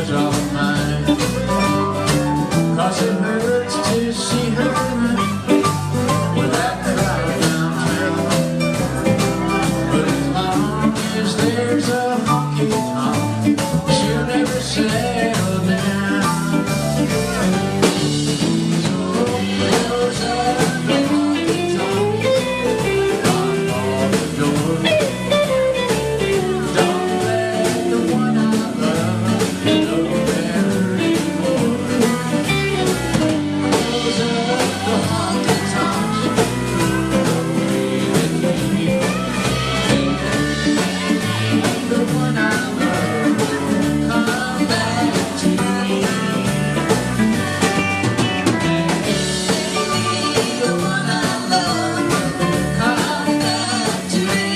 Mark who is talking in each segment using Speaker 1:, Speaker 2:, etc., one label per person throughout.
Speaker 1: was all mine. 'Cause it hurts to see her with that crowd downtown. But as long as there's a honky tonk, she'll never settle down. So close up the honky tonk, knock on the door. Don't let the one I love know better anymore. Close up the honky tonk, the one I love come back to me. The one I love come back to me.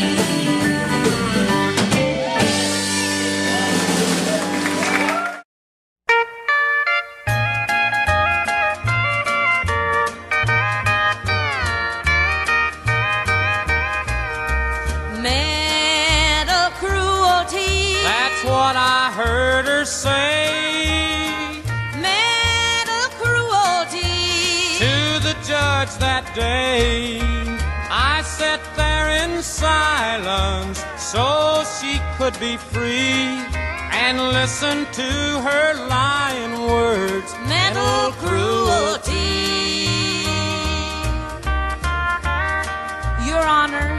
Speaker 2: Mental cruelty.
Speaker 3: That's what I heard her say
Speaker 2: Mental cruelty.
Speaker 3: to the judge that day. I sat there in silence so she could be free and listen to her lying words.
Speaker 2: Mental cruelty. Your Honor,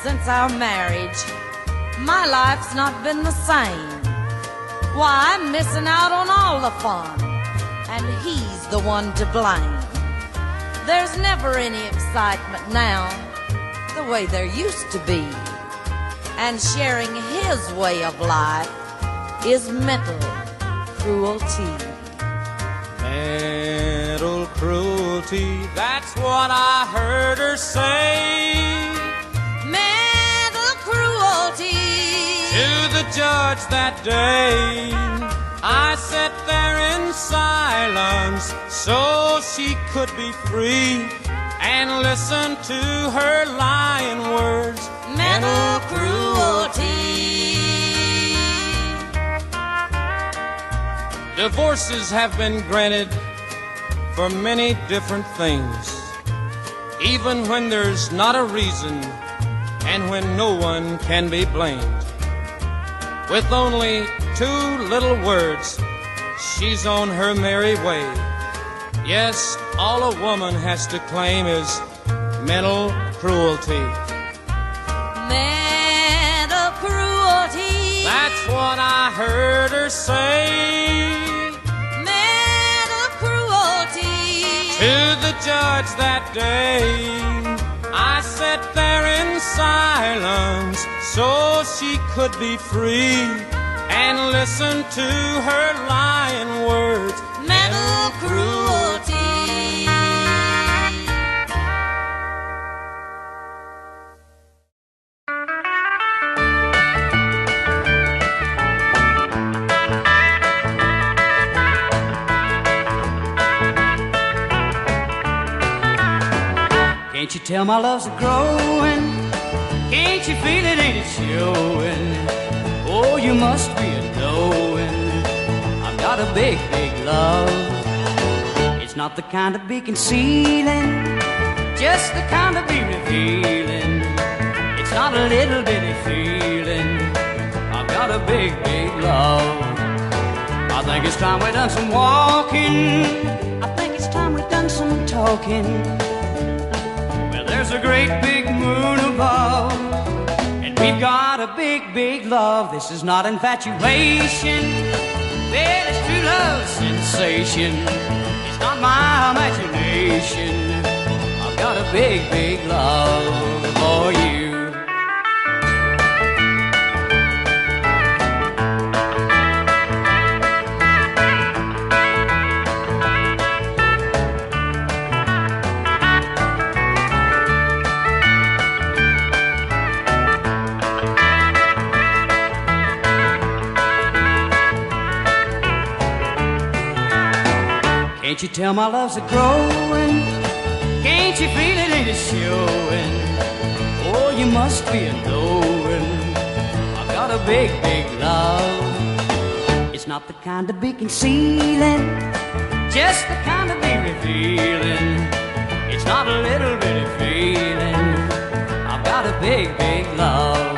Speaker 2: since our marriage, my life's not been the same. Why, I'm missing out on all the fun, and he's the one to blame. There's never any excitement now, the way there used to be. And sharing his way of life is mental cruelty.
Speaker 3: Mental cruelty, that's what I heard her say
Speaker 2: Mental cruelty.
Speaker 3: to the judge that day. I sat there in silence so she could be free and listen to her lying words.
Speaker 2: Mental cruelty.
Speaker 3: Divorces have been granted for many different things, even when there's not a reason and when no one can be blamed. With only 2 little words, she's on her merry way. Yes, all a woman has to claim is mental cruelty.
Speaker 2: Mental cruelty.
Speaker 3: That's what I heard her say
Speaker 2: Mental cruelty.
Speaker 3: to the judge that day. I sat there in silence so she could be free and listen to her lying words.
Speaker 2: Mental cruelty.
Speaker 4: Can't you tell my love's a-growing? Can't you feel it, ain't it showing? Oh, you must be a-knowing I've got a big, big love. It's not the kind of be concealing, just the kind of be revealing. It's not a little bitty feeling, I've got a big, big love. I think it's time we done some walking, I think it's time we done some talking. There's a great big moon above, and we've got a big, big love. This is not infatuation, well, it's true love sensation. It's not my imagination, I've got a big, big love for you. Can't you tell my love's a-growing? Can't you feel it, ain't it showing? Oh, you must be a-knowing I've got a big, big love. is not the kind to be concealing, just the kind to be revealing. It's not a little bitty feeling. I've got a big, big love.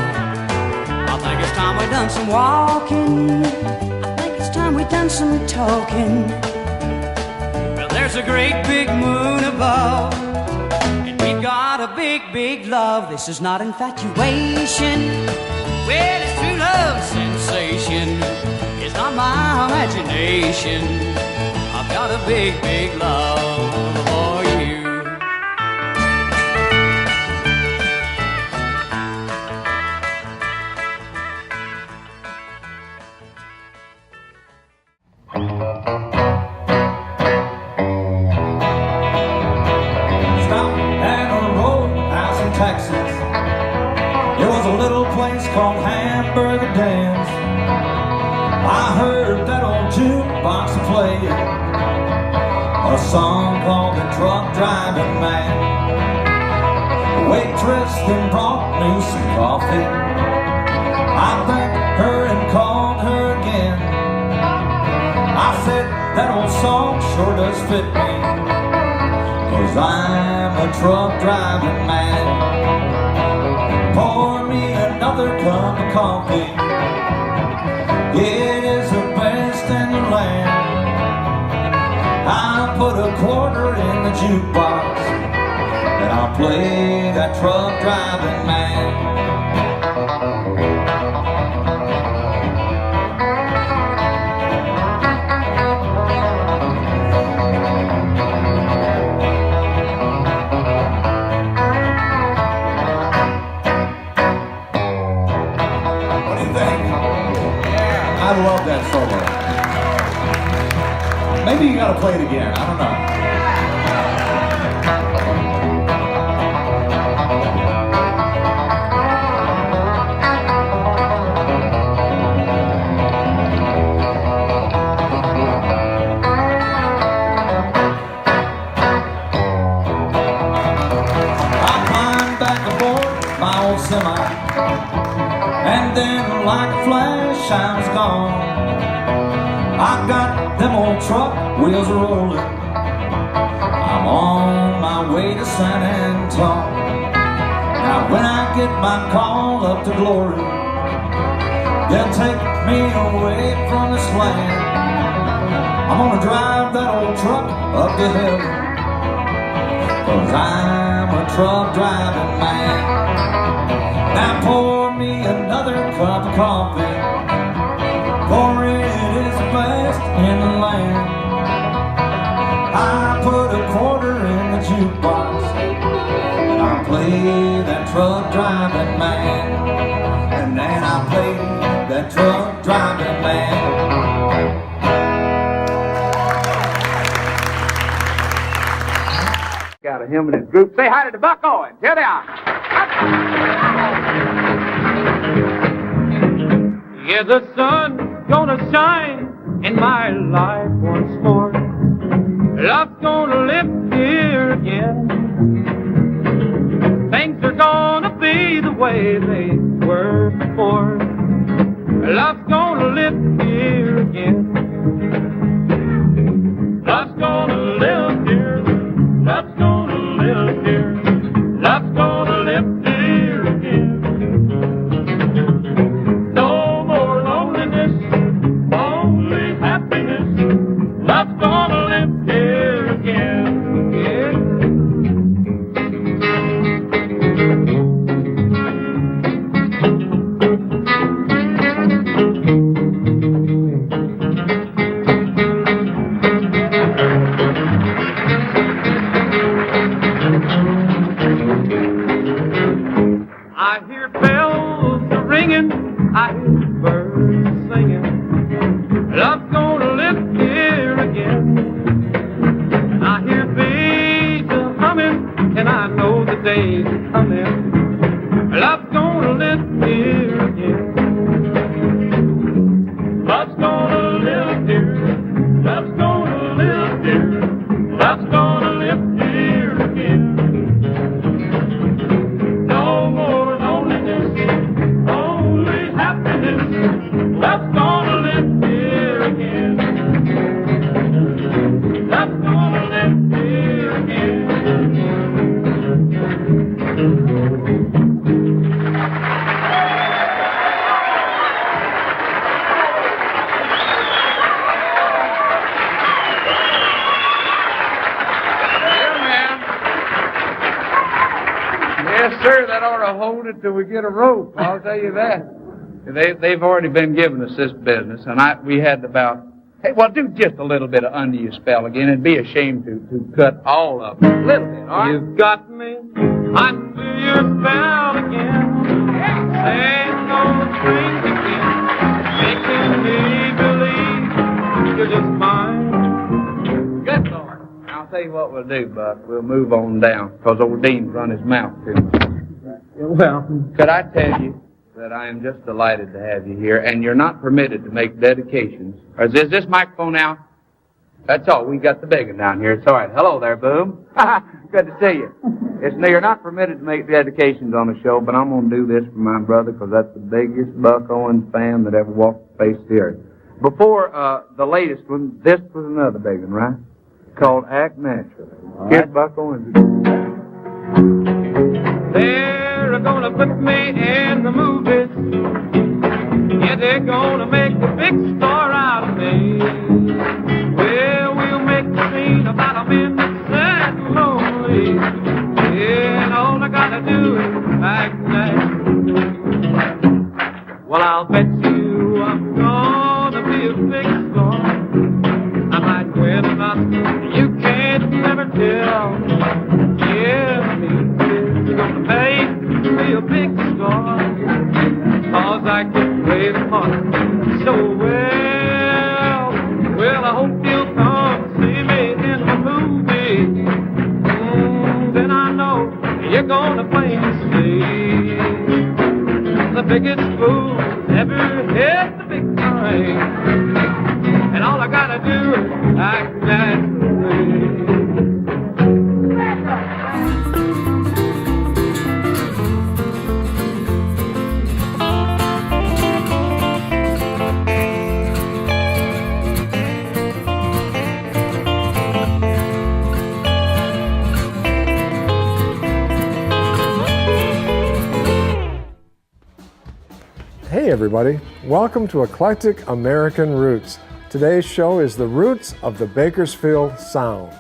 Speaker 4: I think it's time we done some walking. I think it's time we done some talking. Well, there's a great big moon above, and we've got a big, big love. This is not infatuation. Well, it's true love sensation. It's not my imagination. I've got a big, big love for you.
Speaker 1: Stopped at a roadhouse in Texas. There was a little place called Hamburger Dance. I heard that old jukebox play a song called The Truck Driving Man. The waitress then brought me some coffee. I thanked her and called her again. I said, that old song sure does fit me, 'cause I'm a truck driving man. Pour me another cup of coffee. It is the best in the land. I'll put a quarter in the jukebox, and I'll play that truck driving man. I love that solo. Maybe you gotta play it again, I don't know. I climbed back aboard my old semi, and then like a flash I was gone. I got them old truck wheels rolling. I'm on my way to San Antonio. Now when I get my call up to glory, they'll take me away from this land. I'm gonna drive that old truck up to heaven, 'cause I'm a truck driving man. Now pour me another cup of coffee, for it is the best in the land. I put a quarter in the jukebox, and I play that truck driving man. And then I play that truck driving man.
Speaker 5: Got him and his group. Say hi to Buck Owens. Here they are.
Speaker 3: Yeah, the sun's gonna shine in my life once more. Love's gonna live here again. Things are gonna be the way they were before. Love's gonna live here again. Love's gonna live here. Love's gonna live here. Love's gonna live here again. No more loneliness, only happiness. Love's gonna live here again. Yeah. I hear bells ringing, I hear birds singing. Love's gonna live here again. And I hear bees humming, and I know the day's coming. Love's gonna live here again. Love's gonna live here. Love's gonna live here. Love's gonna live here again. No more loneliness, only happiness. Love's gonna live here
Speaker 5: that ought to hold it till we get a rope. I'll tell you that. They've already been giving us this business, and we had about, hey, well, do just a little bit of Under Your Spell again. It'd be a shame to cut all of it. A little bit, all right?
Speaker 3: You've got me under your spell again. Saying those things again. Making me believe you're just mine.
Speaker 5: Good Lord. I'll tell you what we'll do, Buck. We'll move on down, because old Dean's run his mouth too much.
Speaker 3: Well,
Speaker 5: Could I tell you that I am just delighted to have you here, and you're not permitted to make dedications. Or is this microphone out? That's all. We got the big one down here. It's all right. Hello there, Boom. Good to see you. You're not permitted to make dedications on the show, but I'm going to do this for my brother, because that's the biggest Buck Owens fan that ever walked the face of the earth. Before the latest one, this was another big one, right? Called Act Naturally. Here's Buck Owens.
Speaker 3: they're gonna put me in the movies. Yeah, they're gonna make a big star out of me. Well, we'll make a scene about a man that's sad and lonely. Yeah, and all I gotta do is act naturally. Well, I'll bet you I'm gonna be a big star. I might win an Oscar, you can't never tell. Yeah, me is gonna make me a big star, 'cause I can play the part so well. Well, I hope you'll come see me in the movie. Then I know you're gonna plainly see the biggest fool ever hit the big time. And all I gotta do is act naturally.
Speaker 6: Hey everybody, welcome to Eclectic American Roots. Today's show is the roots of the Bakersfield sound.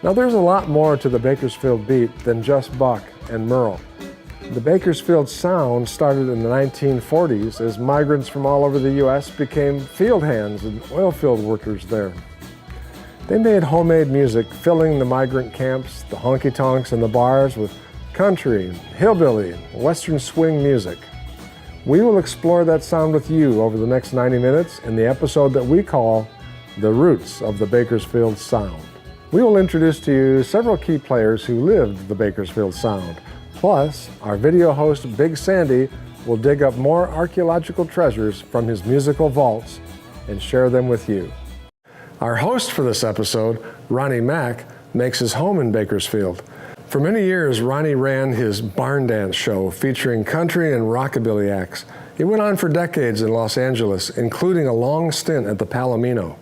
Speaker 6: Now there's a lot more to the Bakersfield Beat than just Buck and Merle. The Bakersfield sound started in the 1940s as migrants from all over the U.S. became field hands and oilfield workers there. They made homemade music, filling the migrant camps, the honky tonks, and the bars with country, hillbilly, and western swing music. We will explore that sound with you over the next 90 minutes in the episode that we call The Roots of the Bakersfield Sound. We will introduce to you several key players who lived the Bakersfield sound. Plus, our video host Big Sandy will dig up more archaeological treasures from his musical vaults and share them with you. Our host for this episode, Ronnie Mack, makes his home in Bakersfield. For many years, Ronnie ran his Barndance show featuring country and rockabilly acts. It went on for decades in Los Angeles, including a long stint at the Palomino.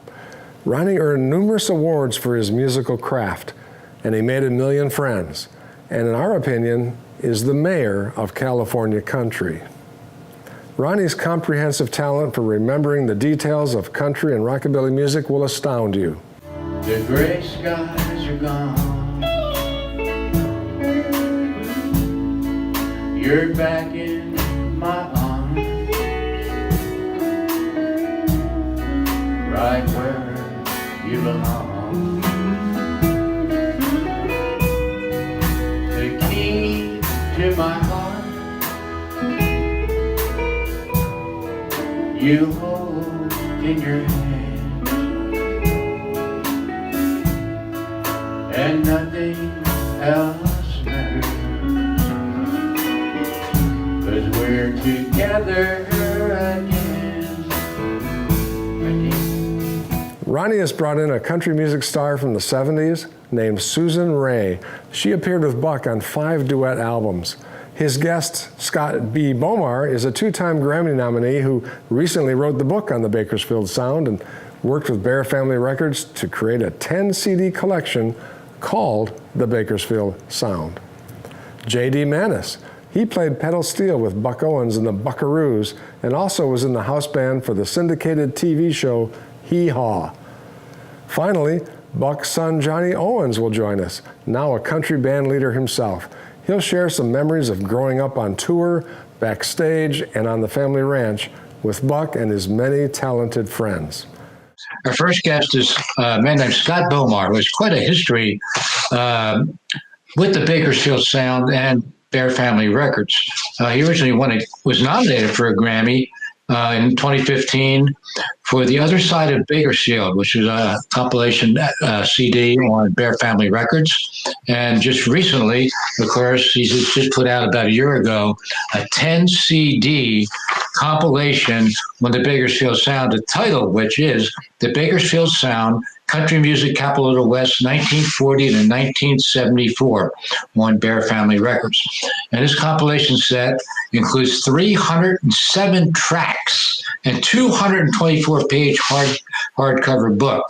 Speaker 6: Ronnie earned numerous awards for his musical craft, and he made a million friends, and in our opinion, is the mayor of California country. Ronnie's comprehensive talent for remembering the details of country and rockabilly music will astound you.
Speaker 1: The gray skies are gone. You're back in my arms, right where you belong. The key to my heart you hold in your hand, and nothing else matters. We're together again.
Speaker 6: Ronnie has brought in a country music star from the 70s named Susan Ray. She appeared with Buck on 5 duet albums. His guest, Scott B. Bomar, is a 2-time Grammy nominee who recently wrote the book on the Bakersfield sound and worked with Bear Family Records to create a 10-CD collection called The Bakersfield Sound. J.D. Manis. He played pedal steel with Buck Owens and the Buckaroos and also was in the house band for the syndicated TV show Hee Haw. Finally, Buck's son Johnny Owens will join us, now a country band leader himself. He'll share some memories of growing up on tour, backstage, and on the family ranch with Buck and his many talented friends.
Speaker 7: Our first guest is a man named Scott Bomar, who has quite a history with the Bakersfield Sound and Bear Family Records. He originally was nominated for a Grammy in 2015 for The Other Side of Bakersfield, which is a compilation CD on Bear Family Records. And just recently, of course, he's just put out about a year ago a 10 CD compilation on the Bakersfield Sound, the title of which is The Bakersfield Sound, Country Music Capital of the West, 1940 to 1974, on Bear Family Records. And this compilation set includes 307 tracks and 224-page hardcover book.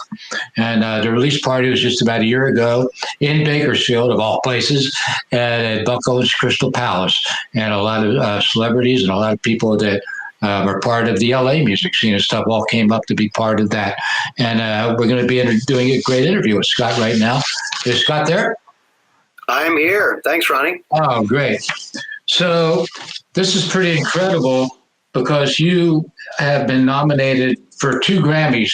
Speaker 7: And the release party was just about a year ago in Bakersfield, of all places, at Buck Owens Crystal Palace. And a lot of celebrities and a lot of people that are part of the LA music scene and stuff all came up to be part of that. And we're going to be doing a great interview with Scott right now. Is Scott there?
Speaker 8: I'm here. Thanks, Ronnie.
Speaker 7: Oh, great. So this is pretty incredible because you have been nominated for 2 Grammys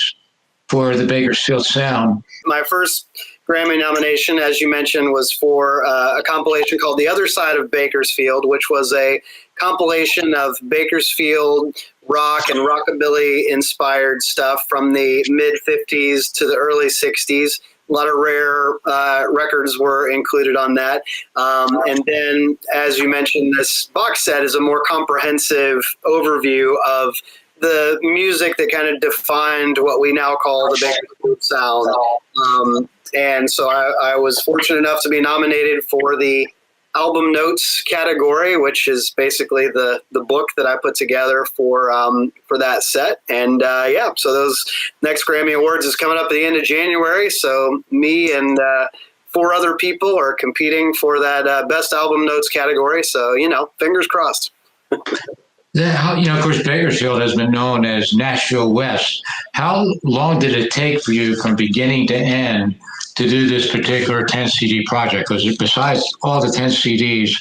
Speaker 7: for the Bakersfield Sound.
Speaker 8: My first Grammy nomination, as you mentioned, was for a compilation called The Other Side of Bakersfield, which was a compilation of Bakersfield rock and rockabilly inspired stuff from the mid-50s to the early 60s. A lot of rare records were included on that. And then, as you mentioned, this box set is a more comprehensive overview of the music that kind of defined what we now call the Bakersfield Sound. And so I was fortunate enough to be nominated for the album notes category, which is basically the book that I put together for that set. And so those next Grammy Awards is coming up at the end of January. So me and 4 other people are competing for that best album notes category. So, fingers crossed.
Speaker 7: Yeah, of course, Bakersfield has been known as Nashville West. How long did it take for you from beginning to end to do this particular 10 CD project? Because besides all the 10 CDs,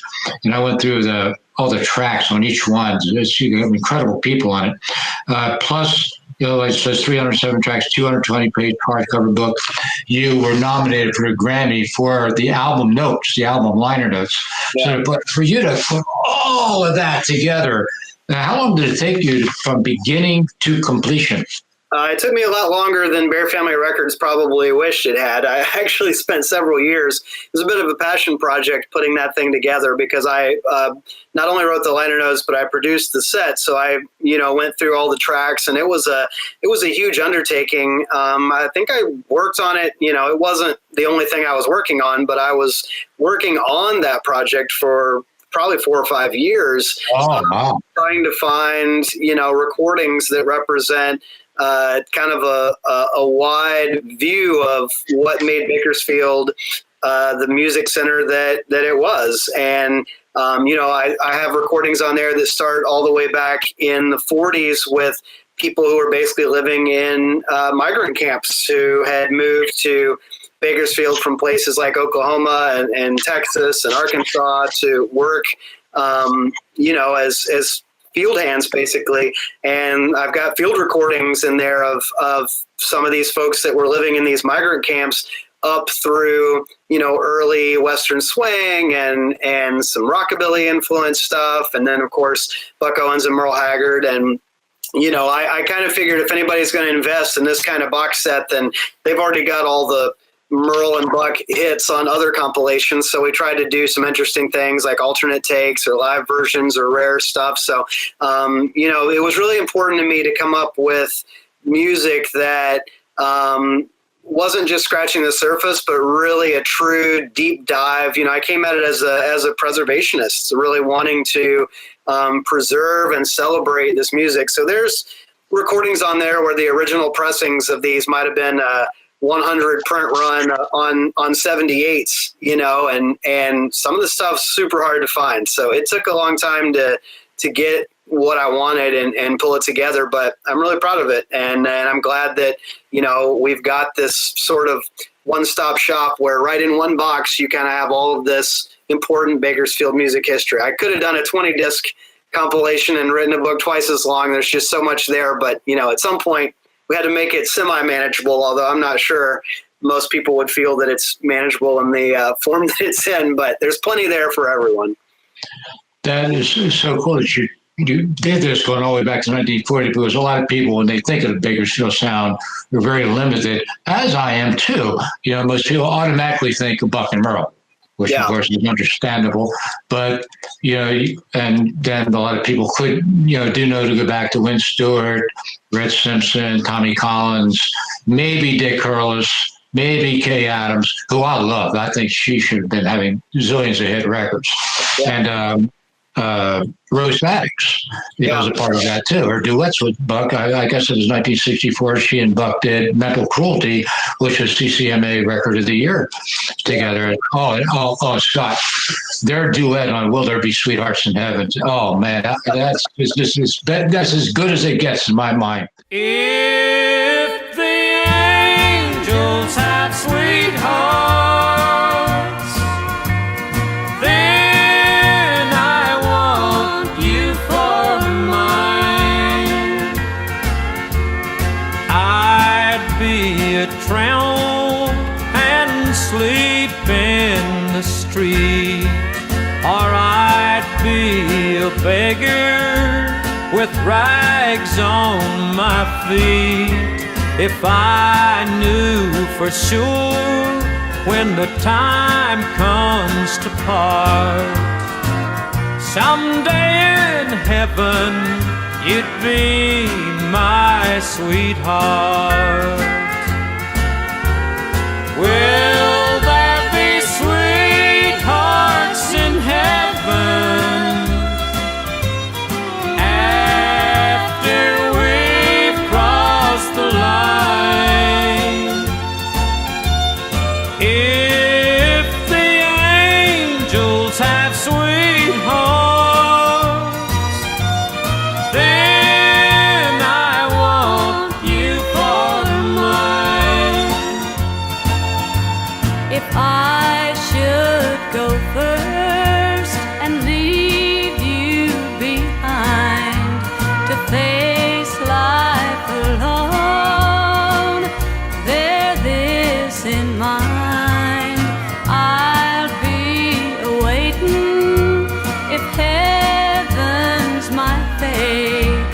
Speaker 7: I went through all the tracks on each one. You have incredible people on it. Plus, it says 307 tracks, 220-page hardcover book. You were nominated for a Grammy for the album notes, the album liner notes.
Speaker 8: Yeah.
Speaker 7: So, but for you to put all of that together, how long did it take you from beginning to completion?
Speaker 8: It took me a lot longer than Bear Family Records probably wished it had. I actually spent several years. It was a bit of a passion project putting that thing together because I not only wrote the liner notes, but I produced the set. So I, went through all the tracks, and it was a huge undertaking. I think I worked on it. It wasn't the only thing I was working on, but I was working on that project for probably 4 or 5 years.
Speaker 7: Oh, wow.
Speaker 8: Trying to find, recordings that represent kind of a wide view of what made Bakersfield the music center that it was. And, I have recordings on there that start all the way back in the 40s with people who were basically living in migrant camps who had moved to Bakersfield from places like Oklahoma and Texas and Arkansas to work, as field hands basically. And I've got field recordings in there of some of these folks that were living in these migrant camps up through, early Western swing and some rockabilly influenced stuff. And then of course, Buck Owens and Merle Haggard. And, I kind of figured if anybody's going to invest in this kind of box set, then they've already got all the Merle and Buck hits on other compilations. So we tried to do some interesting things like alternate takes or live versions or rare stuff. So, it was really important to me to come up with music that wasn't just scratching the surface, but really a true deep dive. I came at it as a preservationist, really wanting to preserve and celebrate this music. So there's recordings on there where the original pressings of these might have been 100 print run on 78s, and some of the stuff's super hard to find. So it took a long time to get what I wanted and pull it together, but I'm really proud of it. And I'm glad that, we've got this sort of one-stop shop where right in one box you kind of have all of this important Bakersfield music history. I could have done a 20-disc compilation and written a book twice as long. There's just so much there, but at some point we had to make it semi-manageable, although I'm not sure most people would feel that it's manageable in the form that it's in, but there's plenty there for everyone.
Speaker 7: That is so cool that you did this going all the way back to 1940, because a lot of people, when they think of the Bakersfield sound, are very limited, as I am too. Most people automatically think of Buck and Merle, which of course is understandable. But, and then a lot of people do know to go back to Win Stewart, Red Simpson, Tommy Collins, maybe Dick Hurlis, maybe Kay Adams, who I love. I think she should have been having zillions of hit records. Yeah. And Rose Maddox was a part of that too. Her duets with Buck, I guess it was 1964, she and Buck did Mental Cruelty, which was CCMA Record of the Year together. Oh, Scott, their duet on Will There Be Sweethearts in Heaven. Oh man, that's as good as it gets in my mind.
Speaker 3: If the angels had sweethearts, drown and sleep in the street, or I'd be a beggar with rags on my feet, if I knew for sure when the time comes to part, someday in heaven you'd be my sweetheart. Will there be sweethearts in heaven after we've crossed the line? If the angels have sweethearts, then I want you for mine.
Speaker 9: If I should go first and leave you behind to face life alone, bear this in mind, I'll be awaiting, if heaven's my fate,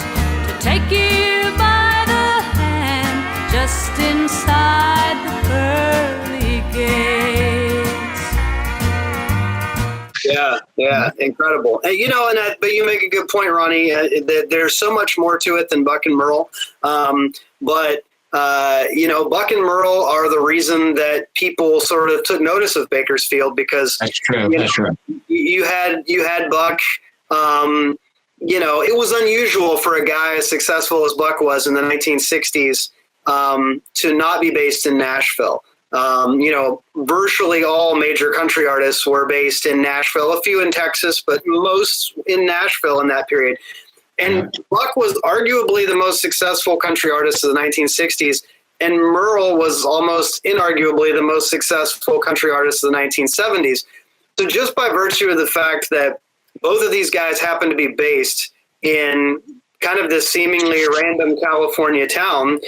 Speaker 9: to take you by the hand just inside the pearly gates.
Speaker 8: Yeah, incredible. And, but you make a good point, Ronnie. There's so much more to it than Buck and Merle. But Buck and Merle are the reason that people sort of took notice of Bakersfield, because
Speaker 7: that's true.
Speaker 8: You had Buck. It was unusual for a guy as successful as Buck was in the 1960s to not be based in Nashville. Virtually all major country artists were based in Nashville, a few in Texas, but most in Nashville in that period. And Buck was arguably the most successful country artist of the 1960s, and Merle was almost inarguably the most successful country artist of the 1970s. So just by virtue of the fact that both of these guys happen to be based in kind of this seemingly random California town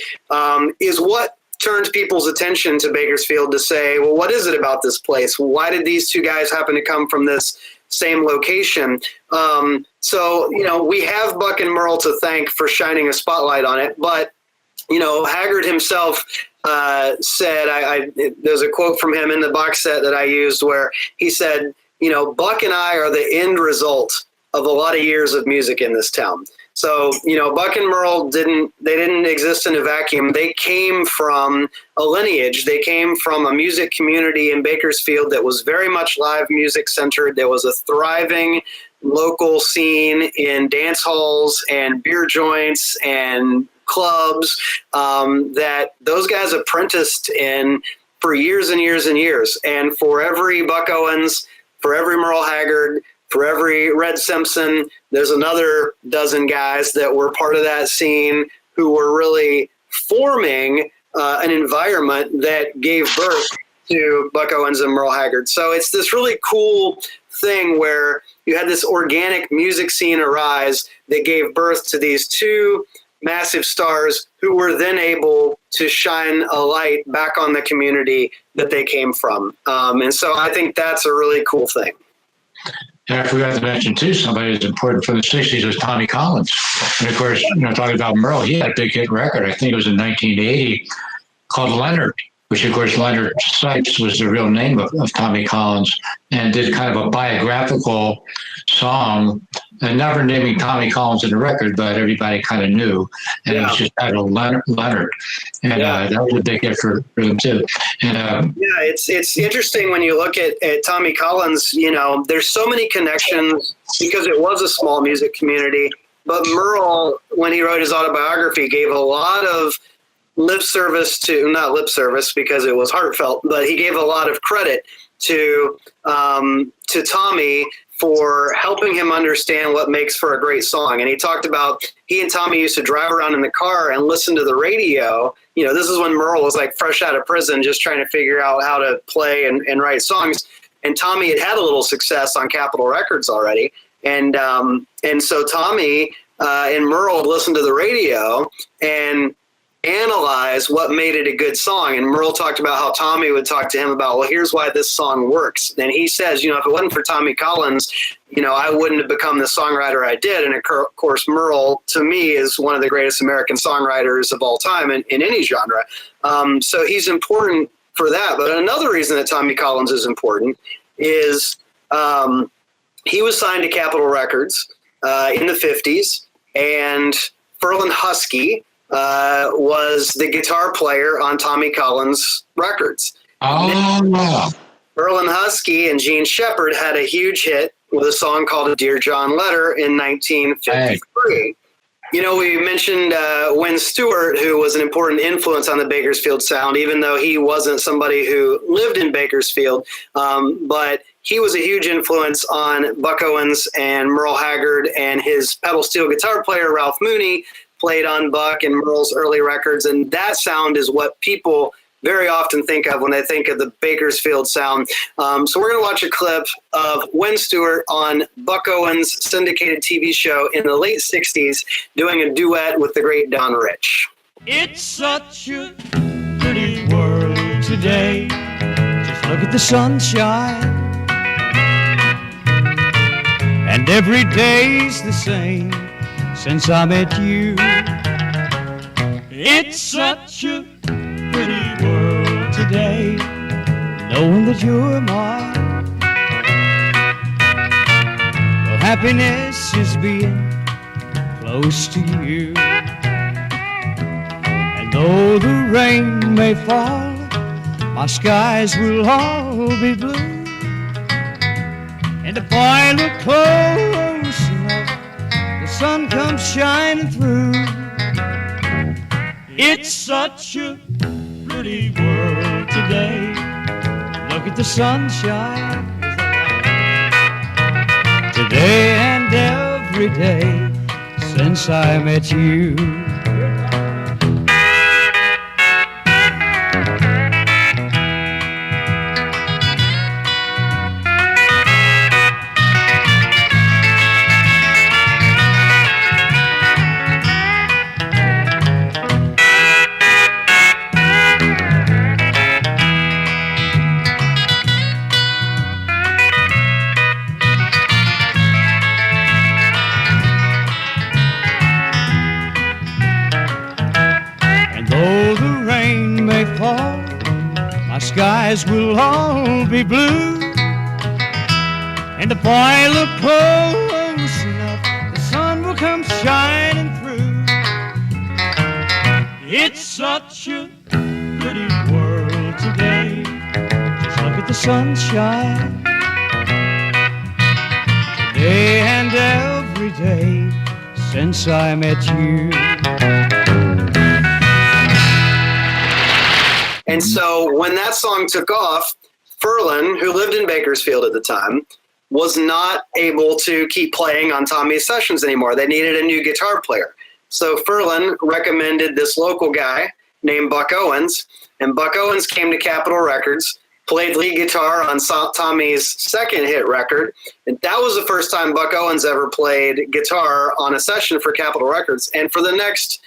Speaker 8: is what turned people's attention to Bakersfield to say, well, what is it about this place? Why did these two guys happen to come from this same location? So we have Buck and Merle to thank for shining a spotlight on it. But, Haggard himself said, there's a quote from him in the box set that I used where he said, Buck and I are the end result of a lot of years of music in this town. So, Buck and Merle didn't exist in a vacuum. They came from a lineage. They came from a music community in Bakersfield that was very much live music centered. There was a thriving local scene in dance halls and beer joints and clubs that those guys apprenticed in for years and years and years. And for every Buck Owens, for every Merle Haggard, for every Red Simpson, there's another dozen guys that were part of that scene who were really forming an environment that gave birth to Buck Owens and Merle Haggard. So it's this really cool thing where you had this organic music scene arise that gave birth to these two massive stars who were then able to shine a light back on the community that they came from. And so I think that's a really cool thing.
Speaker 7: And I forgot to mention, too, somebody who's important from the 60s was Tommy Collins. And, of course, talking about Merle, he had a big hit record. I think it was in 1980 called Leonard, which, of course, Leonard Sykes was the real name of Tommy Collins, and did kind of a biographical song, and never naming Tommy Collins in the record, but everybody kind of knew. And it was just titled Leonard. And that was a big hit for them, too. And,
Speaker 8: it's interesting when you look at Tommy Collins, there's so many connections because it was a small music community. But Merle, when he wrote his autobiography, gave a lot of not lip service because it was heartfelt, but he gave a lot of credit to Tommy for helping him understand what makes for a great song. And he talked about he and Tommy used to drive around in the car and listen to the radio. This is when Merle was like fresh out of prison, just trying to figure out how to play and write songs. And Tommy had a little success on Capitol Records already. And so Tommy and Merle would listen to the radio and analyze what made it a good song. And Merle talked about how Tommy would talk to him about, well, here's why this song works. And he says, if it wasn't for Tommy Collins, I wouldn't have become the songwriter I did. And of course, Merle, to me, is one of the greatest American songwriters of all time in any genre. So he's important for that. But another reason that Tommy Collins is important is he was signed to Capitol Records in the 50s, and Ferlin Husky was the guitar player on Tommy Collins' records.
Speaker 7: wow.
Speaker 8: Ferlin Husky and Gene Shepard had a huge hit with a song called Dear John Letter in 1953. We mentioned Wynn Stewart, who was an important influence on the Bakersfield sound, even though he wasn't somebody who lived in Bakersfield. But he was a huge influence on Buck Owens and Merle Haggard, and his pedal steel guitar player, Ralph Mooney, played on Buck and Merle's early records. And that sound is what people very often think of when they think of the Bakersfield sound. So we're going to watch a clip of Wynn Stewart on Buck Owens' syndicated TV show in the late 60s doing a duet with the great Don Rich.
Speaker 4: It's such a pretty world today. Just look at the sunshine, and every day's the same since I met you. It's such a pretty world today, knowing that you're mine. Well, happiness is being close to you. And though the rain may fall, my skies will all be blue. And if I look close enough, the sun comes shining through. It's such a pretty world today. Look at the sunshine today and every day since I met you. Skies will all be blue, and if I look close enough, the sun will come shining through. It's such a pretty world today. Just look at the sunshine today and every day since I met you.
Speaker 8: And so when that song took off, Ferlin, who lived in Bakersfield at the time, was not able to keep playing on Tommy's sessions anymore. They needed a new guitar player. So Ferlin recommended this local guy named Buck Owens, and Buck Owens came to Capitol Records, played lead guitar on Tommy's second hit record, and that was the first time Buck Owens ever played guitar on a session for Capitol Records. And for the next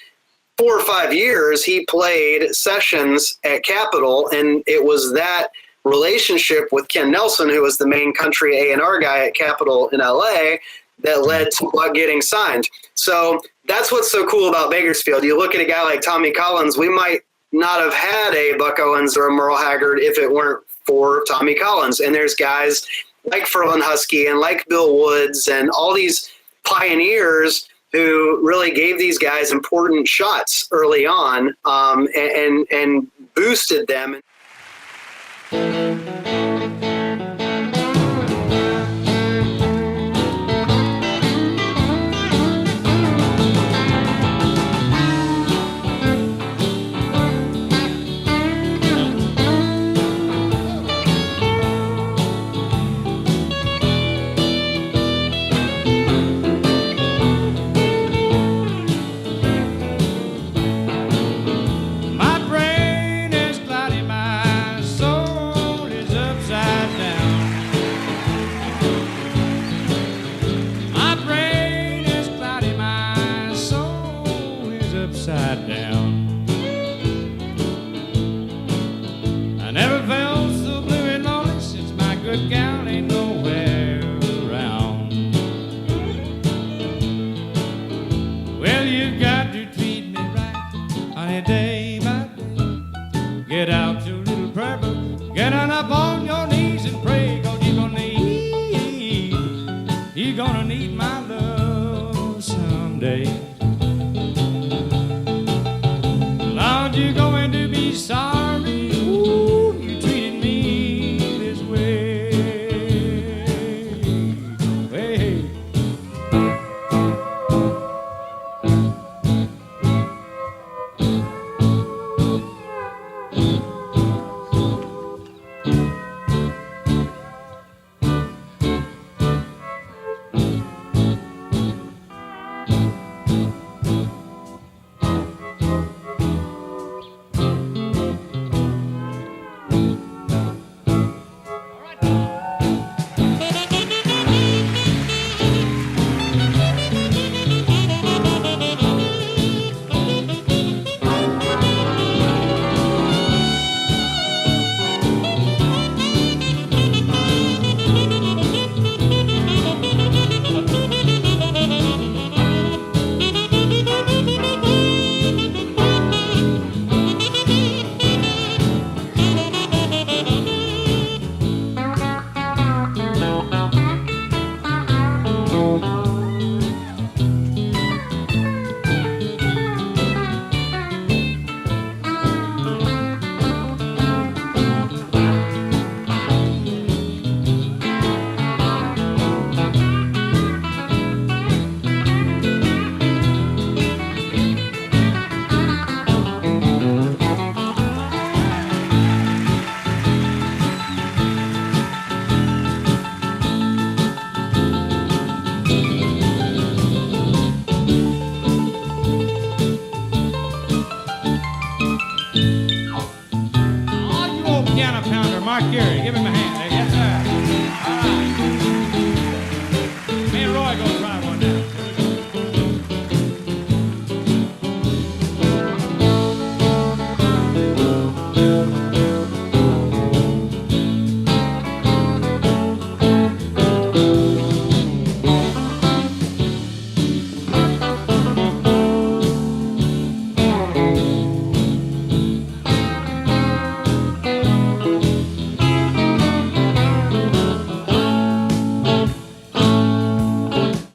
Speaker 8: 4 or 5 years, he played sessions at Capitol, and it was that relationship with Ken Nelson, who was the main country A&R guy at Capitol in LA, that led to Buck getting signed. So that's what's so cool about Bakersfield. You look at a guy like Tommy Collins, we might not have had a Buck Owens or a Merle Haggard if it weren't for Tommy Collins. And there's guys like Ferlin Husky and like Bill Woods and all these pioneers who really gave these guys important shots early on, and boosted them.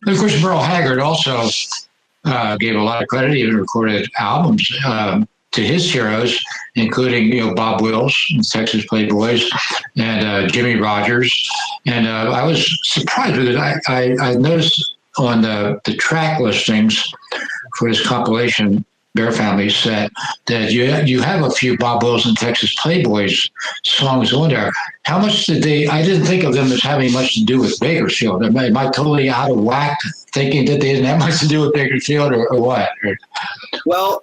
Speaker 7: Of course, Merle Haggard also gave a lot of credit. He even recorded albums to his heroes, including Bob Wills, Texas Playboys, and Jimmy Rogers. And I was surprised with it. I noticed on the track listings for this compilation Bear Family set that you have a few Bob Wills and Texas Playboys songs on there. How much did I didn't think of them as having much to do with Bakersfield. Am I totally out of whack thinking that they didn't have much to do with Bakersfield or what?
Speaker 8: Well,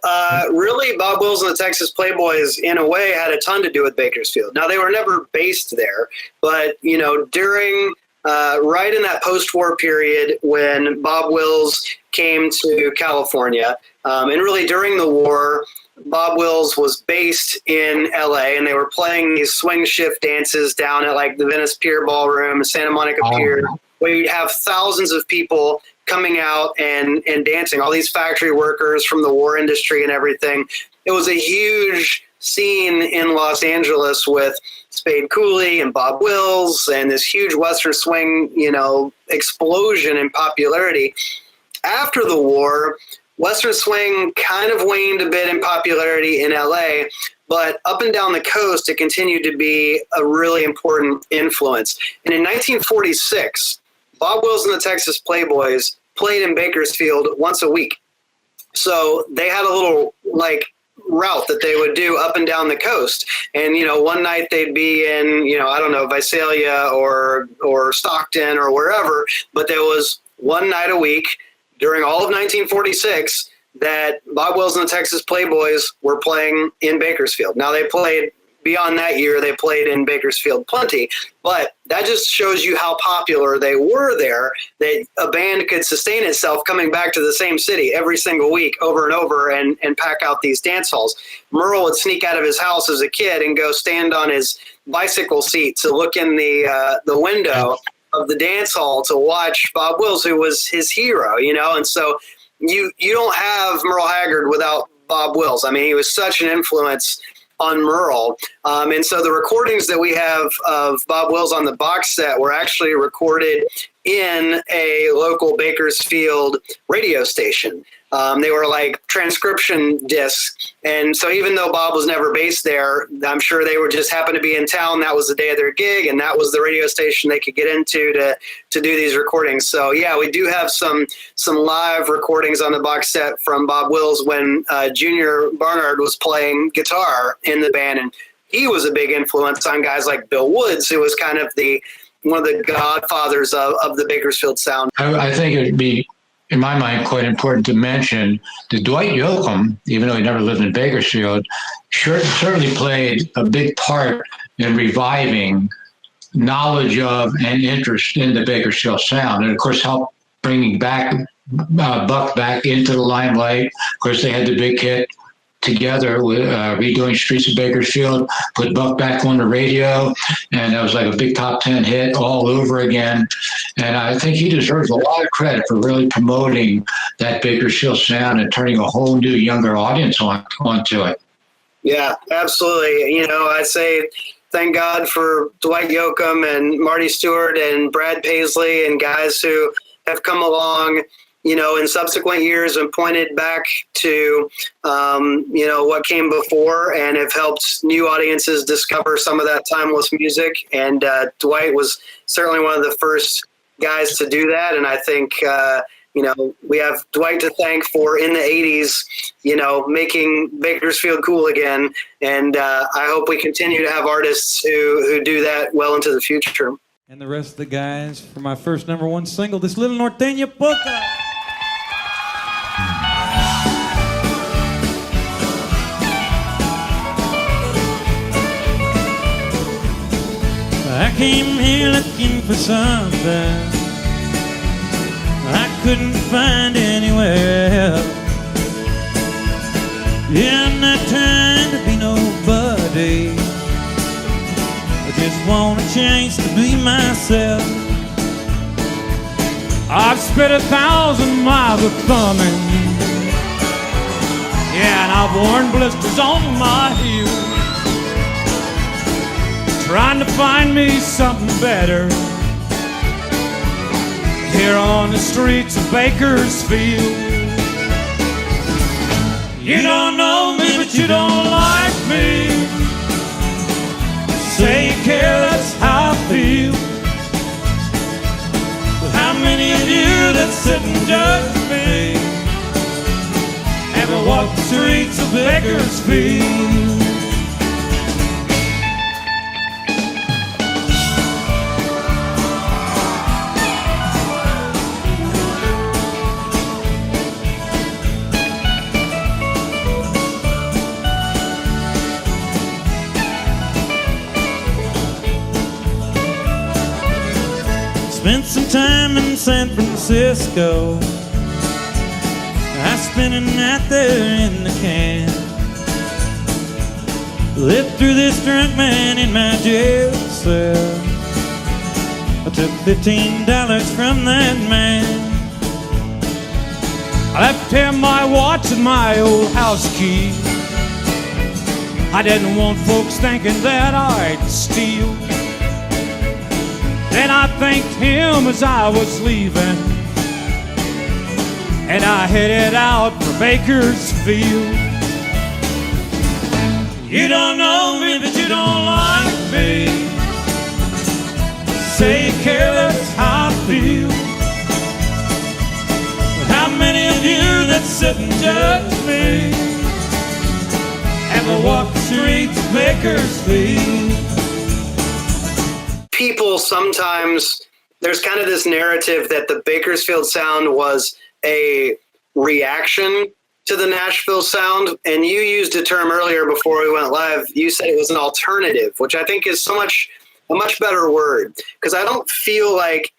Speaker 8: really, Bob Wills and the Texas Playboys, in a way, had a ton to do with Bakersfield. Now, they were never based there, but, you know, during right in that post-war period when Bob Wills came to California, and really during the war, Bob Wills was based in LA, and they were playing these swing shift dances down at like the Venice Pier Ballroom, Santa Monica Pier, where you'd have thousands of people coming out and dancing, all these factory workers from the war industry and everything. It was a huge scene in Los Angeles with Spade Cooley and Bob Wills and this huge Western swing, you know, explosion in popularity. After the war, Western swing kind of waned a bit in popularity in LA, but up and down the coast, it continued to be a really important influence. And in 1946, Bob Wills and the Texas Playboys played in Bakersfield once a week. So they had a little like route that they would do up and down the coast. And, you know, one night they'd be in, you know, I don't know, Visalia or Stockton or wherever, but there was one night a week during all of 1946 that Bob Wills and the Texas Playboys were playing in Bakersfield. Now they played beyond that year, they played in Bakersfield plenty, but that just shows you how popular they were there, that a band could sustain itself coming back to the same city every single week over and over and pack out these dance halls. Merle would sneak out of his house as a kid and go stand on his bicycle seat to look in the window of the dance hall to watch Bob Wills, who was his hero, you know? And so you don't have Merle Haggard without Bob Wills. I mean, he was such an influence on Merle. And so the recordings that we have of Bob Wills on the box set were actually recorded in a local Bakersfield radio station. They were like transcription discs. And so even though Bob was never based there, I'm sure they were just happened to be in town. That was the day of their gig, and that was the radio station they could get into to do these recordings. So yeah, we do have some live recordings on the box set from Bob Wills when Junior Barnard was playing guitar in the band. And he was a big influence on guys like Bill Woods, who was kind of one of the godfathers of the Bakersfield sound.
Speaker 7: I think it'd be, in my mind, quite important to mention that Dwight Yoakam, even though he never lived in Bakersfield, certainly played a big part in reviving knowledge of and interest in the Bakersfield sound, and of course helped bringing back Buck back into the limelight. Of course, they had the big hit together with redoing Streets of Bakersfield, put Buck back on the radio, and that was like a big top 10 hit all over again. And I think he deserves a lot of credit for really promoting that Bakersfield sound and turning a whole new younger audience onto it.
Speaker 8: Yeah, absolutely. You know, I say thank God for Dwight Yoakam and Marty Stewart and Brad Paisley and guys who have come along, you know, in subsequent years and pointed back to, you know, what came before and have helped new audiences discover some of that timeless music. And Dwight was certainly one of the first guys to do that. And I think, you know, we have Dwight to thank for, in the 80s, you know, making Bakersfield cool again. And I hope we continue to have artists who do that well into the future.
Speaker 10: And the rest of the guys for my first #1 single, this little norteña polka. I came here looking for something I couldn't find anywhere else. Yeah, I'm not trying to be nobody, I just want a chance to be myself. I've spent 1,000 miles of thumbing, yeah, and I've worn blisters on my heels, trying to find me something better here on the streets of Bakersfield. You don't know me, but you don't like me. Say you care, that's how I feel. But how many of you that sit and judge me ever walk the streets of Bakersfield? Spent some time in San Francisco. I spent a night there in the can. Lived through this drunk man in my jail cell. I took $15 from that man. I left him my watch and my old house key. I didn't want folks thinking that I'd steal. Then I thanked him as I was leaving, and I headed out for Bakersfield. You don't know me, but you don't like me. Say you care, that's how I feel. But how many of you that sit and judge me ever walk the streets of Bakersfield?
Speaker 8: People sometimes, there's kind of this narrative that the Bakersfield sound was a reaction to the Nashville sound, and you used a term earlier before we went live. You said it was an alternative, which I think is a much better word, because I don't feel like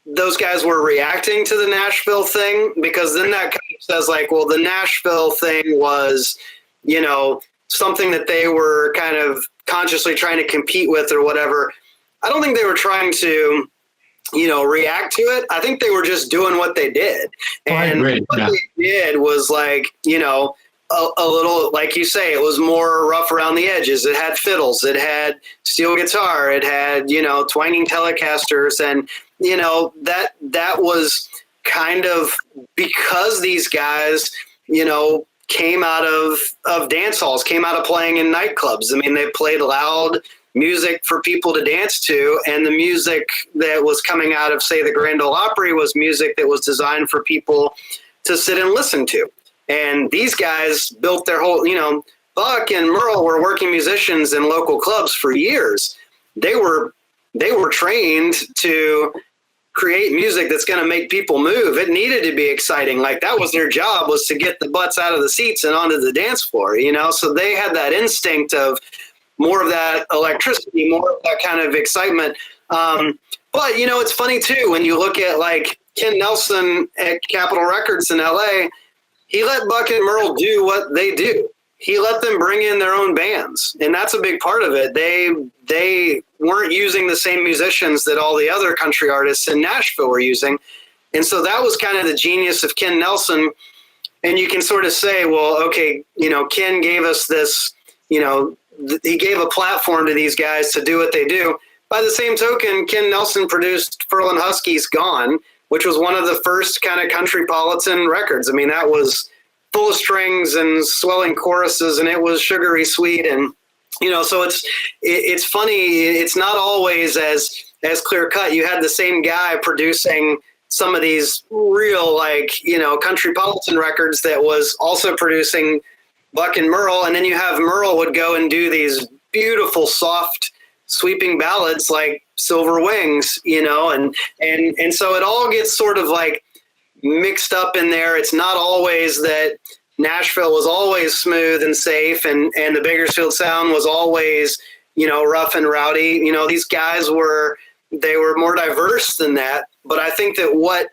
Speaker 8: those guys were reacting to the Nashville thing, because then that kind of says like, well, the Nashville thing was, you know, something that they were kind of consciously trying to compete with or whatever. I don't think they were trying to, you know, react to it. I think they were just doing what they did. And what they did was like, you know, a little, like you say, it was more rough around the edges. It had fiddles, it had steel guitar, it had, you know, twanging Telecasters. And, you know, that was kind of because these guys, you know, came out of dance halls, came out of playing in nightclubs. I mean, they played loud music for people to dance to, and the music that was coming out of, say, the Grand Ole Opry was music that was designed for people to sit and listen to. And these guys built their whole, you know, Buck and Merle were working musicians in local clubs for years. They were trained to create music that's going to make people move. It needed to be exciting. Like that was their job, was to get the butts out of the seats and onto the dance floor, you know? So they had that instinct of more of that electricity, more of that kind of excitement. But, you know, it's funny too, when you look at like Ken Nelson at Capitol Records in LA, he let Buck and Merle do what they do. He let them bring in their own bands, and that's a big part of it. They weren't using the same musicians that all the other country artists in Nashville were using. And so that was kind of the genius of Ken Nelson. And you can sort of say, well, okay, you know, Ken gave us this, you know, he gave a platform to these guys to do what they do. By the same token, Ken Nelson produced Furlin Husky's Gone, which was one of the first kind of countrypolitan records. I mean, that was full of strings and swelling choruses, and it was sugary sweet. And, you know, so it's funny. It's not always as clear cut. You had the same guy producing some of these real, like, you know, countrypolitan records that was also producing Buck and Merle. And then you have Merle would go and do these beautiful, soft, sweeping ballads like Silver Wings, you know, and so it all gets sort of like mixed up in there. It's not always that Nashville was always smooth and safe, and the Bakersfield sound was always, you know, rough and rowdy. You know, these guys were more diverse than that. But I think that what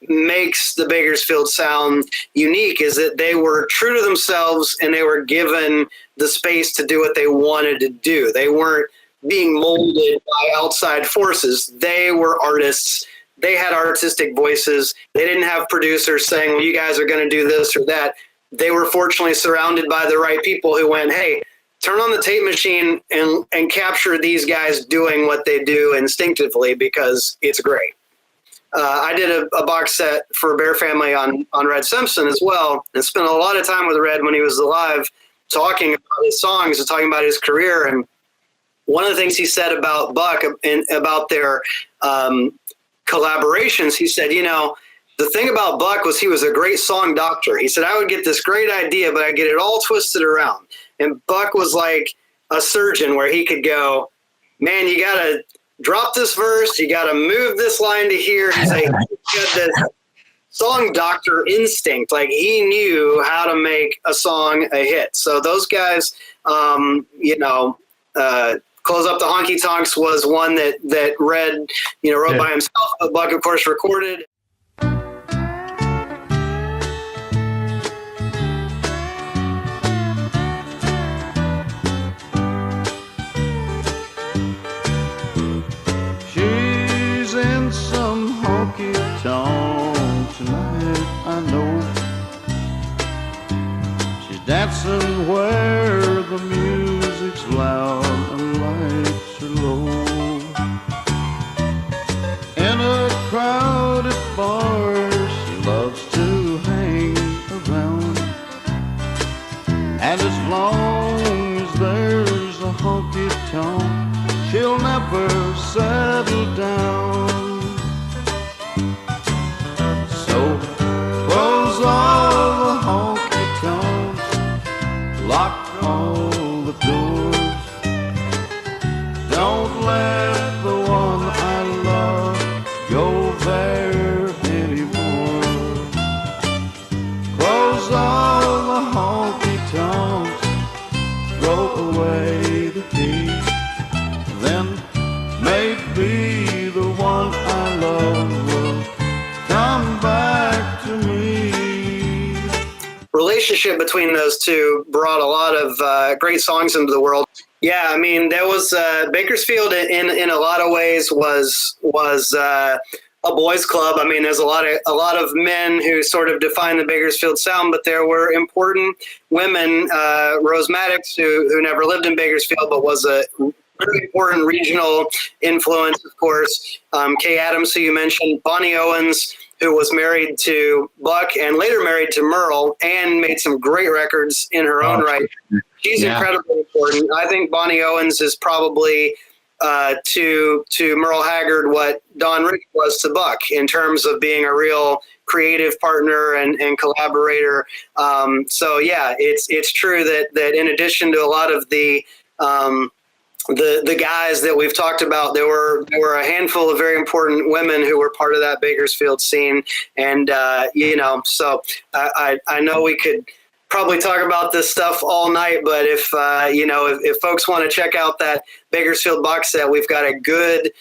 Speaker 8: makes the Bakersfield sound unique is that they were true to themselves, and they were given the space to do what they wanted to do. They weren't being molded by outside forces. They were artists. They had artistic voices. They didn't have producers saying, well, you guys are going to do this or that. They were fortunately surrounded by the right people who went, hey, turn on the tape machine and capture these guys doing what they do instinctively, because it's great. I did a box set for Bear Family on Red Simpson as well, and spent a lot of time with Red when he was alive, talking about his songs and talking about his career. And one of the things he said about Buck and about their collaborations, he said, you know, the thing about Buck was he was a great song doctor. He said, I would get this great idea, but I get it all twisted around. And Buck was like a surgeon, where he could go, man, you got to drop this verse, you got to move this line to here. He's like, he got this song doctor instinct. Like, he knew how to make a song a hit. So those guys, you know, Close Up the Honky Tonks was one that Red, wrote by himself, but Buck, of course, recorded.
Speaker 1: She's in some honky tonk tonight, I know. She's dancing where the music's loud and lights are low. In a crowded bar, she loves to hang around. And as long as there's a honky tonk, she'll never settle down. So close all the honky tonks, lock all the doors. Don't let the one I love go there anymore. Close all the honky tonks, throw away the key. Then maybe the one I love will come back to me.
Speaker 8: Relationship between those two brought a lot of great songs into the world. Yeah, I mean, there was Bakersfield in a lot of ways was a boys' club. I mean, there's a lot of men who sort of define the Bakersfield sound, but there were important women. Rose Maddox, who never lived in Bakersfield, but was a very important regional influence, of course. Kay Adams, who you mentioned, Bonnie Owens, who was married to Buck and later married to Merle and made some great records in her own right. She's incredibly important. I think Bonnie Owens is probably to Merle Haggard what Don Rickey was to Buck in terms of being a real creative partner and collaborator. So yeah, it's true that in addition to a lot of the guys that we've talked about, there were a handful of very important women who were part of that Bakersfield scene. And, so I know we could probably talk about this stuff all night, but if folks want to check out that Bakersfield box set, we've got a good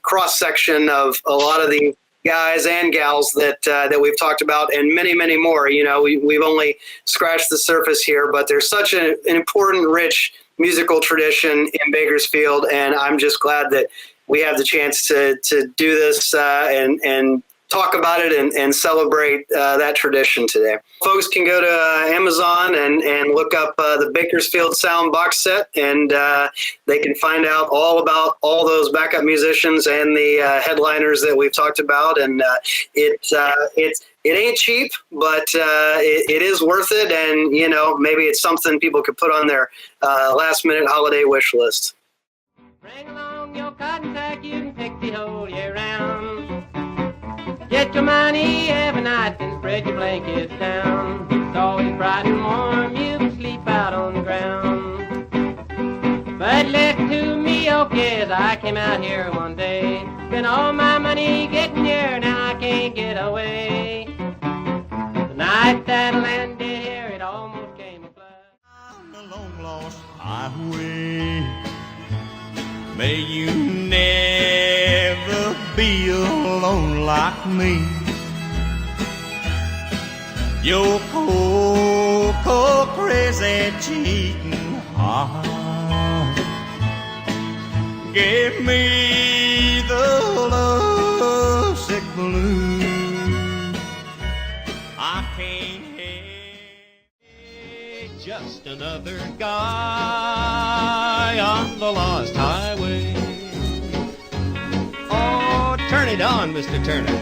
Speaker 8: cross section of a lot of the guys and gals that we've talked about, and many, many more. We've only scratched the surface here, but there's such an important, rich musical tradition in Bakersfield, and I'm just glad that we have the chance to do this and talk about it and celebrate that tradition today. Folks can go to Amazon and look up the Bakersfield Sound box set, and they can find out all about all those backup musicians and the headliners that we've talked about. And it ain't cheap, but it is worth it. And, maybe it's something people could put on their last-minute holiday wish list.
Speaker 11: Bring along your cotton sack, you can pick the whole year round. Get your money every night and spread your blankets down. It's always bright and warm, you can sleep out on the ground. But listen to me, okay, as I came out here one day. Spent all my money getting here, now I can't get away. The night that I landed here, it almost came a flood.
Speaker 10: On the long lost highway, may you never be alone like me. Your cold, crazy cheating heart gave me the lovesick blues. I can't hate just another guy on the lost highway. Oh, turn it on, Mr. Turner.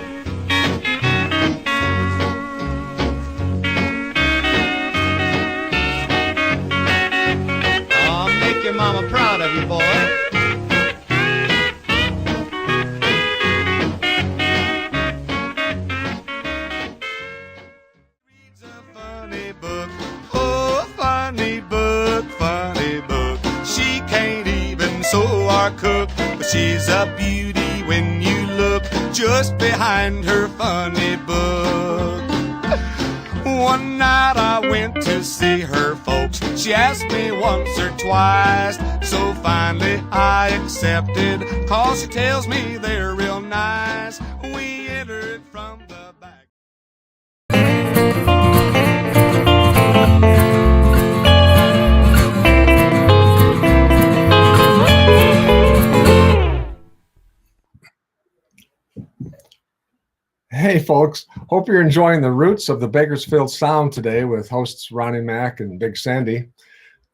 Speaker 10: Oh, make your mama proud of you, boy. Reads a funny book, oh, funny book, funny book. She can't even sew or cook, but she's a beauty when you look just behind her funny book. One night I went to see her folks. She asked me once or twice, so finally I accepted, 'cause she tells me they're real nice. We entered from the back.
Speaker 6: Hey folks, hope you're enjoying the roots of the Bakersfield Sound today with hosts Ronnie Mack and Big Sandy.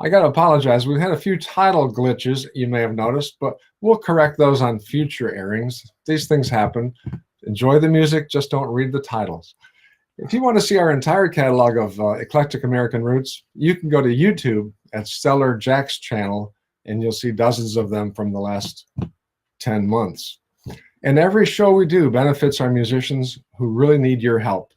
Speaker 6: I got to apologize. We've had a few title glitches you may have noticed, but we'll correct those on future airings. These things happen. Enjoy the music, just don't read the titles. If you want to see our entire catalog of Eclectic American Roots, you can go to YouTube at Stellar Jack's channel, and you'll see dozens of them from the last 10 months. And every show we do benefits our musicians who really need your help.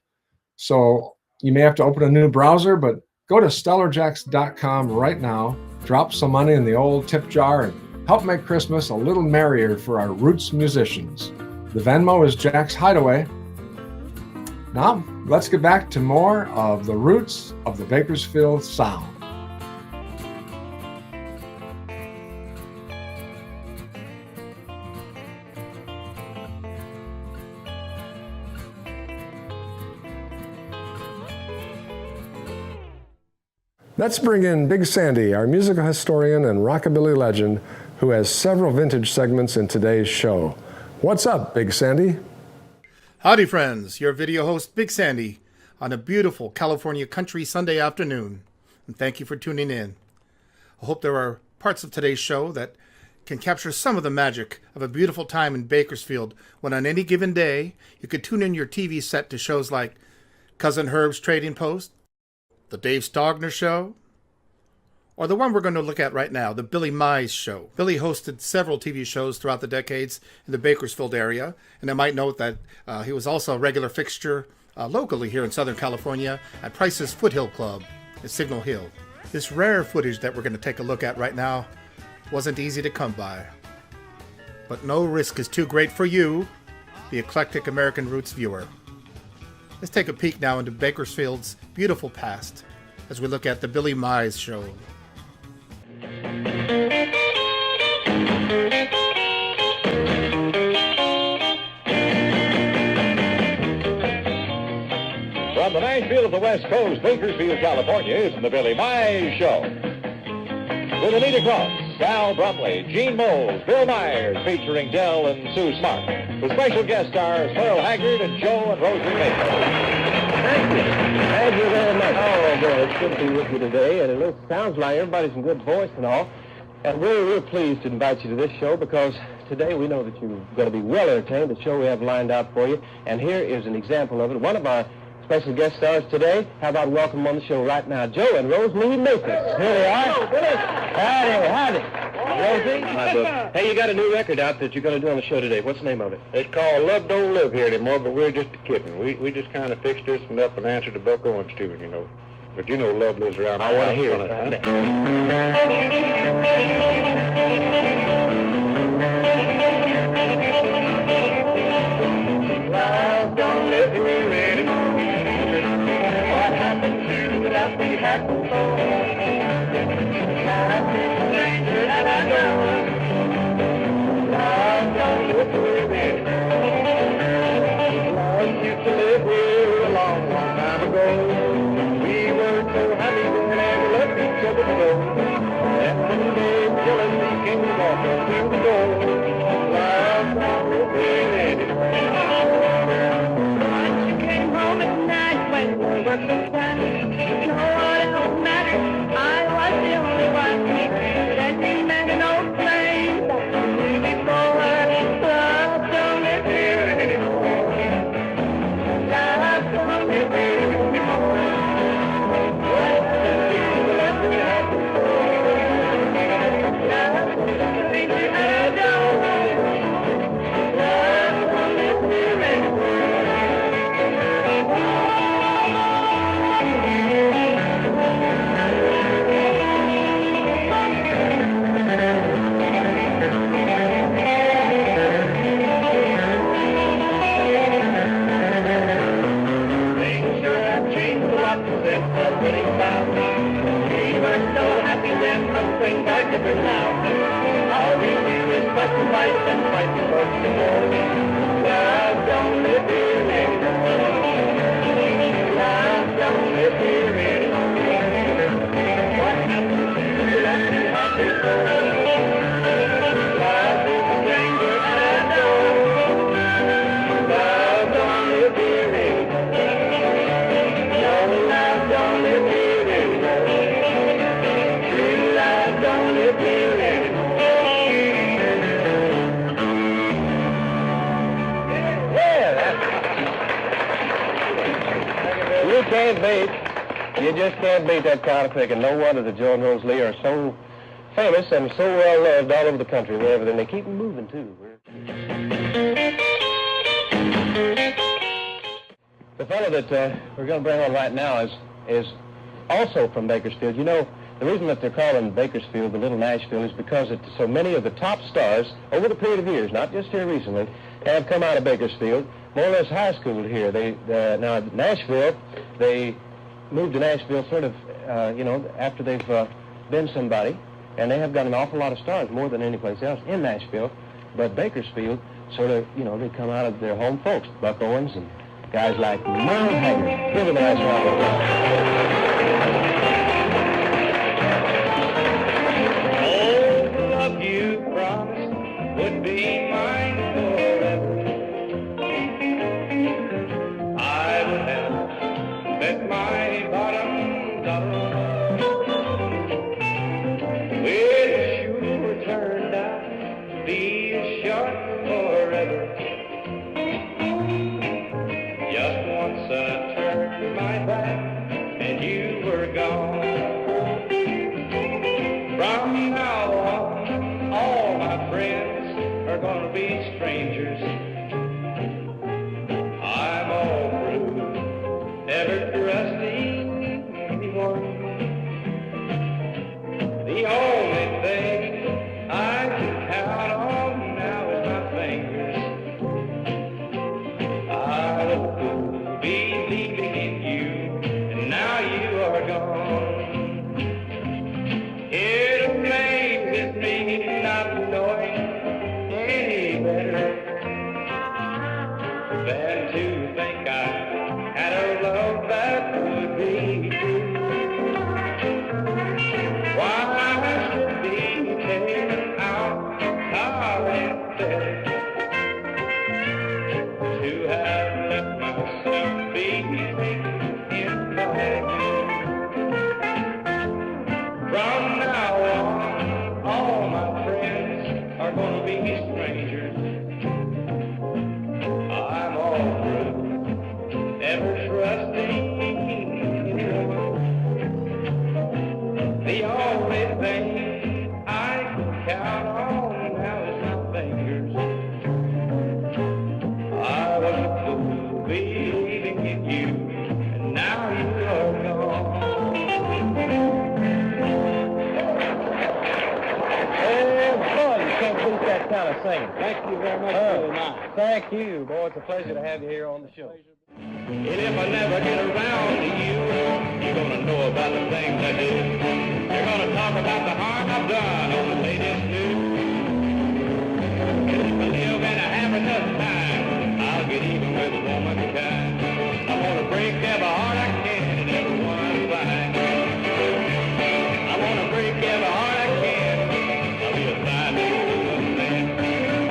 Speaker 6: So you may have to open a new browser, but go to stellarjacks.com right now, drop some money in the old tip jar, and help make Christmas a little merrier for our roots musicians. The Venmo is Jack's Hideaway. Now, let's get back to more of the roots of the Bakersfield Sound. Let's bring in Big Sandy, our musical historian and rockabilly legend, who has several vintage segments in today's show. What's up, Big Sandy?
Speaker 12: Howdy, friends. Your video host, Big Sandy, on a beautiful California country Sunday afternoon. And thank you for tuning in. I hope there are parts of today's show that can capture some of the magic of a beautiful time in Bakersfield, when on any given day, you could tune in your TV set to shows like Cousin Herb's Trading Post, The Dave Stogner Show, or the one we're going to look at right now, The Billy Mize Show. Billy hosted several TV shows throughout the decades in the Bakersfield area, and I might note that he was also a regular fixture locally here in Southern California at Price's Foothill Club at Signal Hill. This rare footage that we're going to take a look at right now wasn't easy to come by. But no risk is too great for you, the Eclectic American Roots viewer. Let's take a peek now into Bakersfield's beautiful past as we look at the Billy Mize Show.
Speaker 13: From the Nashville of the West Coast, Bakersfield, California, is the Billy Mize Show. With Anita Cross, Sal Brumley, Gene Moles, Bill Myers, featuring Dell and Sue Smart. With special guest stars Merle Haggard and Joe and Rosie Maple.
Speaker 11: Thank you. Thank you very much. Oh, boy, it's good to be with you today, and it sounds like everybody's in good voice and all. And we're pleased to invite you to this show because today we know that you're going to be well entertained. The show we have lined out for you, and here is an example of it. One of our special guest stars today. How about welcome on the show right now, Joe and Rosie Maple. Here they are. Howdy. Rosie. Hi, Buck. Hey, you got a new record out that you're going to do on the show today. What's the name of it?
Speaker 13: It's called Love Don't Live Here Anymore, but we're just kidding. We just kind of fixed this one up and answered to Buck Owens too, you know. But you know love lives around.
Speaker 11: I want to hear it.
Speaker 13: Love don't live here anymore. What happened to without the happy soul? I've been a stranger and I know. Love don't live here anymore. Love used to live here a long, long time ago. We were so happy when we loved each other so. And one day jealousy came walking through the door. Love don't live here anymore. But this time, no one else mattered. I was the only one that demanded no claim. Before love don't live here anymore. Love don't live here anymore. What the people left me happy for? Love, I don't
Speaker 1: longer now. All we do is fuss and fight and fight the folks some more. Love don't live here anymore. Love don't live here anymore. What happened to that happy soul? Love is a stranger at our door. Love don't live here anymore. No, love don't live here anymore. True love don't live here anymore.
Speaker 14: You can't beat, you just can't beat that kind of picking. No wonder the Joe and Rose Lee are so famous and so well loved all over the country and everything. They keep them moving, too. The fellow that we're going to bring on right now is also from Bakersfield. You know, the reason that they're calling Bakersfield the Little Nashville is because so many of the top stars over the period of years, not just here recently, have come out of Bakersfield, more or less high schooled here. Now, Nashville, they moved to Nashville sort of, after they've been somebody, and they have got an awful lot of stars, more than any place else in Nashville. But Bakersfield, sort of, they come out of their home folks, Buck Owens and guys like Merle Haggard. Give them a nice round of applause.
Speaker 1: Oh, the love you promised would be mine forever. I would have bet my bottom dollar. It sure turned out to be a short forever. Just once I turned my back and you were gone. From now on, all my friends are gonna be strangers. I'm all through, never trusting anyone. The only thing I can count on now is my fingers. I was a fool believing in you, and now you are gone. It amazes me not knowing any better than to think I had a love that would be true. Why I should be taken out parenthetic to have let myself be taken in by you. From now on, all my friends are gonna be strangers. I'm all through, never trusting anyone. The only thing I can count on now is my fingers. I was a fool believing in you, and now you are gone.
Speaker 14: Boy, you can't beat that kind of singing.
Speaker 1: Thank you very much for the night.
Speaker 14: Thank you, boy. It's a pleasure to have you here on the show.
Speaker 1: And if I never get around to you, you're gonna know about the things I do. You're gonna talk about the harm I've done on the latest news. And if I live in a half a dozen times, I'll get even with a womankind. I'm gonna break every heart I can and every one I find. I'm gonna break every heart I can. I'll be a sign to understand.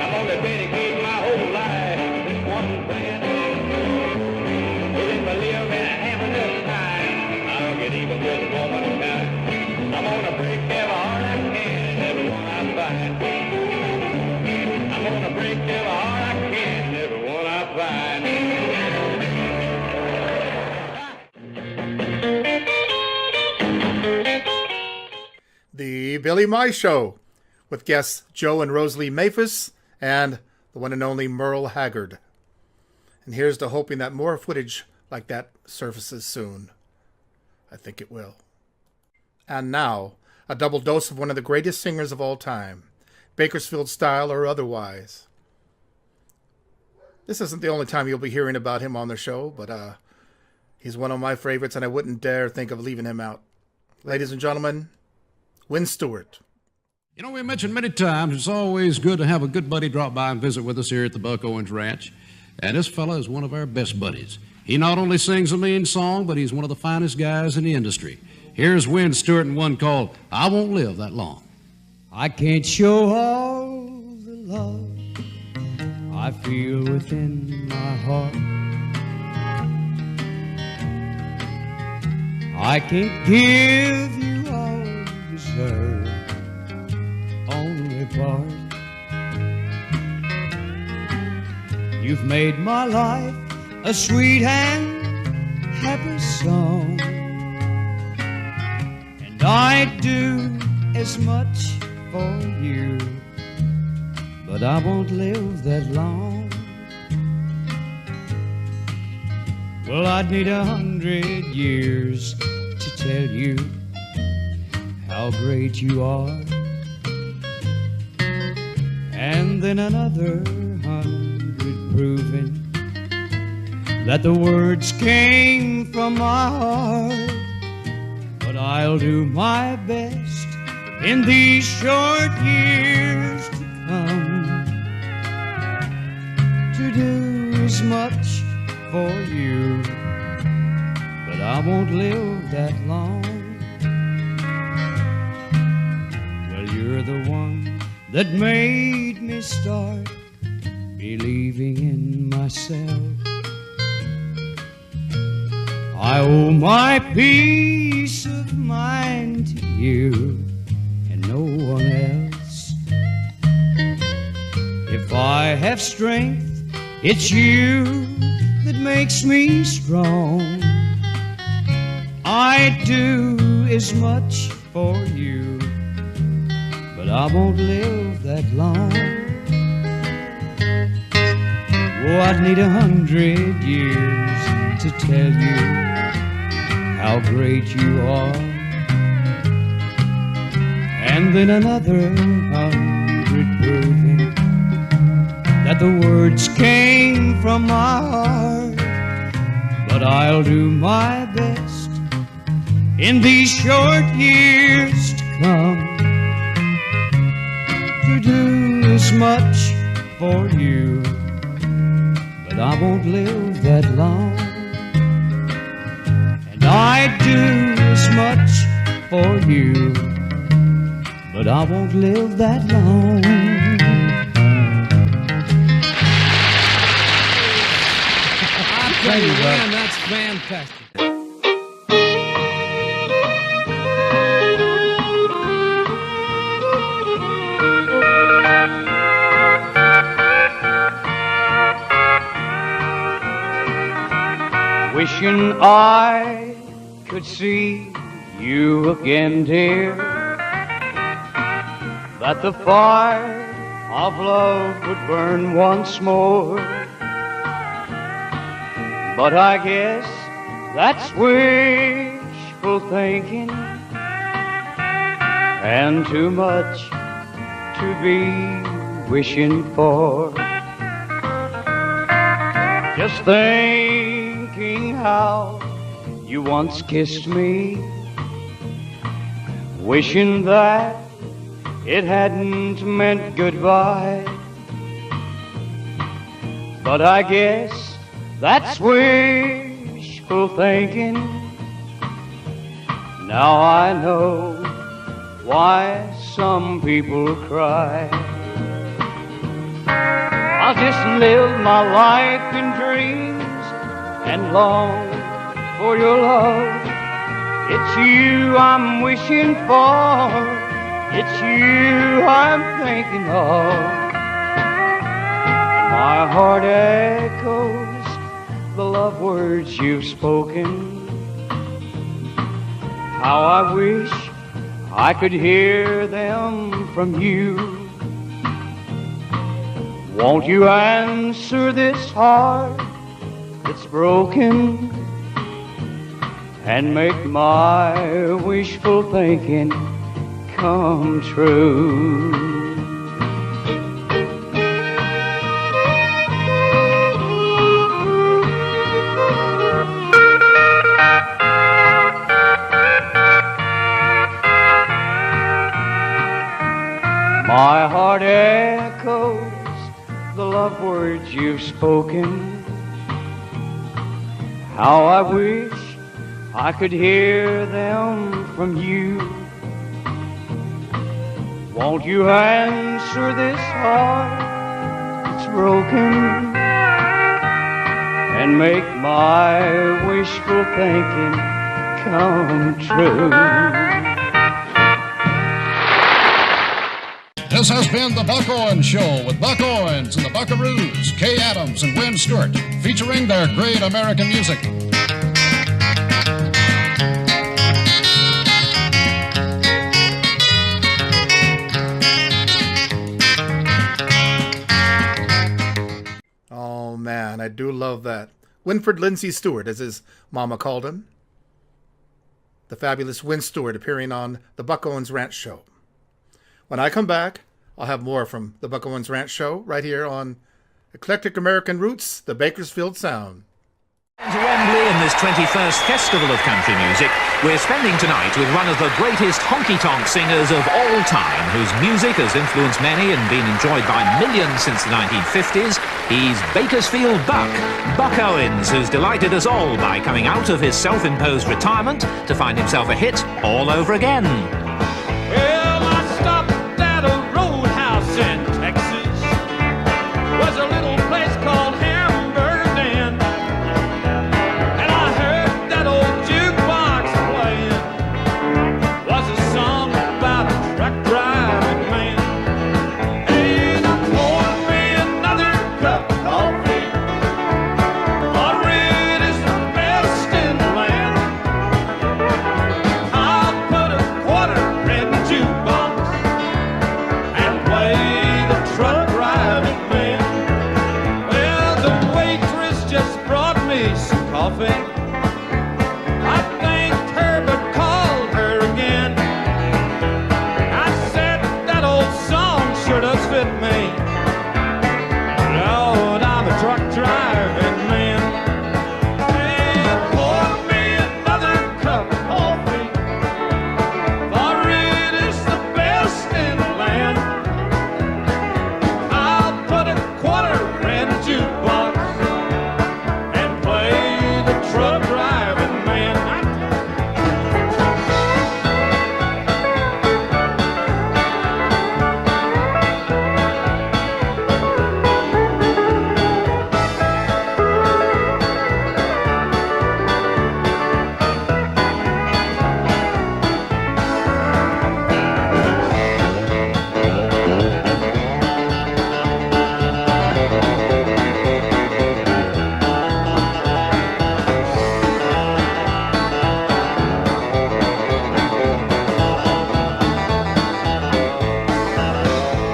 Speaker 1: I'm gonna dedicate my whole life to this one plan. Well, if I live in a half a dozen times, I'll get even with a womankind. I'm gonna break every heart I can and every one I find. I'm gonna break every heart I can and every one I find.
Speaker 12: The Billy My Show with guests Joe and Rosalie Maphis and the one and only Merle Haggard. And here's to hoping that more footage like that surfaces soon. I think it will. And now, a double dose of one of the greatest singers of all time, Bakersfield style or otherwise. This isn't the only time you'll be hearing about him on the show, but he's one of my favorites and I wouldn't dare think of leaving him out. Ladies and gentlemen, Win Stewart.
Speaker 15: You know, we mentioned many times it's always good to have a good buddy drop by and visit with us here at the Buck Owens Ranch. And this fella is one of our best buddies. He not only sings a mean song, but he's one of the finest guys in the industry. Here's Wynn Stewart in one called I Won't Live That Long.
Speaker 4: I can't show all the love I feel within my heart. I can't give you all you deserve, only part. You've made my life a sweet and happy song, and I'd do as much for you, but I won't live that long. Well, I'd need 100 years to tell you how great you are, and then another 100 proving that the words came from my heart. But I'll do my best in these short years to come to do as much for you, but I won't live that long. Well, you're the one that made me start believing in myself. I owe my peace of mind to you and no one else. If I have strength, it's you that makes me strong. I do as much for you, but I won't live that long. Oh, I'd need 100 years to tell you how great you are, and then another 100 proving that the words came from my heart. But I'll do my best in these short years to come to do as much for you, but I won't live that long. And I'd do as much for you, but I won't live that long.
Speaker 15: Thank you, man. That's fantastic.
Speaker 4: Wishing I could see you again, dear, that the fire of love would burn once more. But I guess that's wishful thinking, and too much to be wishing for. Just thinking how you once kissed me, wishing that it hadn't meant goodbye. But I guess that's wishful thinking. Now I know why some people cry. I'll just live my life in dreams and long for your love. It's you I'm wishing for, it's you I'm thinking of. And my heart echoes the love words you've spoken. How I wish I could hear them from you. Won't you answer this heart that's broken and make my wishful thinking come true? echoes the love words you've spoken. How I wish I could hear them from you. Won't you answer this heart that's broken and make my wishful thinking come true?
Speaker 15: This has been the Buck Owens Show with Buck Owens and the Buckaroos, Kay Adams and Wynn Stewart, featuring their great American music.
Speaker 12: Oh man, I do love that. Winfred Lindsay Stewart, as his mama called him. The fabulous Wynn Stewart appearing on the Buck Owens Ranch Show. When I come back, I'll have more from the Buck Owens Ranch Show right here on Eclectic American Roots, the Bakersfield Sound.
Speaker 16: To Wembley in this 21st Festival of Country Music, we're spending tonight with one of the greatest honky-tonk singers of all time, whose music has influenced many and been enjoyed by millions since the 1950s. He's Bakersfield Buck Owens, who's delighted us all by coming out of his self-imposed retirement to find himself a hit all over again.
Speaker 3: Well, I stopped at a roadhouse in Texas. Was a little place called Hamburger Den. And I heard that old jukebox playing. Was a song about a truck driving man. And I poured me another cup of coffee. For it is the best in the land. I'll put a quarter in the jukebox and play the truck driving man. Well, the waitress just brought me some coffee. I thanked her but called her again. I said that old song sure does fit me. Lord, I'm a truck driving man. And pour me another cup of coffee. For it is the best in the land. I'll put a quarter in the jukebox and play the truck driving man.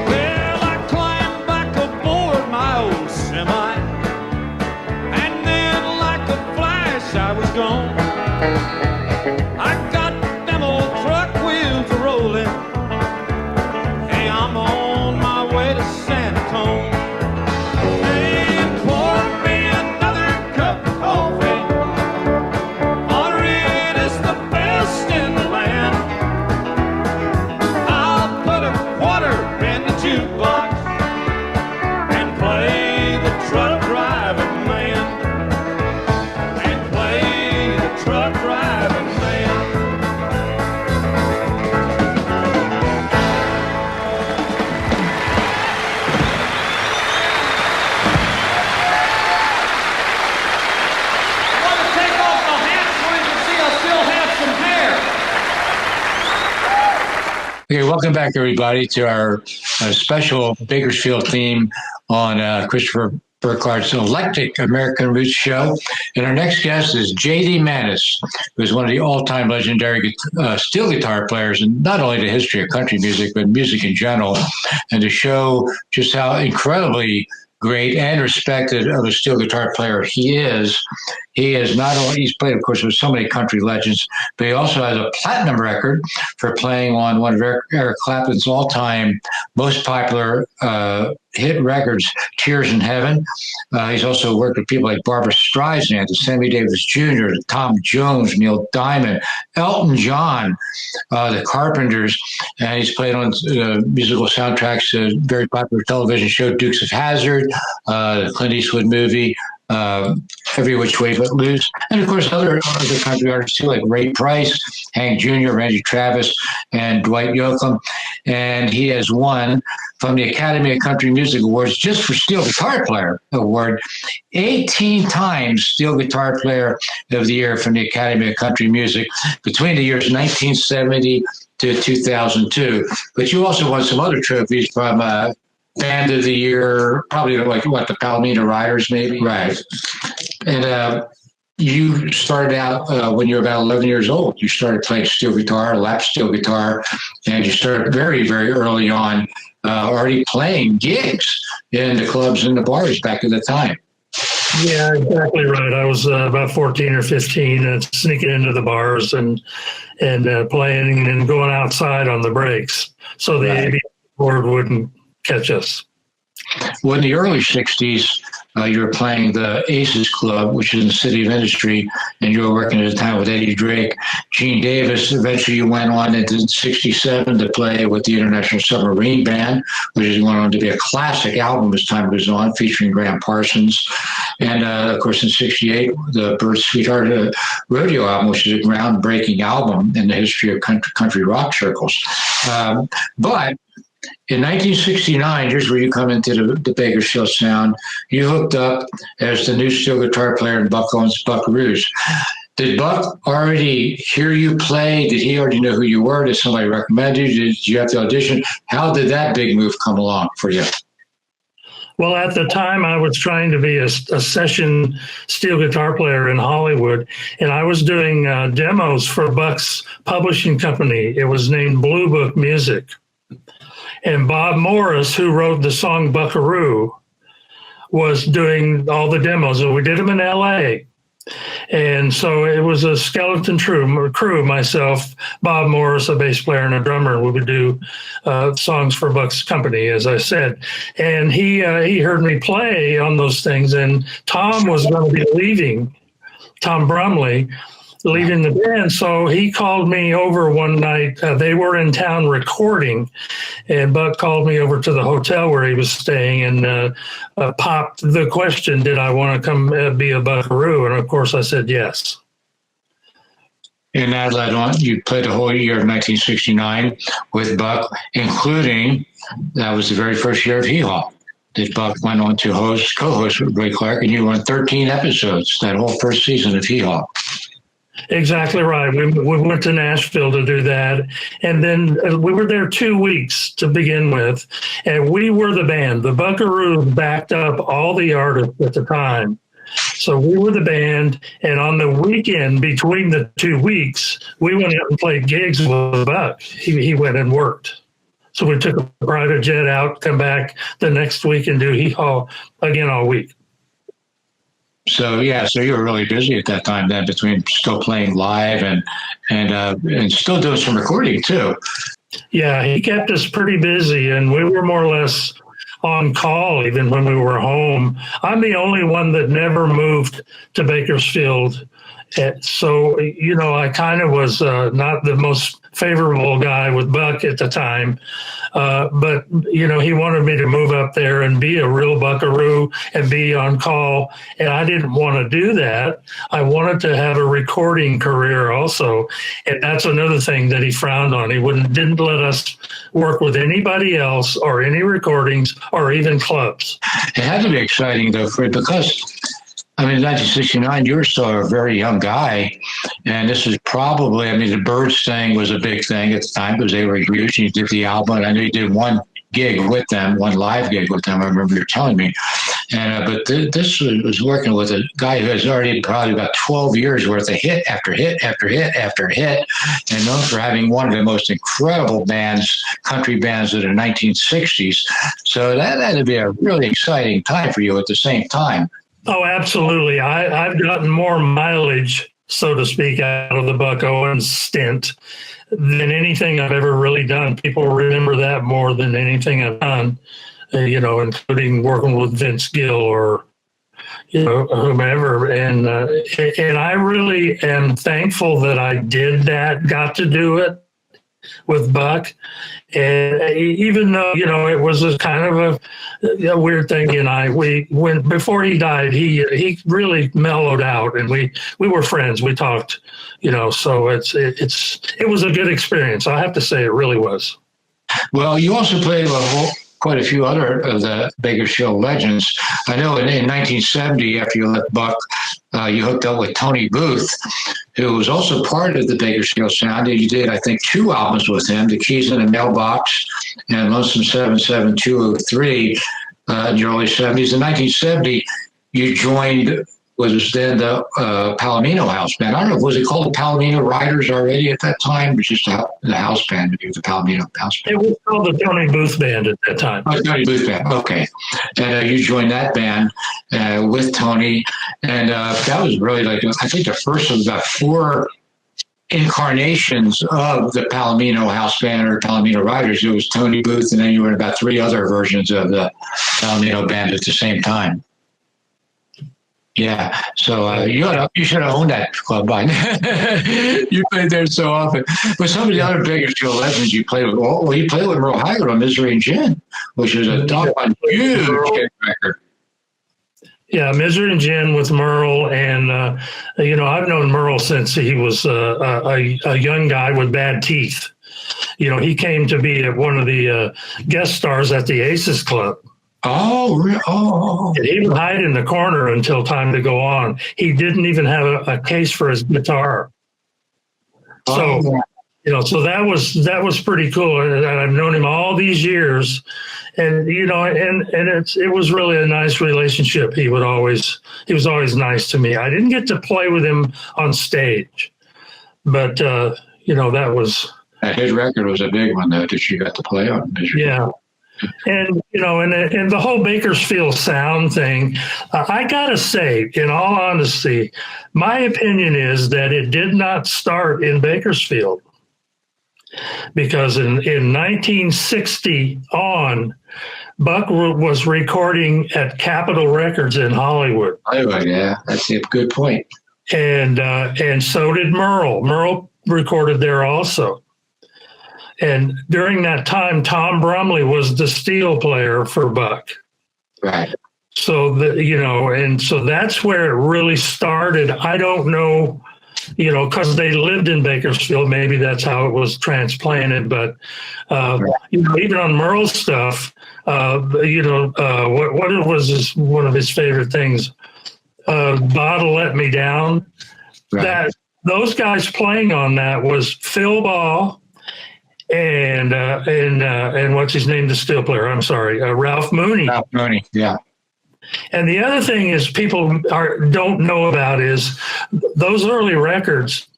Speaker 3: Well, I climbed back aboard my old semi, and then like a flash I was gone. I got them old truck wheels rolling. Hey, I'm on my way to San Antonio. And pour me another cup of coffee. For it is the best in the land. I'll put a quarter in the jukebox and play the truck driving man. And play the truck driving man. I want to take off my hat so you can see I still have some hair.
Speaker 7: Okay, welcome back, everybody, to our special Bakersfield theme on Christopher Burkhardt's Eclectic American Roots Show. And our next guest is J.D. Manis, who's one of the all-time legendary steel guitar players, and not only the history of country music, but music in general, and to show just how incredibly great and respected of a steel guitar player he is. He is not only, he's played, of course, with so many country legends, but he also has a platinum record for playing on one of Eric Clapton's all-time most popular hit records, Tears in Heaven. He's also worked with people like Barbra Streisand, Sammy Davis Jr., Tom Jones, Neil Diamond, Elton John, the Carpenters, and he's played on musical soundtracks to a very popular television show, Dukes of Hazzard, the Clint Eastwood movie, Every Which Way But Loose, and of course other country artists too, like Ray Price, Hank Jr., Randy Travis, and Dwight Yoakam. And he has won from the Academy of Country Music Awards just for Steel Guitar Player Award 18 times Steel Guitar Player of the Year from the Academy of Country Music between the years 1970 to 2002. But you also won some other trophies from Band of the Year, probably like what, the Palomino Riders, maybe? Right. And you started out when you were about 11 years old. You started playing steel guitar, lap steel guitar, and you started very, very early on already playing gigs in the clubs and the bars back at the time.
Speaker 17: Yeah, exactly right. I was about 14 or 15 and sneaking into the bars and playing and going outside on the breaks so the AV board wouldn't catch us.
Speaker 7: Well, in the early 60s, you were playing the Aces Club, which is in the City of Industry, and you were working at the time with Eddie Drake, Gene Davis. Eventually, you went on into 67 to play with the International Submarine Band, which went on to be a classic album as time goes on, featuring Graham Parsons. And, of course, in 68, the Bird Sweetheart Rodeo album, which is a groundbreaking album in the history of country rock circles. But in 1969, here's where you come into the Bakersfield sound. You hooked up as the new steel guitar player in Buck Owens' Buckaroos. Did Buck already hear you play? Did he already know who you were? Did somebody recommend you? Did you have to audition? How did that big move come along for you?
Speaker 17: Well, at the time, I was trying to be a session steel guitar player in Hollywood, and I was doing demos for Buck's publishing company. It was named Blue Book Music. And Bob Morris, who wrote the song Buckaroo, was doing all the demos, and we did them in LA. And so it was a skeleton crew, myself, Bob Morris, a bass player and a drummer. We would do songs for Buck's company, as I said. And he heard me play on those things, and Tom was going to be leaving, Tom Brumley, leaving the band. So he called me over one night. They were in town recording, and Buck called me over to the hotel where he was staying and popped the question, did I want to come be a Buckaroo? And of course I said yes.
Speaker 7: And that led on, you played the whole year of 1969 with Buck, including, that was the very first year of Hee Haw. That Buck went on to co-host with Ray Clark, and you were on 13 episodes that whole first season of Hee Haw.
Speaker 17: Exactly right. We went to Nashville to do that. And then we were there 2 weeks to begin with. And we were the band. The Buckaroos backed up all the artists at the time. So we were the band. And on the weekend between the 2 weeks, we went out and played gigs with Buck. He went and worked. So we took a private jet out, come back the next week and do Hee Haw again all week.
Speaker 7: So so you were really busy at that time then, between still playing live and still doing some recording too.
Speaker 17: Yeah, he kept us pretty busy, and we were more or less on call even when we were home. I'm the only one that never moved to Bakersfield. So, I kind of was not the most favorable guy with Buck at the time. But he wanted me to move up there and be a real Buckaroo and be on call. And I didn't want to do that. I wanted to have a recording career also. And that's another thing that he frowned on. He didn't let us work with anybody else or any recordings or even clubs.
Speaker 7: It had to be exciting, though, because in 1969, you were still a very young guy, and this was probably, the Birds thing was a big thing at the time because they were huge. You did the album, and I know you did one gig with them, one live gig with them, I remember you telling me. And but this was working with a guy who has already probably about 12 years worth of hit after hit after hit after hit, and known for having one of the most incredible country bands of the 1960s. So that had to be a really exciting time for you at the same time.
Speaker 17: Oh, absolutely. I've gotten more mileage, so to speak, out of the Buck Owens stint than anything I've ever really done. People remember that more than anything I've done, including working with Vince Gill or, whomever. And I really am thankful that I did that, got to do it with Buck. And even though, it was a kind of a weird thing, before he died, he really mellowed out, and we were friends. We talked, so it was a good experience. I have to say it really was.
Speaker 7: Well, you also played quite a few other of the Bakersfield legends. I know in 1970, after you left Buck, you hooked up with Tony Booth, who was also part of the Bakersfield sound. You did, I think, 2 albums with him, The Keys in the Mailbox and Lonesome 77203 in your early 70s. In 1970, you joined what was then the Palomino house band. I don't know, was it called the Palomino Riders already at that time? It was just the house band, the Palomino house band.
Speaker 17: It was called the Tony Booth Band at that time.
Speaker 7: Oh, Tony Booth Band, okay. And you joined that band with Tony, and that was really I think the first of about 4 incarnations of the Palomino house band or Palomino Riders. It was Tony Booth, and then you were in about 3 other versions of the Palomino band at the same time. Yeah, so you should have owned that club by now. You played there so often. But some of the other Bakersfield legends you played with, you played with Merle Haggard on Misery and Gin, which is a huge hit record.
Speaker 17: Yeah, Misery and Gin with Merle, and I've known Merle since he was a young guy with bad teeth. He came to be one of the guest stars at the Aces Club.
Speaker 7: Oh.
Speaker 17: And he would hide in the corner until time to go on. He didn't even have a case for his guitar. So, so that was pretty cool. And I've known him all these years, and it was really a nice relationship. He was always nice to me. I didn't get to play with him on stage, but that was.
Speaker 7: His record was a big one though that you got to play on.
Speaker 17: Yeah. And, and the whole Bakersfield sound thing, I got to say, in all honesty, my opinion is that it did not start in Bakersfield. Because in 1960 on, Buck was recording at Capitol Records in Hollywood.
Speaker 7: Hollywood, yeah, that's a good point.
Speaker 17: And so did Merle. Merle recorded there also. And during that time, Tom Brumley was the steel player for Buck.
Speaker 7: Right.
Speaker 17: So, and so that's where it really started. I don't know, because they lived in Bakersfield, maybe that's how it was transplanted. But, even on Merle's stuff, what was one of his favorite things? Bottle Let Me Down. Right. Those guys playing on that was Phil Ball, and what's his name, the steel player? I'm sorry, Ralph Mooney.
Speaker 7: Ralph Mooney, yeah.
Speaker 17: And the other thing is people don't know about is those early records.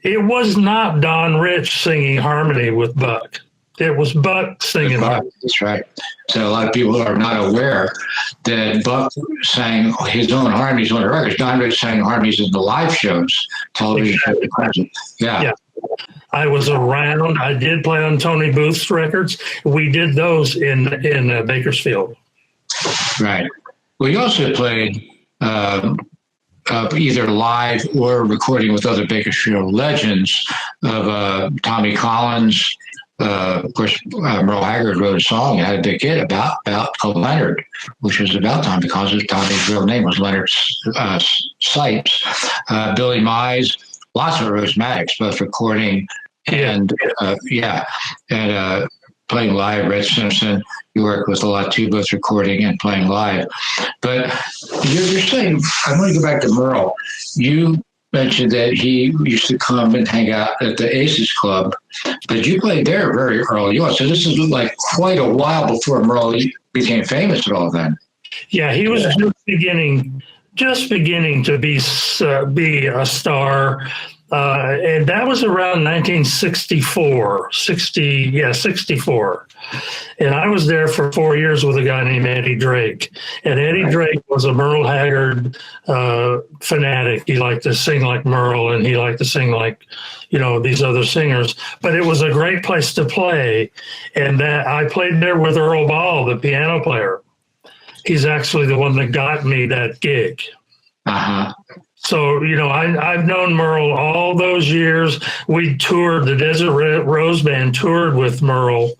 Speaker 17: It was not Don Rich singing harmony with Buck. It was Buck singing harmony.
Speaker 7: That's right. So a lot of people are not aware that Buck sang his own harmonies on the records. Don Rich sang harmonies in the live shows, television shows. Yeah.
Speaker 17: I was around. I did play on Tony Booth's records. We did those in Bakersfield.
Speaker 7: Right. Well, you also played either live or recording with other Bakersfield legends of Tommy Collins. Of course, Merle Haggard wrote a song and had a big hit about called Leonard, which was about Tommy Collins. Tommy's real name was Leonard Sipes. Billy Mize, lots of Rosematics, both recording and playing live. Red Simpson, you work with a lot too, both recording and playing live. But you're saying, I want to go back to Merle. You mentioned that he used to come and hang out at the Aces Club, but you played there very early on. So this is like quite a while before Merle became famous at all then.
Speaker 17: Yeah, he was just beginning to be a star. And that was around 1964, 64. And I was there for 4 years with a guy named Eddie Drake. And Eddie Drake was a Merle Haggard fanatic. He liked to sing like Merle, and he liked to sing like, these other singers. But it was a great place to play. And that I played there with Earl Ball, the piano player. He's actually the one that got me that gig.
Speaker 7: Uh-huh.
Speaker 17: So, I've known Merle all those years. We toured, the Desert Rose Band toured with Merle,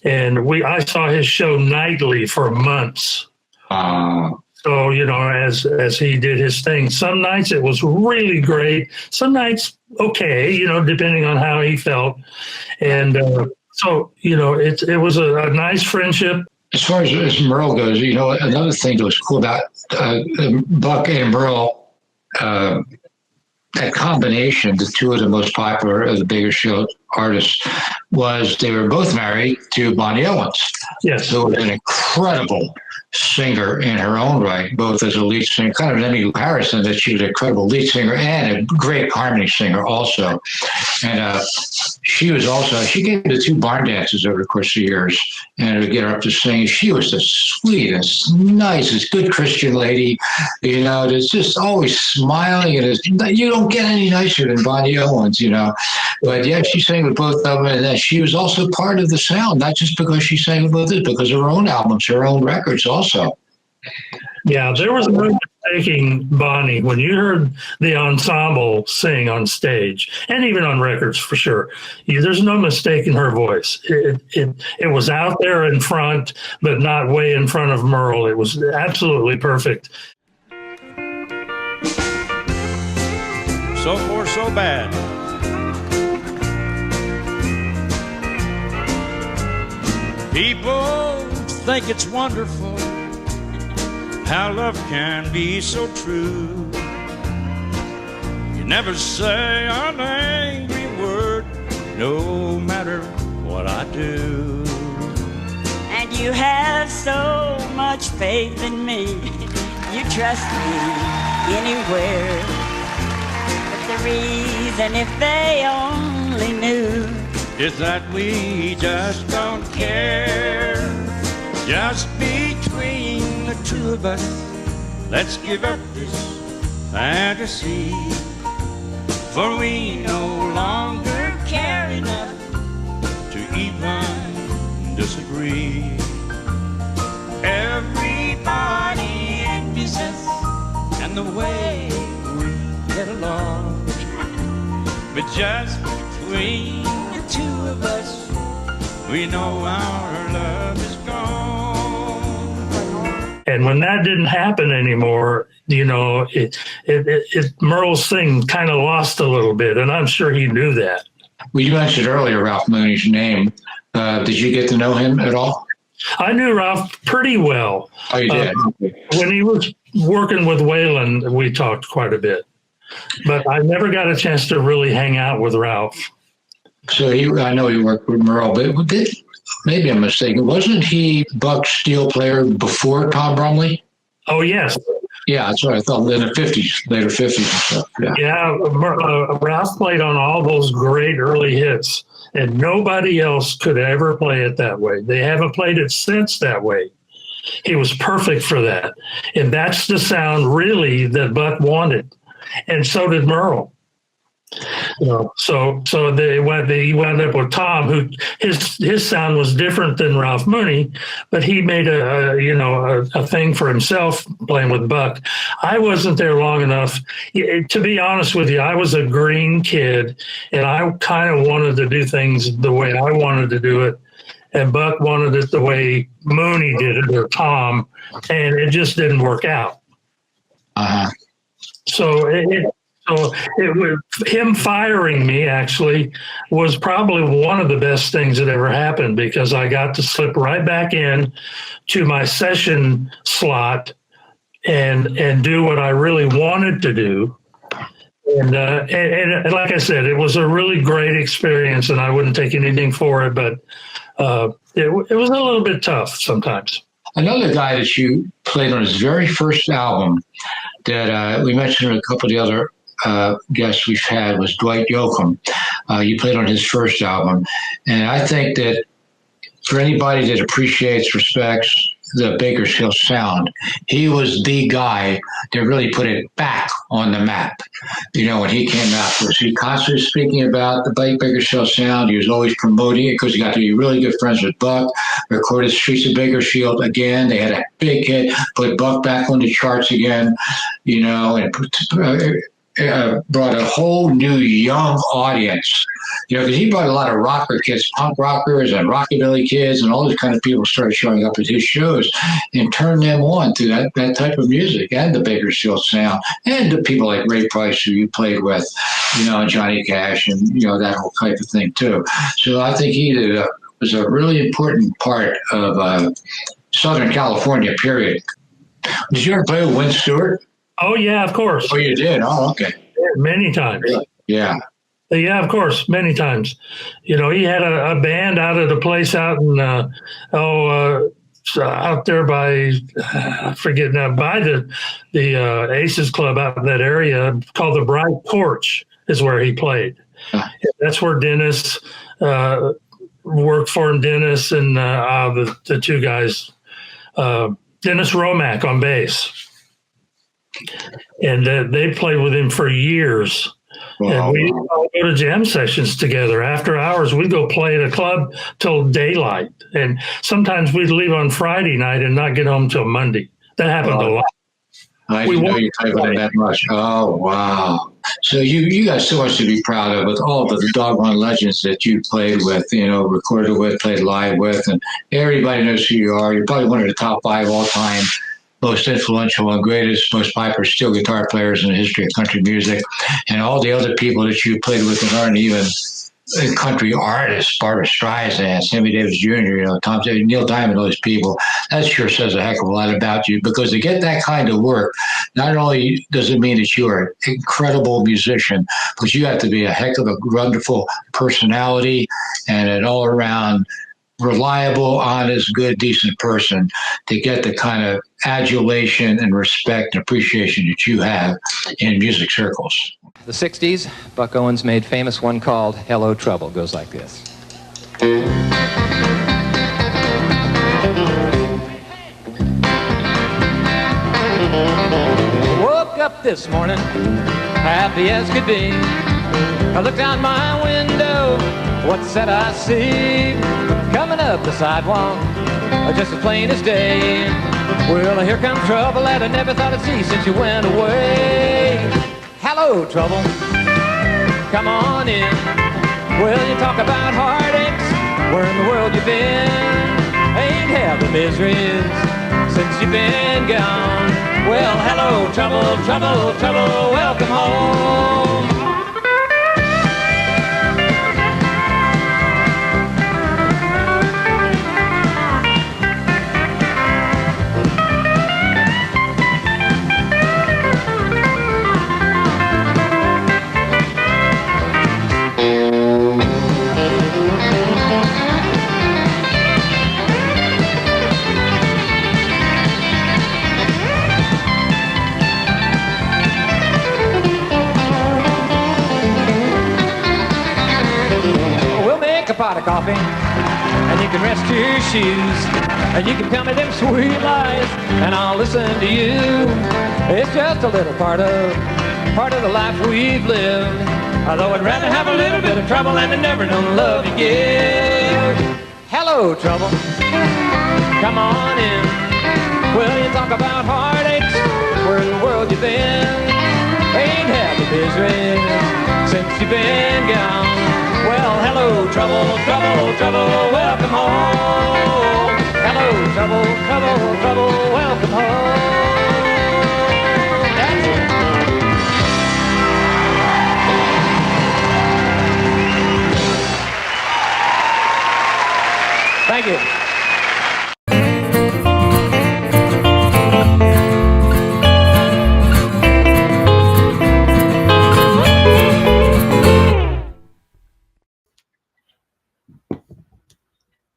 Speaker 17: and I saw his show nightly for months. So, as he did his thing, some nights it was really great. Some nights, okay, depending on how he felt. And so, it was a nice friendship.
Speaker 7: As far as Merle goes, another thing that was cool about Buck and Merle, that combination, the two of the most popular of the Bakersfield artists, was they were both married to Bonnie Owens.
Speaker 17: Yes.
Speaker 7: Who was an incredible singer in her own right, both as a lead singer, kind of any comparison that she was an incredible lead singer and a great harmony singer also. And she gave the 2 barn dances over the course of years, and to get her up to sing, she was the sweetest, nicest, good Christian lady, that's just always smiling, and you don't get any nicer than Bonnie Owens, But yeah, she sang with both of them, and she was also part of the sound, not just because she sang with both of them, because of her own albums, her own records also.
Speaker 17: Yeah, there was no mistaking Bonnie when you heard the ensemble sing on stage, and even on records for sure. There's no mistaking her voice. It was out there in front, but not way in front of Merle. It was absolutely perfect.
Speaker 3: So far, so bad. People think it's wonderful how love can be so true. You never say an angry word, no matter what I do.
Speaker 18: And you have so much faith in me, you trust me anywhere. But the reason, if they only knew,
Speaker 3: is that we just don't care. Just between the two of us, let's give up this fantasy, for we no longer care enough to even disagree. Everybody envies us and the way we get along, but just between the two of us, we know our love is gone.
Speaker 17: And when that didn't happen anymore, Merle's thing kind of lost a little bit, and I'm sure he knew that.
Speaker 7: Well, you mentioned earlier Ralph Mooney's name. Did you get to know him at all?
Speaker 17: I knew Ralph pretty well.
Speaker 7: Oh, you did?
Speaker 17: When he was working with Waylon, we talked quite a bit. But I never got a chance to really hang out with Ralph.
Speaker 7: So I know he worked with Merle, but maybe I'm mistaken. Wasn't he Buck's steel player before Tom Brumley?
Speaker 17: Oh, yes.
Speaker 7: Yeah, that's what I thought, in the 50s, later 50s and stuff.
Speaker 17: Yeah, Ralph played on all those great early hits, and nobody else could ever play it that way. They haven't played it since that way. He was perfect for that. And that's the sound, really, that Buck wanted. And so did Merle. So he wound up with Tom, who his sound was different than Ralph Mooney, but he made a thing for himself playing with Buck. I wasn't there long enough. To be honest with you, I was a green kid, and I kind of wanted to do things the way I wanted to do it, and Buck wanted it the way Mooney did it, or Tom, and it just didn't work out. So him firing me actually was probably one of the best things that ever happened, because I got to slip right back in to my session slot and do what I really wanted to do. And like I said, it was a really great experience, and I wouldn't take anything for it, but it was a little bit tough sometimes.
Speaker 7: Another guy that you played on his very first album that we mentioned a couple of the other guests we've had was Dwight Yoakam. You played on his first album. And I think that for anybody that appreciates, respects the Bakersfield sound, he was the guy that really put it back on the map. You know, when he came out, was he constantly speaking about the Bakersfield sound? He was always promoting it because he got to be really good friends with Buck, recorded Streets of Bakersfield again. They had a big hit, put Buck back on the charts again, you know, and brought a whole new young audience, you know, because he brought a lot of rocker kids, punk rockers and rockabilly kids, and all these kind of people started showing up at his shows and turned them on to that type of music and the Bakersfield sound, and the people like Ray Price, who you played with, you know, Johnny Cash, and, you know, that whole type of thing too. So I think he was a really important part of Southern California, period. Did you ever play with Win Stewart?
Speaker 17: Oh, yeah, of course.
Speaker 7: Oh, you did? Oh, okay.
Speaker 17: Many times.
Speaker 7: Yeah.
Speaker 17: Yeah, of course, many times. You know, he had a band out at a place out in, out there by, I forget now, by the Aces Club out in that area called the Bright Torch is where he played. That's where Dennis worked for him, Dennis and the two guys, Dennis Romack on bass. And they played with him for years. Wow. And we all go to jam sessions together. After hours, we'd go play at a club till daylight. And sometimes we'd leave on Friday night and not get home till Monday. That happened a lot.
Speaker 7: I didn't know you played with him that much. Oh, wow. So you got so much to be proud of with all the doggone legends that you played with, you know, recorded with, played live with, and everybody knows who you are. You're probably one of the top 5 all time most influential and greatest, most popular steel guitar players in the history of country music. And all the other people that you played with that aren't even country artists, Barbra Streisand, Sammy Davis Jr., you know, Neil Diamond, all these people, that sure says a heck of a lot about you, because to get that kind of work, not only does it mean that you are an incredible musician, but you have to be a heck of a wonderful personality and an all-around reliable, honest, good, decent person to get the kind of adulation and respect and appreciation that you have in music circles.
Speaker 19: The 60s, Buck Owens made famous one called Hello Trouble. Goes like this. Woke up this morning, happy as could be. I looked out my window, what's that I see? Coming up the sidewalk, just as plain as day. Well, here comes trouble that I never thought I'd see since you went away. Hello, trouble, come on in. Well, you talk about heartaches, where in the world you been? Ain't had the miseries since you've been gone. Well, hello, trouble, trouble, trouble, welcome home. A pot of coffee, and you can rest your shoes, and you can tell me them sweet lies, and I'll listen to you. It's just a little part of the life we've lived. Although I'd rather have a little bit of trouble and never know the love you give. Hello, trouble, come on in. Well, you talk about heartaches, where in the world you been? Ain't had the misery since you've been gone. Well, hello, trouble, trouble, trouble, welcome home. Hello, trouble, trouble, trouble, welcome home. That's it. Thank you.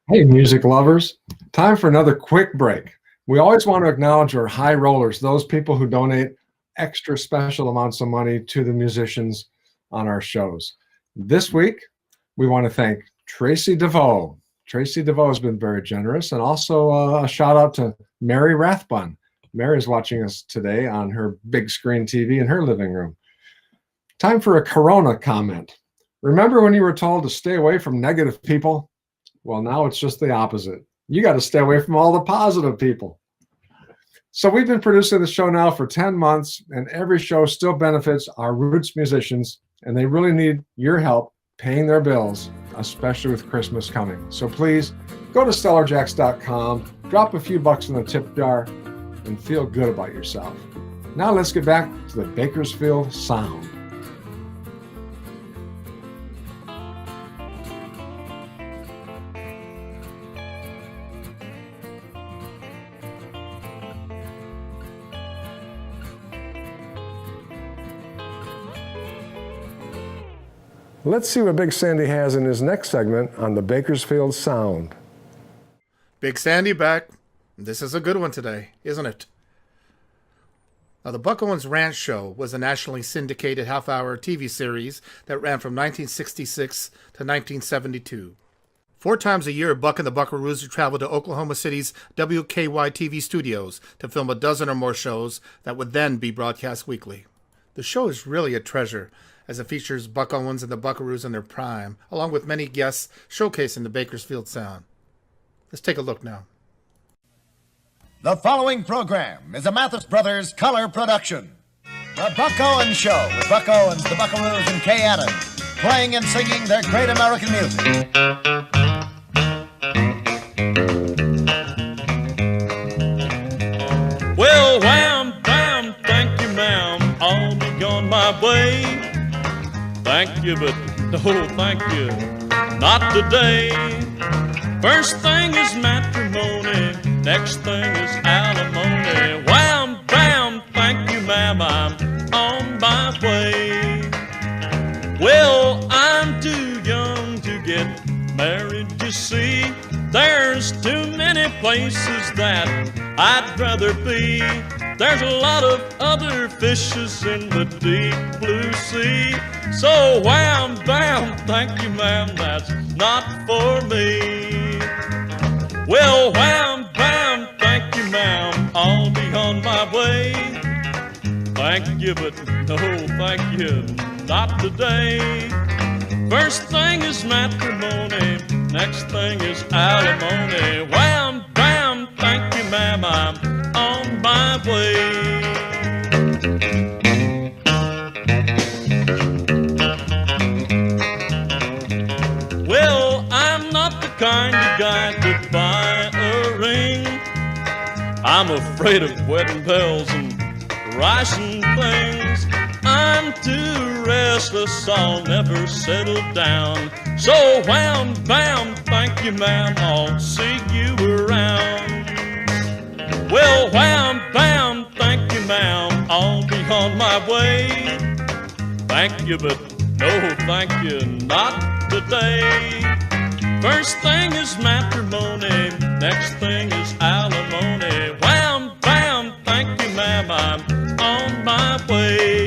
Speaker 6: Hey, music lovers. Time for another quick break. We always want to acknowledge our high rollers, those people who donate extra special amounts of money to the musicians on our shows. This week, we want to thank Tracy DeVoe. Tracy DeVoe has been very generous, and also a shout out to Mary Rathbun. Mary's watching us today on her big screen TV in her living room. Time for a Corona comment. Remember when you were told to stay away from negative people? Well, now it's just the opposite. You got to stay away from all the positive people. So we've been producing the show now for 10 months, and every show still benefits our roots musicians, and they really need your help paying their bills, especially with Christmas coming. So please go to stellarjacks.com, drop a few bucks in the tip jar, and feel good about yourself. Now let's get back to the Bakersfield Sound. Let's see what Big Sandy has in his next segment on the Bakersfield Sound.
Speaker 12: Big Sandy back. This is a good one today, isn't it? Now, the Buck Owens Ranch Show was a nationally syndicated half-hour TV series that ran from 1966 to 1972. 4 times a year, Buck and the Buckaroos would travel to Oklahoma City's WKY TV studios to film a dozen or more shows that would then be broadcast weekly. The show is really a treasure, as it features Buck Owens and the Buckaroos in their prime, along with many guests showcasing the Bakersfield Sound. Let's take a look now.
Speaker 20: The following program is a Mathis Brothers color production. The Buck Owens Show with Buck Owens, the Buckaroos, and Kay Adams, playing and singing their great American music.
Speaker 21: Well, wham, bam, thank you, ma'am, I'll be on my way. Thank you, but no thank you, not today. First thing is matrimony, next thing is alimony. Wham, bam, thank you, ma'am, I'm on my way. Well, I'm too young to get married, you see. There's too many places that I'd rather be. There's a lot of other fishes in the deep blue sea. So wham, bam, thank you, ma'am, that's not for me. Well, wham, bam, thank you, ma'am, I'll be on my way. Thank you, but no thank you, not today. First thing is matrimony, next thing is alimony. Wham, bam, thank you, ma'am, I'm on my way. Well, I'm not the kind of guy to buy a ring. I'm afraid of wedding bells and rising things. I'm too restless, I'll never settle down. So wham, bam, thank you, ma'am, I'll see you around. Well, wham, bam, thank you, ma'am, I'll be on my way. Thank you, but no thank you, not today. First thing is matrimony, next thing is alimony. Wham, bam, thank you, ma'am, I'm on my way.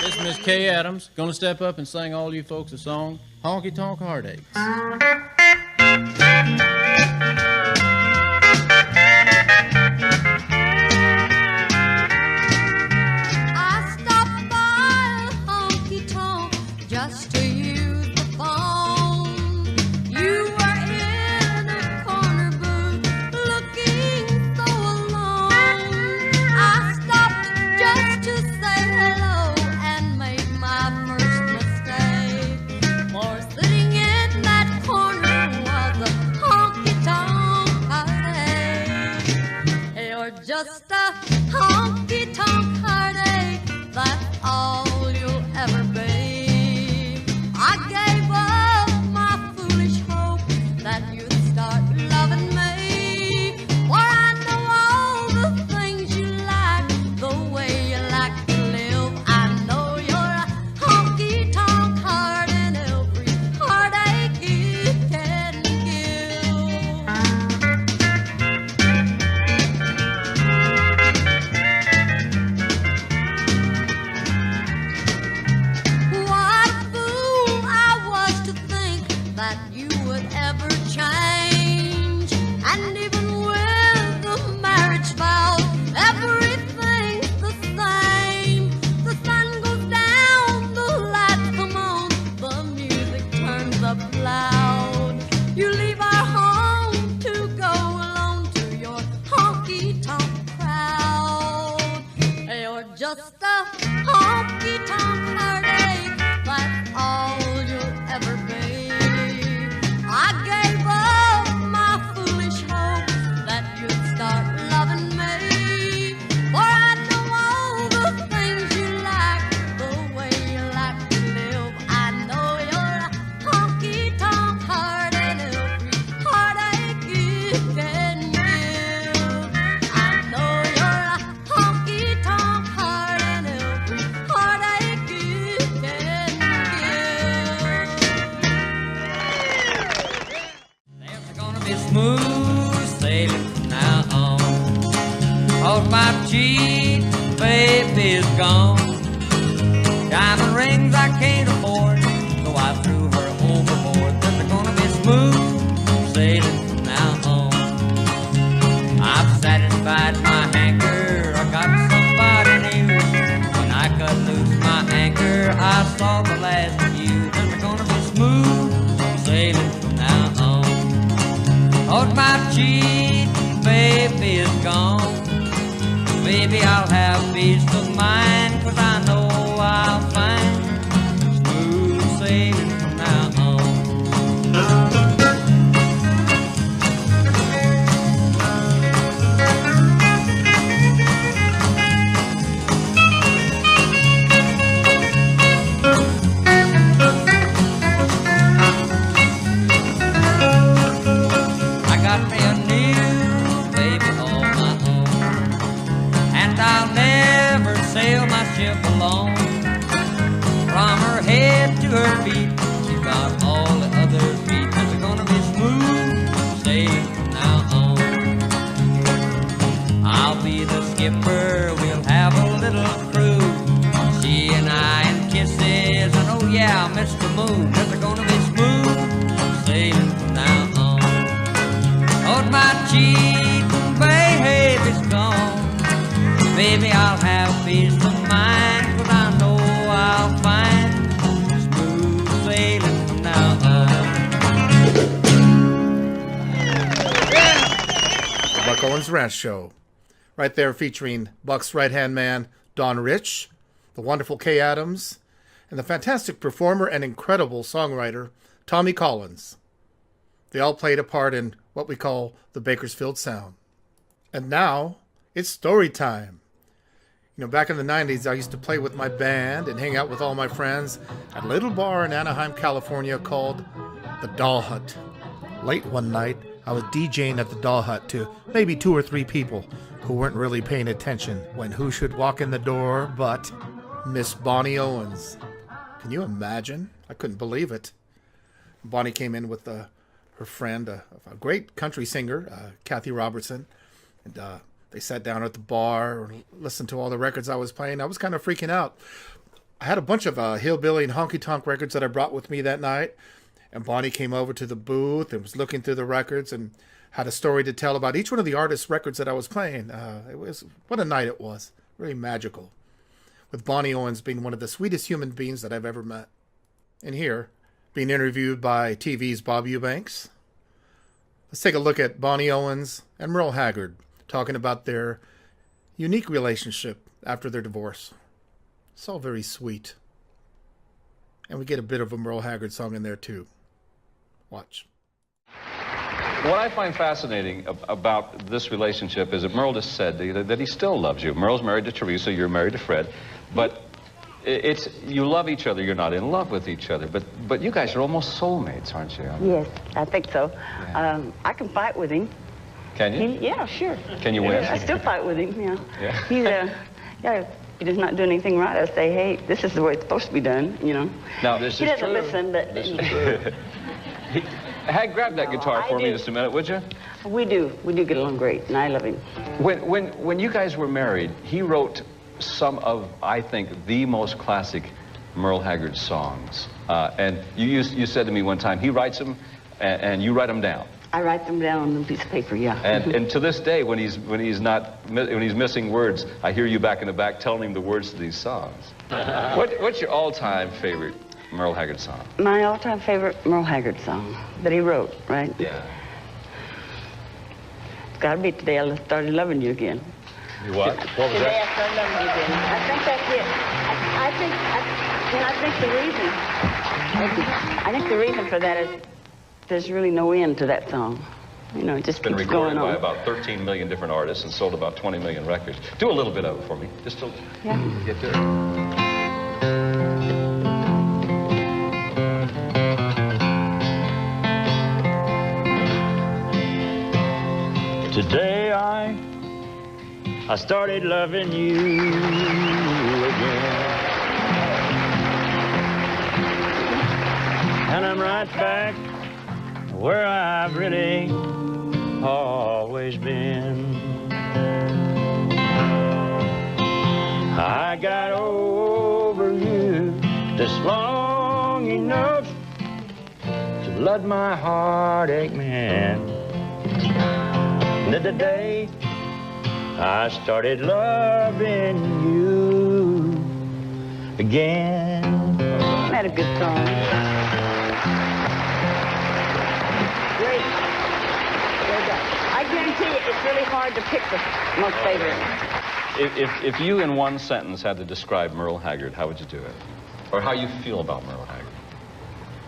Speaker 22: This is Miss Kay Adams, gonna step up and sing all you folks a song, Honky Tonk Heartaches.
Speaker 9: Just a honky-tonk heartache, that's all you'll ever be. I gave up my foolish hope that you'd start loving me. For I know all the things you like, the way you like to live. I know you're a honky-tonk heart and every heartache you can give.
Speaker 4: smooth sailing from now on. 'Cause my cheap baby's gone. Diamond rings I can't afford, so I threw her overboard. But they're gonna be smooth sailing from now on. I've satisfied my hanker, I got somebody new. When I cut loose my anchor, I saw the last of you. And they're gonna be smooth sailing from now on. 'Cause my cheap baby is gone. Baby, I'll have peace of mind, 'cause I know I'll find smooth sailing from now on. I got me a new baby on my own, and I'll never sail my ship alone. From her head to her feet, she's got all the other feet. And we're gonna be smooth sailing from now on. I'll be the skipper, we'll have a little crew. She and I in kisses, and oh yeah, Mr. Moon. And we're gonna be smooth sailing from now on. Oh, my cheating baby's gone. Baby, I'll have peace of mind, 'cause I know I'll find smooth sailing from now on.
Speaker 12: The Buck Owens Ranch Show. Right there featuring Buck's right-hand man, Don Rich, the wonderful Kay Adams, and the fantastic performer and incredible songwriter, Tommy Collins. They all played a part in what we call the Bakersfield Sound. And now, it's story time. You know, back in the 90s, I used to play with my band and hang out with all my friends at a little bar in Anaheim, California called the Doll Hut. Late one night, I was DJing at the Doll Hut to maybe 2 or 3 people who weren't really paying attention when who should walk in the door but Miss Bonnie Owens. Can you imagine? I couldn't believe it. Bonnie came in with her friend, a great country singer, Kathy Robertson, and they sat down at the bar, listened to all the records I was playing. I was kind of freaking out. I had a bunch of hillbilly and honky tonk records that I brought with me that night. And Bonnie came over to the booth and was looking through the records and had a story to tell about each one of the artists' records that I was playing. What a night it was. Really magical. With Bonnie Owens being one of the sweetest human beings that I've ever met. And here, being interviewed by TV's Bob Eubanks. Let's take a look at Bonnie Owens and Merle Haggard talking about their unique relationship after their divorce. It's all very sweet. And we get a bit of a Merle Haggard song in there too. Watch.
Speaker 2: What I find fascinating about this relationship is that Merle just said that he still loves you. Merle's married to Teresa, you're married to Fred, but it's you love each other, you're not in love with each other, but you guys are almost soulmates, aren't you?
Speaker 5: Yes, I think so. Yeah. I can fight with him.
Speaker 2: Can you?
Speaker 5: Yeah, sure.
Speaker 2: Can you win?
Speaker 5: I still fight with him, yeah.
Speaker 2: Yeah.
Speaker 5: If he's not doing anything right, I say, hey, this is the way it's supposed to be done, you know.
Speaker 2: Now, this
Speaker 5: he
Speaker 2: is
Speaker 5: doesn't
Speaker 2: true.
Speaker 5: listen, but...
Speaker 2: This is true. Hag, grab that guitar for me just a minute, would you?
Speaker 5: We do get along great, and I love him.
Speaker 2: When you guys were married, he wrote some of, I think, the most classic Merle Haggard songs. And you said to me one time, he writes them, and you write them down.
Speaker 5: I write them down on a piece of paper, yeah.
Speaker 2: And to this day, when he's missing words, I hear you back in the back telling him the words to these songs. What's your all-time favorite Merle Haggard song?
Speaker 5: My all-time favorite Merle Haggard song that he wrote, right?
Speaker 2: Yeah.
Speaker 5: It's got to be Today I Started Loving You Again.
Speaker 2: You what? What was
Speaker 5: Today
Speaker 2: that?
Speaker 5: I Started Loving You Again. I think that's it. I think the reason for that is there's really no end to that song. You know, it just keeps going on.
Speaker 2: It's been recorded by about 13 million different artists and sold about 20 million records. Do a little bit of it for me, just to get there.
Speaker 23: Today I started loving you again, and I'm right back where I've really always been. I got over you just long enough to let my heartache mend. And the day I started loving you again.
Speaker 5: Isn't that a good song? Great. I guarantee you, it's really hard to pick the most favorite.
Speaker 2: If you in one sentence had to describe Merle Haggard, how would you do it? Or how you feel about Merle Haggard?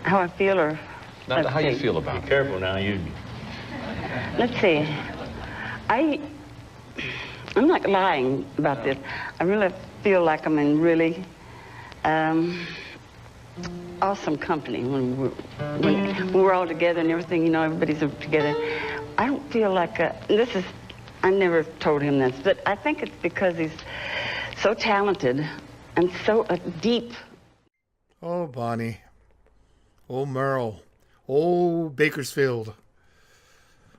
Speaker 5: How I feel, or
Speaker 2: Not how you feel about him.
Speaker 23: Be careful now, you.
Speaker 5: let's see. I'm not lying about this. I really feel like I'm in really awesome company when we're all together and everything. You know, everybody's together. I don't feel like I never told him this, but I think it's because he's so talented and so deep.
Speaker 12: Oh, Bonnie. Oh, Merle. Oh, Bakersfield.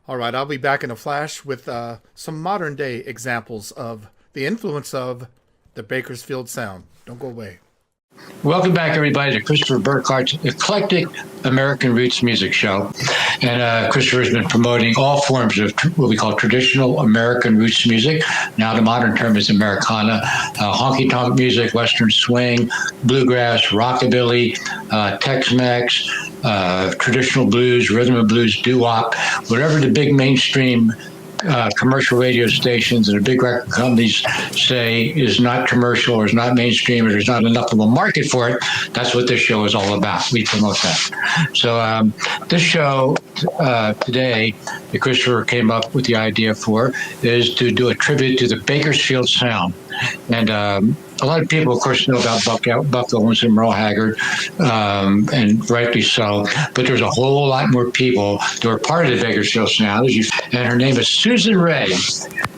Speaker 12: All right, I'll be back in a flash with some modern-day examples of the influence of the Bakersfield sound. Don't go away.
Speaker 7: Welcome back, everybody, to Christopher Burkhardt's Eclectic American Roots Music Show. And Christopher has been promoting all forms of what we call traditional American roots music. Now the modern term is Americana. Honky-tonk music, Western swing, bluegrass, rockabilly, Tex-Mex, traditional blues, rhythm and blues, doo-wop, whatever the big mainstream commercial radio stations and the big record companies say is not commercial or is not mainstream or there's not enough of a market for it. That's what this show is all about. We promote that. So this show today that Christopher came up with the idea for is to do a tribute to the Bakersfield sound. And a lot of people, of course, know about Buck Owens and Merle Haggard, and rightly so. But there's a whole lot more people that are part of the Bakersfield sound. And her name is Susan Ray.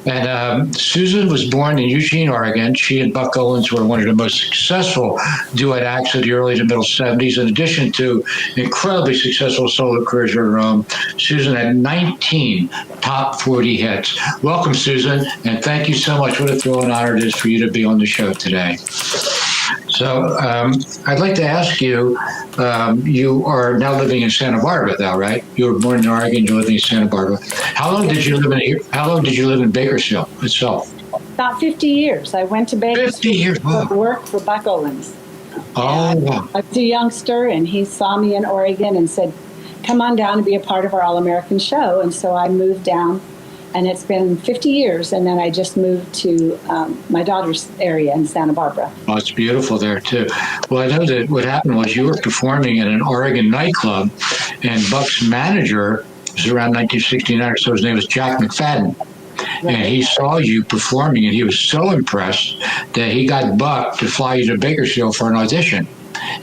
Speaker 7: And Susan was born in Eugene, Oregon. She and Buck Owens were one of the most successful duet acts of the early to middle 70s. In addition to incredibly successful solo careers of her own, Susan had 19 top 40 hits. Welcome, Susan, and thank you so much. What a thrill and honor it is for you to be on the show today. So I'd like to ask you, you are now living in Santa Barbara, though, right? You were born in Oregon, you're living in Santa Barbara. How long did you live in Bakersfield itself?
Speaker 8: About 50 years. I went to Bakersfield
Speaker 7: 50 years. Wow.
Speaker 8: to work for Buck Owens.
Speaker 7: Oh, wow.
Speaker 8: I was a youngster, and he saw me in Oregon and said, come on down and be a part of our All-American show. And so I moved down, and it's been 50 years, and then I just moved to my daughter's area in Santa Barbara.
Speaker 7: Oh, it's beautiful there, too. Well, I know that what happened was you were performing in an Oregon nightclub, and Buck's manager was around 1969 or so. His name was Jack McFadden. Right. And he saw you performing, and he was so impressed that he got Buck to fly you to Bakersfield for an audition.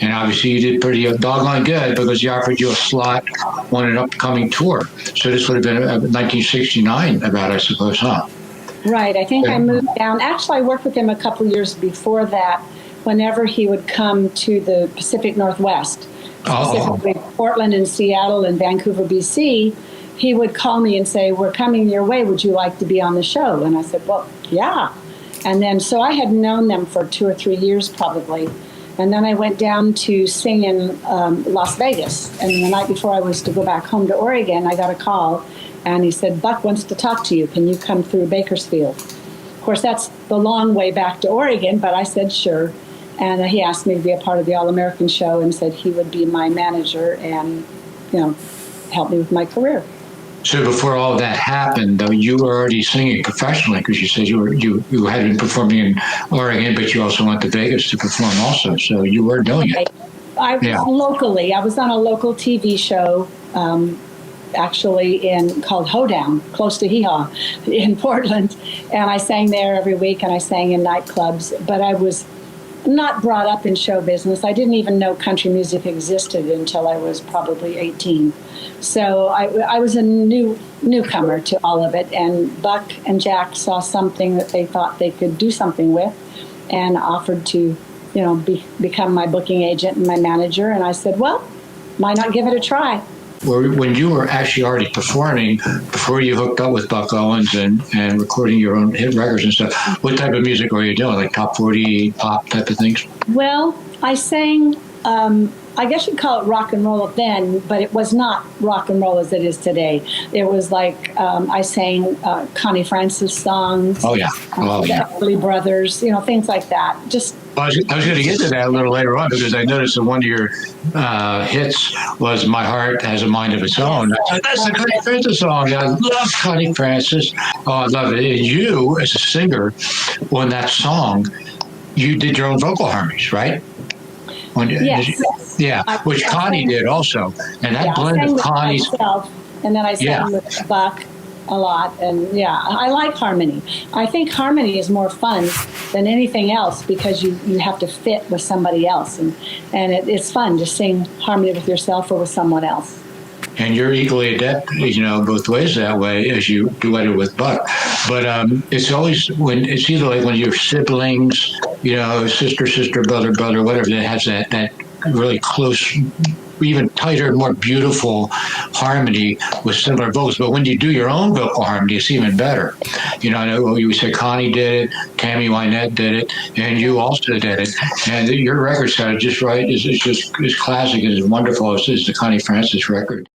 Speaker 7: And obviously you did pretty doggone good because he offered you a slot on an upcoming tour. So this would have been 1969 about, I suppose, huh?
Speaker 8: Right. I think I moved down. Actually, I worked with him a couple years before that whenever he would come to the Pacific Northwest, specifically Portland and Seattle and Vancouver, BC. He would call me and say, we're coming your way. Would you like to be on the show? And I said, well, yeah. And then so I had known them for 2 or 3 years probably. And then I went down to sing in Las Vegas. And the night before I was to go back home to Oregon, I got a call. And he said, Buck wants to talk to you. Can you come through Bakersfield? Of course, that's the long way back to Oregon, but I said, sure. And he asked me to be a part of the All-American show and said he would be my manager and, help me with my career.
Speaker 7: So before all that happened, though, you were already singing professionally because you said you had been performing in Oregon, but you also went to Vegas to perform also. So you were doing it.
Speaker 8: I was locally. I was on a local TV show, actually called Hoedown, close to Hee Haw, in Portland, and I sang there every week, and I sang in nightclubs. But I was not brought up in show business. I didn't even know country music existed until I was probably 18. So I was a newcomer to all of it, and Buck and Jack saw something that they thought they could do something with and offered to, become my booking agent and my manager. And I said, well, why not give it a try?
Speaker 7: when you were actually already performing before you hooked up with Buck Owens and recording your own hit records and stuff, what type of music were you doing? Like top 40 pop type of things?
Speaker 8: Well, I sang, I guess you'd call it rock and roll then, but it was not rock and roll as it is today. It was like I sang Connie Francis songs.
Speaker 7: Oh, yeah. Oh,
Speaker 8: the
Speaker 7: yeah.
Speaker 8: Everly Brothers, think like that. Just.
Speaker 7: I was going to get to that a little later on because I noticed that one of your hits was "My Heart Has a Mind of Its Own." That's a Connie Francis song. I love Connie Francis. Oh, I love it. And you, as a singer, on that song, you did your own vocal harmonies, right?
Speaker 8: Yes.
Speaker 7: Yeah, which Connie did also, and that blend of Connie's.
Speaker 8: Myself, and then I sang with Buck a lot, and I like harmony. I think harmony is more fun than anything else because you have to fit with somebody else, and it's fun to sing harmony with yourself or with someone else.
Speaker 7: And you're equally adept, both ways that way as you duetted with Buck. But it's always it's either like when your siblings, sister, brother, whatever, that has that really close, even tighter, more beautiful harmony with similar vocals. But when you do your own vocal harmony, it's even better. I know you said Connie did it, Tammy Wynette did it, and you also did it. And your record sounded just right. It's just as classic and as wonderful as the Connie Francis record.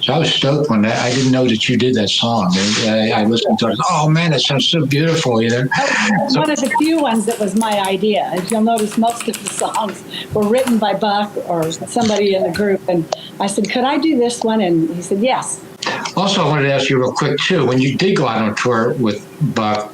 Speaker 7: So I was stoked when I didn't know that you did that song. I listened to it. Oh man, that sounds so beautiful.
Speaker 8: One of the few ones that was my idea. As you'll notice, most of the songs were written by Buck or somebody in the group. And I said, could I do this one? And he said, yes.
Speaker 7: Also, I wanted to ask you real quick too. When you did go out on tour with Buck,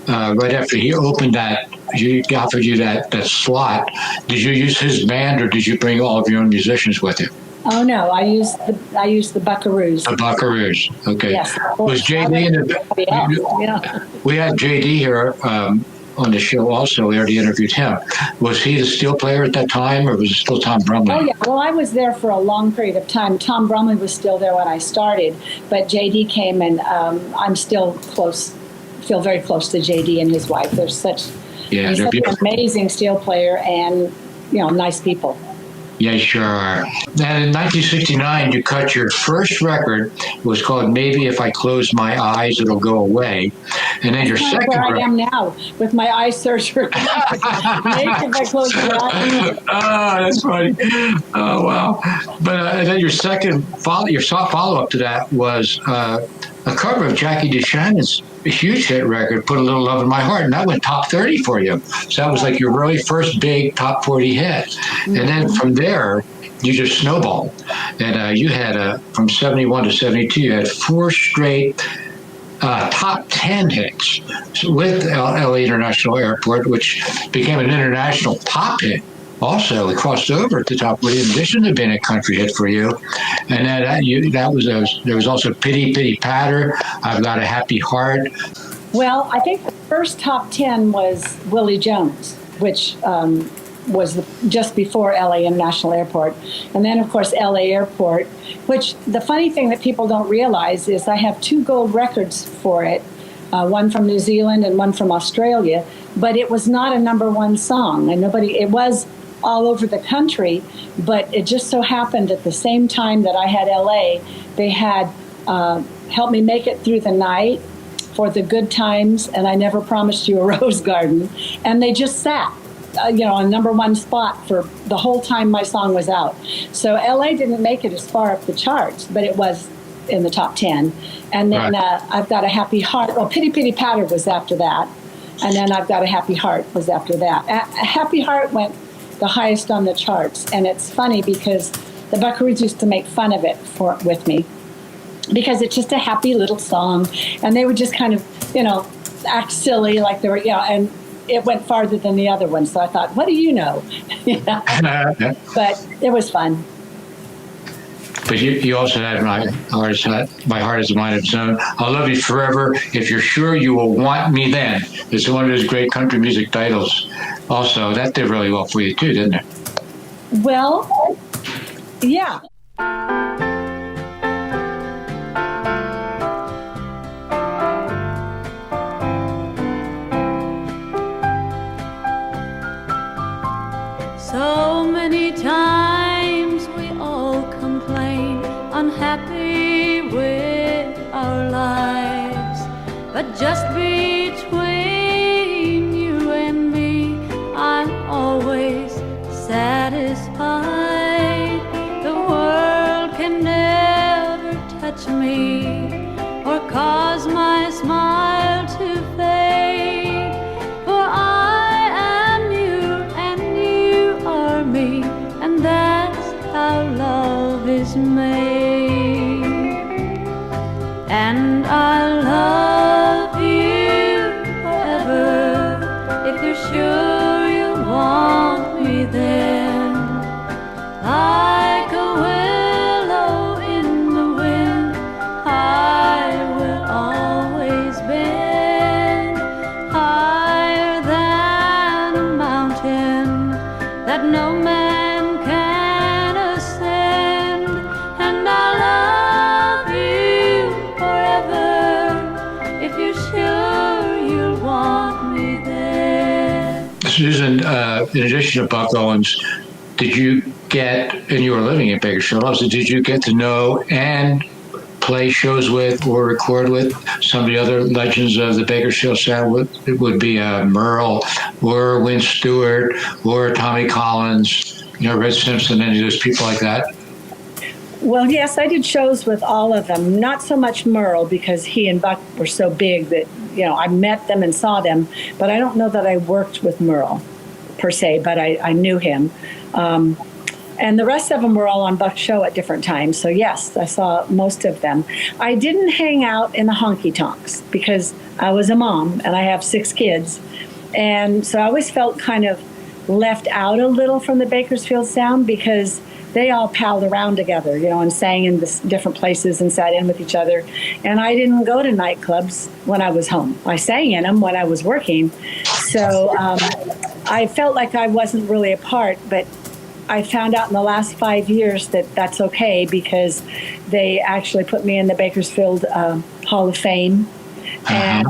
Speaker 7: right after he opened that, he offered you that slot. Did you use his band, or did you bring all of your own musicians with you?
Speaker 8: Oh no, I used the Buckaroos.
Speaker 7: The Buckaroos, okay.
Speaker 8: Yes.
Speaker 7: Was JD in the? We had JD here on the show also. We already interviewed him. Was he the steel player at that time, or was it still Tom Brumley?
Speaker 8: Oh yeah. Well, I was there for a long period of time. Tom Brumley was still there when I started, but JD came, and I'm still close. Feel very close to JD and his wife. He's such an amazing steel player, and nice people.
Speaker 7: Yeah, sure are. And in 1969, you cut your first record. It was called "Maybe If I Close My Eyes, It'll Go Away." And then your second
Speaker 8: record. Where I am now with my eye surgery. Maybe if I close my eyes.
Speaker 7: Oh, that's funny. Oh, wow. But then your follow-up to that was a cover of Jackie DeShannon's huge hit record, "Put a Little Love in My Heart," and that went top 30 for you. So that was like your really first big top 40 hit. Mm-hmm. And then from there, you just snowballed. And you had, from 71 to 72, you had 4 straight top 10 hits with LA International Airport, which became an international pop hit. Also, it crossed over at the top 40 in addition to being a country hit for you. And there was also "Pity Pity Patter," "I've Got a Happy Heart."
Speaker 8: Well, I think the first top 10 was Willie Jones, which was just before LA International Airport. And then, of course, LA Airport, which the funny thing that people don't realize is I have 2 gold records for it, one from New Zealand and one from Australia, but it was not a #1 song. And it was all over the country, but it just so happened at the same time that I had LA, they had Help Me Make It Through the Night, For the Good Times, and I Never Promised You a Rose Garden, and they just sat on #1 spot for the whole time my song was out. So LA didn't make it as far up the charts, but it was in the top 10. And then I've Got a Happy Heart. Well, Pity Pity Patter was after that. And then I've Got a Happy Heart was after that. A Happy Heart went the highest on the charts. And it's funny because the Buckaroos used to make fun of it with me, because it's just a happy little song. And they would just kind of, act silly like they were, and it went farther than the other one. So I thought, what do you know? But it was fun.
Speaker 7: But you also had My Heart Is a Mind of Its Own. I'll Love You Forever, If You're Sure You Will Want Me Then. It's one of those great country music titles. Also, that did really well for you too, didn't it?
Speaker 8: Well, yeah.
Speaker 9: So many times we all complain, unhappy with our lives, but just between you and me, I'm always satisfied. The world can never touch me or cause my smile to fade, for I am you and you are me, and that's how love is made. And I love you forever, if you're sure you want me then. Like a willow in the wind, I will always bend, higher than a mountain that no man can ascend. And I love you forever, if you're sure you'll want me then.
Speaker 7: Susan, in addition to Buck Owens, did you get, and you were living in Bakersfield also, did you get to know and play shows with or record with some of the other legends of the Bakersfield sound? It would be Merle or Win Stewart or Tommy Collins, Red Simpson, any of those people like that?
Speaker 8: Well, yes, I did shows with all of them. Not so much Merle, because he and Buck were so big that, I met them and saw them, but I don't know that I worked with Merle per se, but I knew him. And the rest of them were all on Buck's show at different times. So yes, I saw most of them. I didn't hang out in the honky tonks because I was a mom and I have 6 kids. And so I always felt kind of left out a little from the Bakersfield sound, because they all palled around together, and sang in different places and sat in with each other. And I didn't go to nightclubs when I was home. I sang in them when I was working. So I felt like I wasn't really a part, but I found out in the last 5 years that that's okay, because they actually put me in the Bakersfield Hall of Fame. And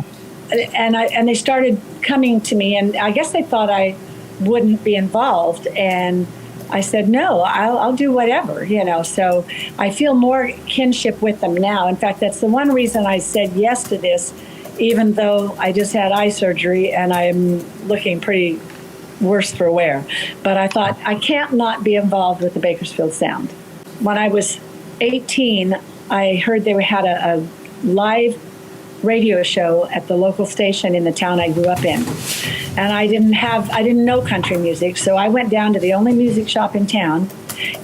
Speaker 8: they started coming to me, and I guess they thought I wouldn't be involved. And I said, no, I'll do whatever, So I feel more kinship with them now. In fact, that's the one reason I said yes to this, even though I just had eye surgery and I'm looking pretty worse for wear. But I thought, I can't not be involved with the Bakersfield sound. When I was 18, I heard they had a live radio show at the local station in the town I grew up in. And I didn't know country music, so I went down to the only music shop in town,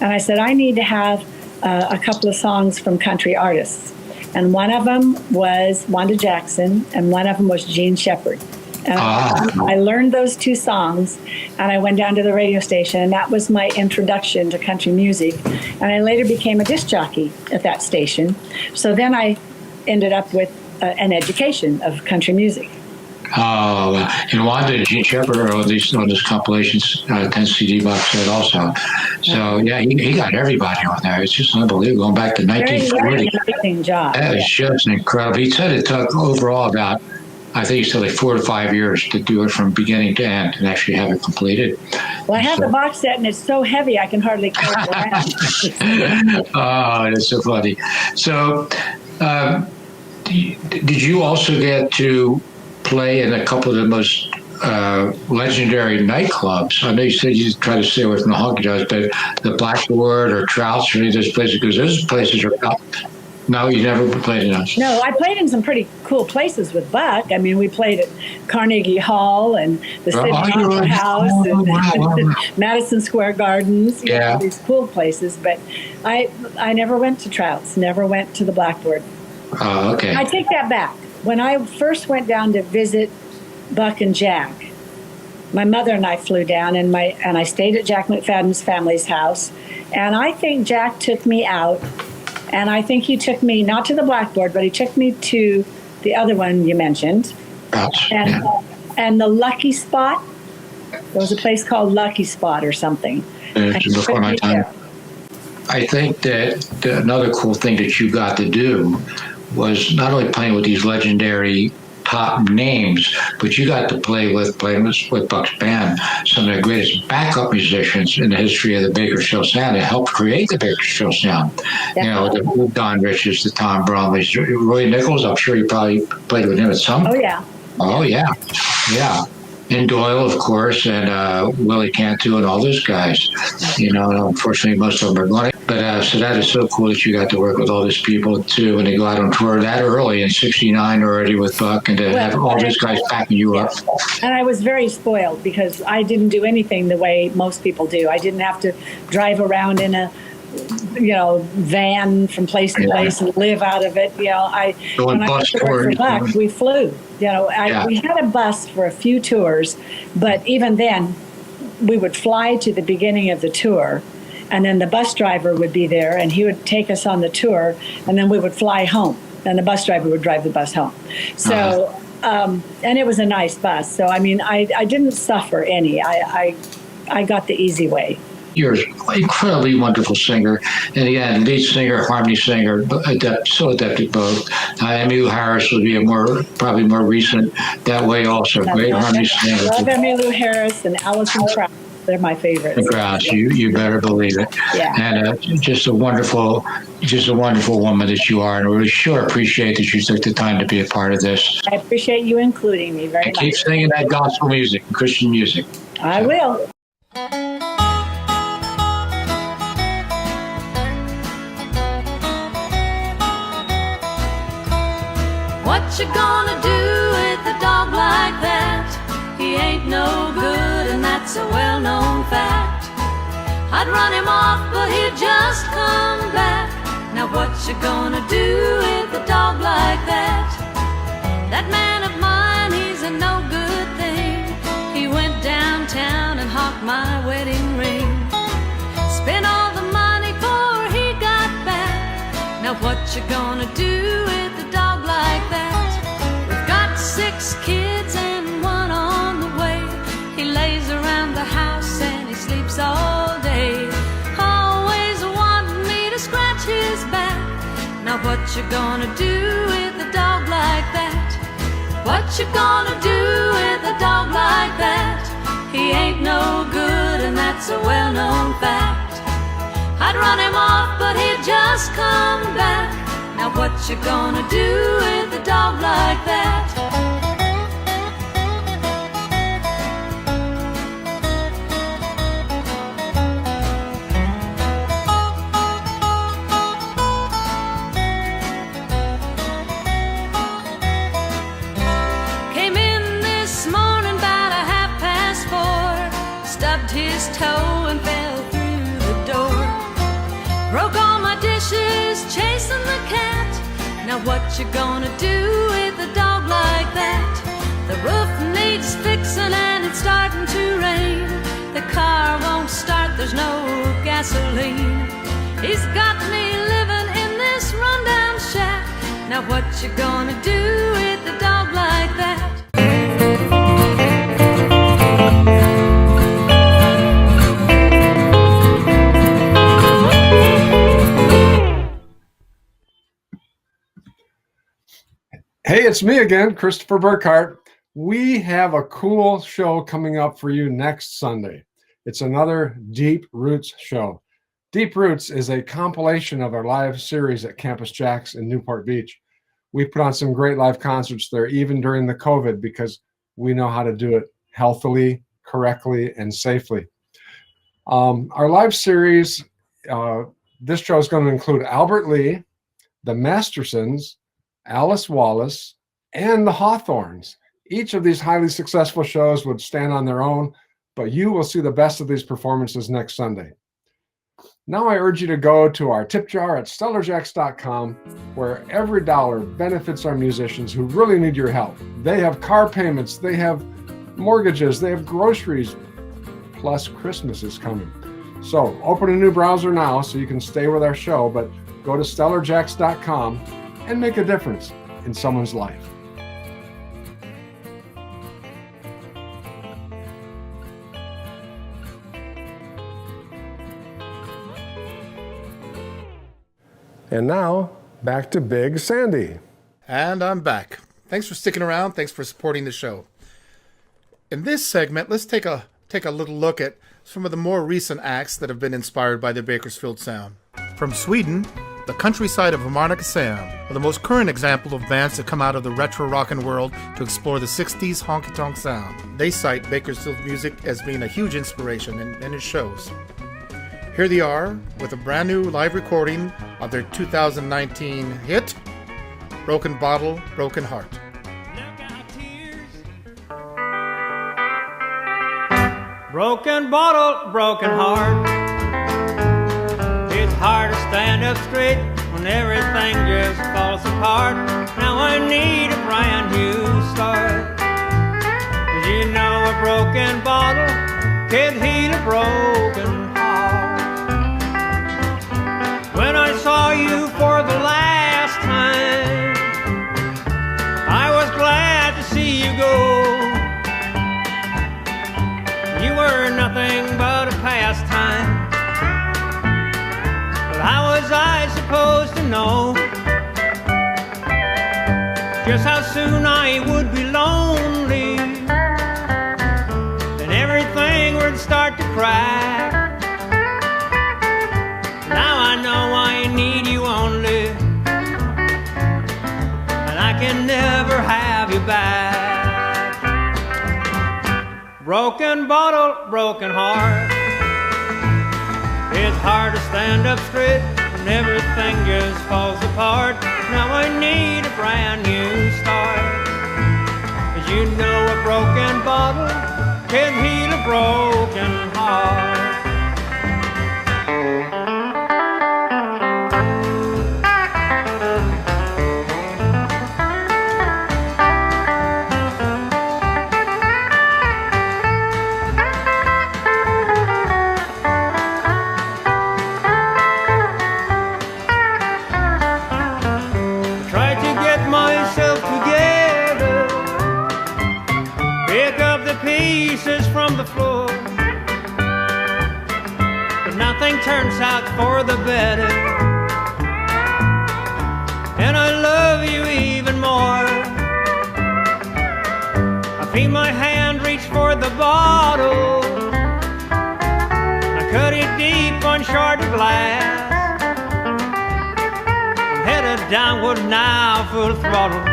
Speaker 8: and I said, I need to have a couple of songs from country artists. And one of them was Wanda Jackson, and one of them was Gene Shepard. And I learned those 2 songs, and I went down to the radio station, and that was my introduction to country music. And I later became a disc jockey at that station. So then I ended up with an education of country music.
Speaker 7: And Wanda, Gene Shepard are on this compilations, 10 CD box set also. So yeah, he got everybody on there. It's just unbelievable. Going back to 1940.
Speaker 8: Very amazing job.
Speaker 7: That is just incredible. He said it took overall about I think he said like 4 to 5 years to do it from beginning to end and actually have it completed.
Speaker 8: Well, I have the box set, and it's so heavy I can hardly carry it around.
Speaker 7: Oh, that's so funny. So, did you also get to play in a couple of the most legendary nightclubs? I know you said you try to stay away from the honky tonks, but the Blackboard or Trouts or any of those places, because those places are out. No, you never played in those.
Speaker 8: No, I played in some pretty cool places with Buck. I mean, we played at Carnegie Hall and the City Opera House and Madison Square Gardens. You know, these cool places. But I never went to Trouts, never went to the Blackboard.
Speaker 7: Oh, okay.
Speaker 8: I take that back. When I first went down to visit Buck and Jack, my mother and I flew down, and I stayed at Jack McFadden's family's house. And I think Jack took me out. And I think he took me not to the Blackboard, but he took me to the other one you mentioned. And the Lucky Spot. There was a place called Lucky Spot or something.
Speaker 7: Before my time. I think that another cool thing that you got to do was not only playing with these legendary top names, but you got to play with Buck's band, some of the greatest backup musicians in the history of the Bakersfield sound that helped create the Bakersfield sound. You know, the Don Riches, the Tom Bromleys, Roy Nichols. I'm sure you probably played with him at some.
Speaker 8: Oh yeah.
Speaker 7: Oh yeah, yeah. And Doyle, of course, and Willie Cantu, and all those guys. You know, unfortunately, most of them are gone. But so that is so cool that you got to work with all these people too when they go out on tour that early in '69 already with Buck, and to have all those guys backing you up.
Speaker 8: And I was very spoiled because I didn't do anything the way most people do. I didn't have to drive around in a van from place to place and live out of it. You know, when I worked for Buck, we flew. You know, we had a bus for a few tours, but even then, we would fly to the beginning of the tour, and then the bus driver would be there, and he would take us on the tour, and then we would fly home, and the bus driver would drive the bus home. So, and it was a nice bus. So, I mean, I didn't suffer any. I got the easy way.
Speaker 7: You're an incredibly wonderful singer, and again, lead singer, harmony singer, so adept at both. Emmylou Harris would be probably more recent that way also. Great harmony singer.
Speaker 8: I love Emmylou Harris and Alison Krauss. They're my favorites.
Speaker 7: Krauss, you better believe it.
Speaker 8: Yeah.
Speaker 7: And just a wonderful woman that you are, and we sure appreciate that you took the time to be a part of this.
Speaker 8: I appreciate you including me very much.
Speaker 7: Keep singing that gospel music, Christian music.
Speaker 8: I will.
Speaker 9: What you gonna do with a dog like that? He ain't no good, and that's a well-known fact. I'd run him off, but he'd just come back. Now what you gonna do with a dog like that? That man of mine, he's a no good thing. He went downtown and hawked my wedding ring. Spent all the money before he got back. Now what you gonna do with a dog like that? We've got 6 kids and 1 on the way. He lays around the house and he sleeps all day. Always wanting me to scratch his back. Now what you gonna do with a dog like that? What you gonna do with a dog like that? He ain't no good, and that's a well-known fact. I'd run him off, but he'd just come back. Now what you gonna do with a dog like that? Came in this morning about 4:30, stubbed his toe and fell through the door. Broke all my dishes chasing the cat. Now what you gonna do with a dog like that? The roof needs fixing and it's starting to rain. The car won't start, there's no gasoline. He's got me living in this rundown shack. Now what you gonna do with a dog like that?
Speaker 6: Hey, it's me again, Christopher Burkhardt. We have a cool show coming up for you next Sunday. It's another Deep Roots show. Deep Roots is a compilation of our live series at Campus Jacks in Newport Beach. We put on some great live concerts there, even during the COVID, because we know how to do it healthily, correctly, and safely. Our live series, this show is going to include Albert Lee, the Mastersons, Alice Wallace, and the Hawthorns. Each of these highly successful shows would stand on their own, but you will see the best of these performances next Sunday. Now I urge you to go to our tip jar at stellarjacks.com, where every dollar benefits our musicians who really need your help. They have car payments, they have mortgages, they have groceries, plus Christmas is coming. So open a new browser now so you can stay with our show, but go to stellarjacks.com and make a difference in someone's life. And now, back to Big Sandy.
Speaker 12: And I'm back. Thanks for sticking around. Thanks for supporting the show. In this segment, let's take a little look at some of the more recent acts that have been inspired by the Bakersfield sound. From Sweden, the countryside of Harmonica Sam are the most current example of bands that come out of the retro rockin' world to explore the 60s honky-tonk sound. They cite Bakersfield music as being a huge inspiration, and it shows. Here they are with a brand new live recording of their 2019 hit, Broken Bottle, Broken Heart.
Speaker 4: Broken bottle, broken heart. It's hard to stand up straight when everything just falls apart. Now I need a brand new start. 'Cause you know a broken bottle can't heal a broken heart. When I saw you for the last time, I was glad to see you go. You were nothing but a pastime. But how was I supposed to know just how soon I would be lonely and everything would start to crack? Now I know I need you only, and I can never have you back. Broken bottle, broken heart. It's hard to stand up straight when everything just falls apart. Now I need a brand new start. 'Cause you know a broken bottle can heal a broken heart. From the floor, but nothing turns out for the better, and I love you even more. I feel my hand reach for the bottle, I cut it deep on shard glass. I'm headed downward now, full throttle,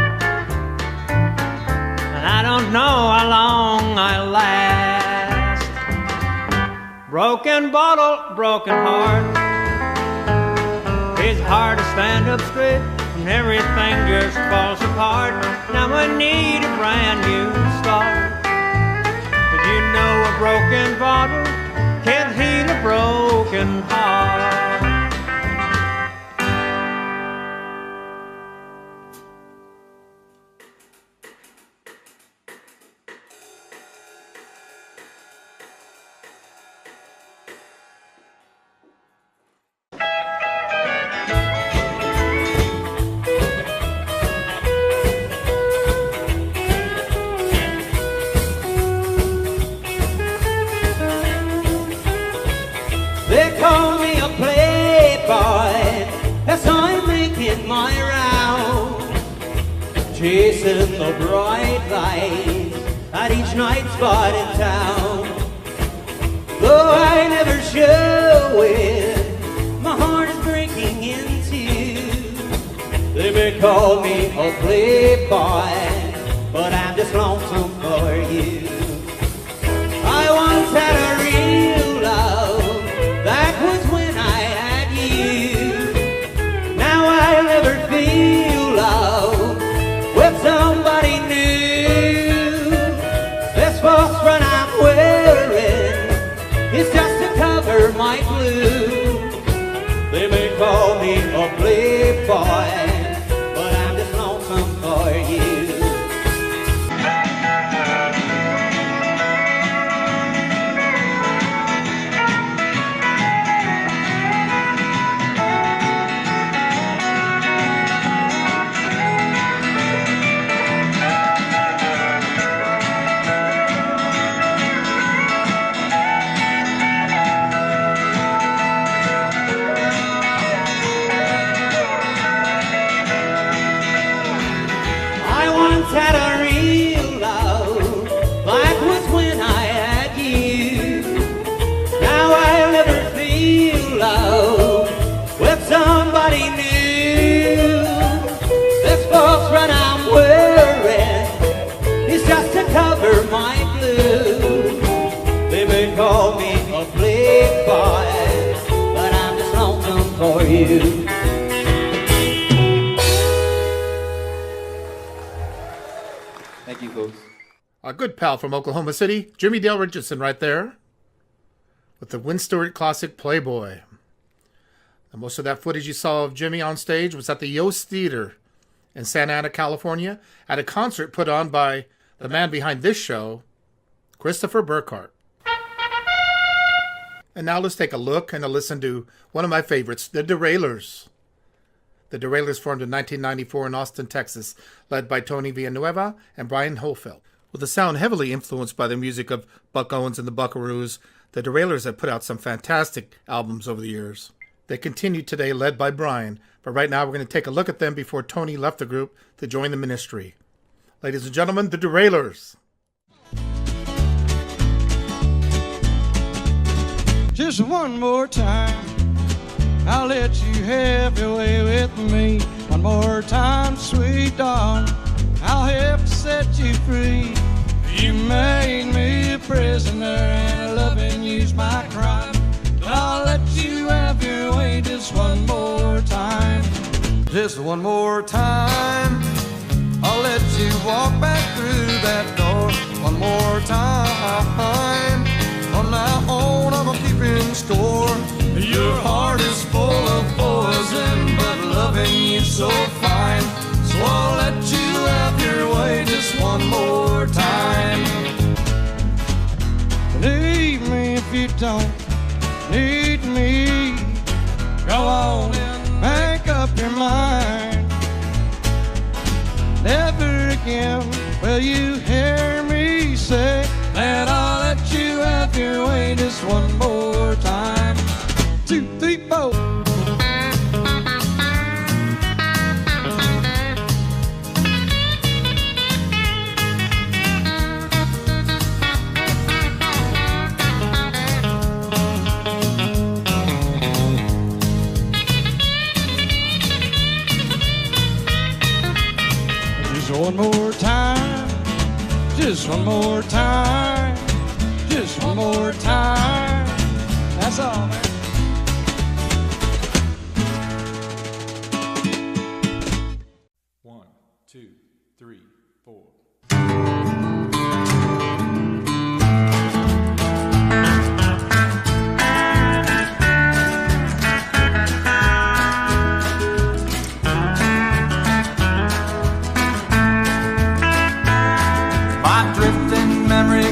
Speaker 4: I don't know how long I'll last. Broken bottle, broken heart. It's hard to stand up straight when everything just falls apart. Now I need a brand new start. 'Cause you know a broken bottle can't heal a broken heart. chasing the bright lights at each night spot in town. Though I never show it, my heart is breaking in two. They may call me a playboy, but I'm just lonesome for you. I once had a real love, that was when I had you. Now I'll never feel love with somebody new. This false front I'm wearing is just to cover my blues. They may call me a playboy, but I'm just lonesome for you. Had a real love, like was when I had you. Now I'll never feel love with somebody new. This false front I'm wearing is just to cover my blues. They may call me a playboy, but I'm just lonesome for you.
Speaker 12: Thank you, folks. Our good pal from Oklahoma City, Jimmy Dale Richardson, right there, with the Win Stewart classic Playboy. And most of that footage you saw of Jimmy on stage was at the Yost Theater in Santa Ana, California, at a concert put on by the man behind this show, Christopher Burkhardt. And now let's take a look and a listen to one of my favorites, the Derailers. The Derailers formed in 1994 in Austin, Texas, led by Tony Villanueva and Brian Holfeld. With a sound heavily influenced by the music of Buck Owens and the Buckaroos, the Derailers have put out some fantastic albums over the years. They continue today, led by Brian, but right now we're going to take a look at them before Tony left the group to join the ministry. Ladies and gentlemen, the Derailers.
Speaker 10: Just one more time, I'll let you have your way with me. One more time, sweet darling, I'll help set you free. You made me a prisoner and loving you's my crime. But I'll let you have your way just one more time. Just one more time, I'll let you walk back through that door. One more time, from now on I'm keeping score. Your heart is full of poison, but loving you so fine. So I'll let you have your way just one more time. Leave me if you don't need me. Go on and make up your mind. Never again will you hear me say that I'll let you have your way just one more time. 2, 3, 4. Just one more time, just one more time, just one more time. That's all, man.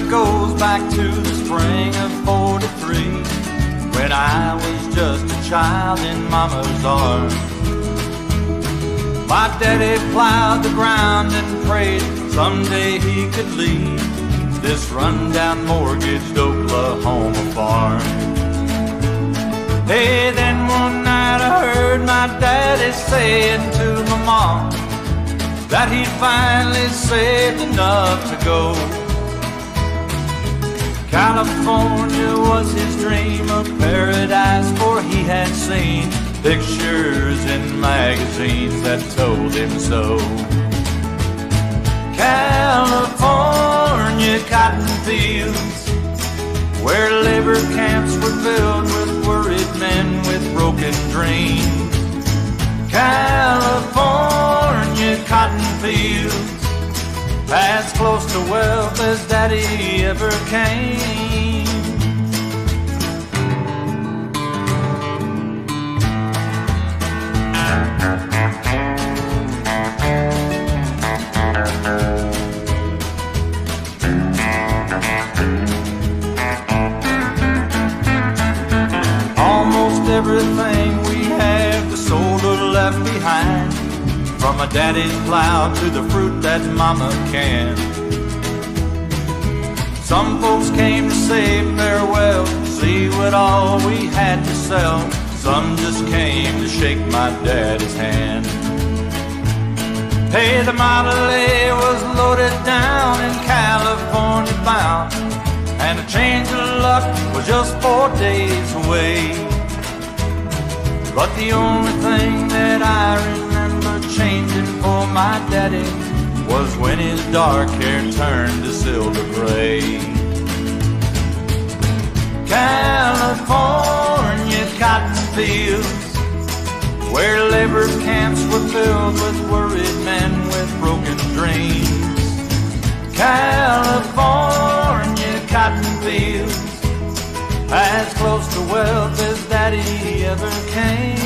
Speaker 11: Goes back to the spring of '43, when I was just a child in Mama's arms. My daddy plowed the ground and prayed someday he could leave this rundown mortgaged Oklahoma farm. Hey, then one night I heard my daddy saying to my mom, that he'd finally saved enough to go. California was his dream, a paradise, for he had seen pictures in magazines that told him so. California cotton fields, where labor camps were filled with worried men with broken dreams. California cotton fields, as close to wealth as Daddy ever came. Almost everything we have, the soldier left behind, from a daddy's plow to the fruit that mama canned. Some folks came to say farewell, see what all we had to sell. Some just came to shake my daddy's hand. Hey, the Model A was loaded down in California bound, and a change of luck was just 4 days away. But the only thing that I remember changing for my daddy was when his dark hair turned to silver gray. California cotton fields, where labor camps were filled with worried men with broken dreams. California cotton fields, as close to wealth as Daddy ever came.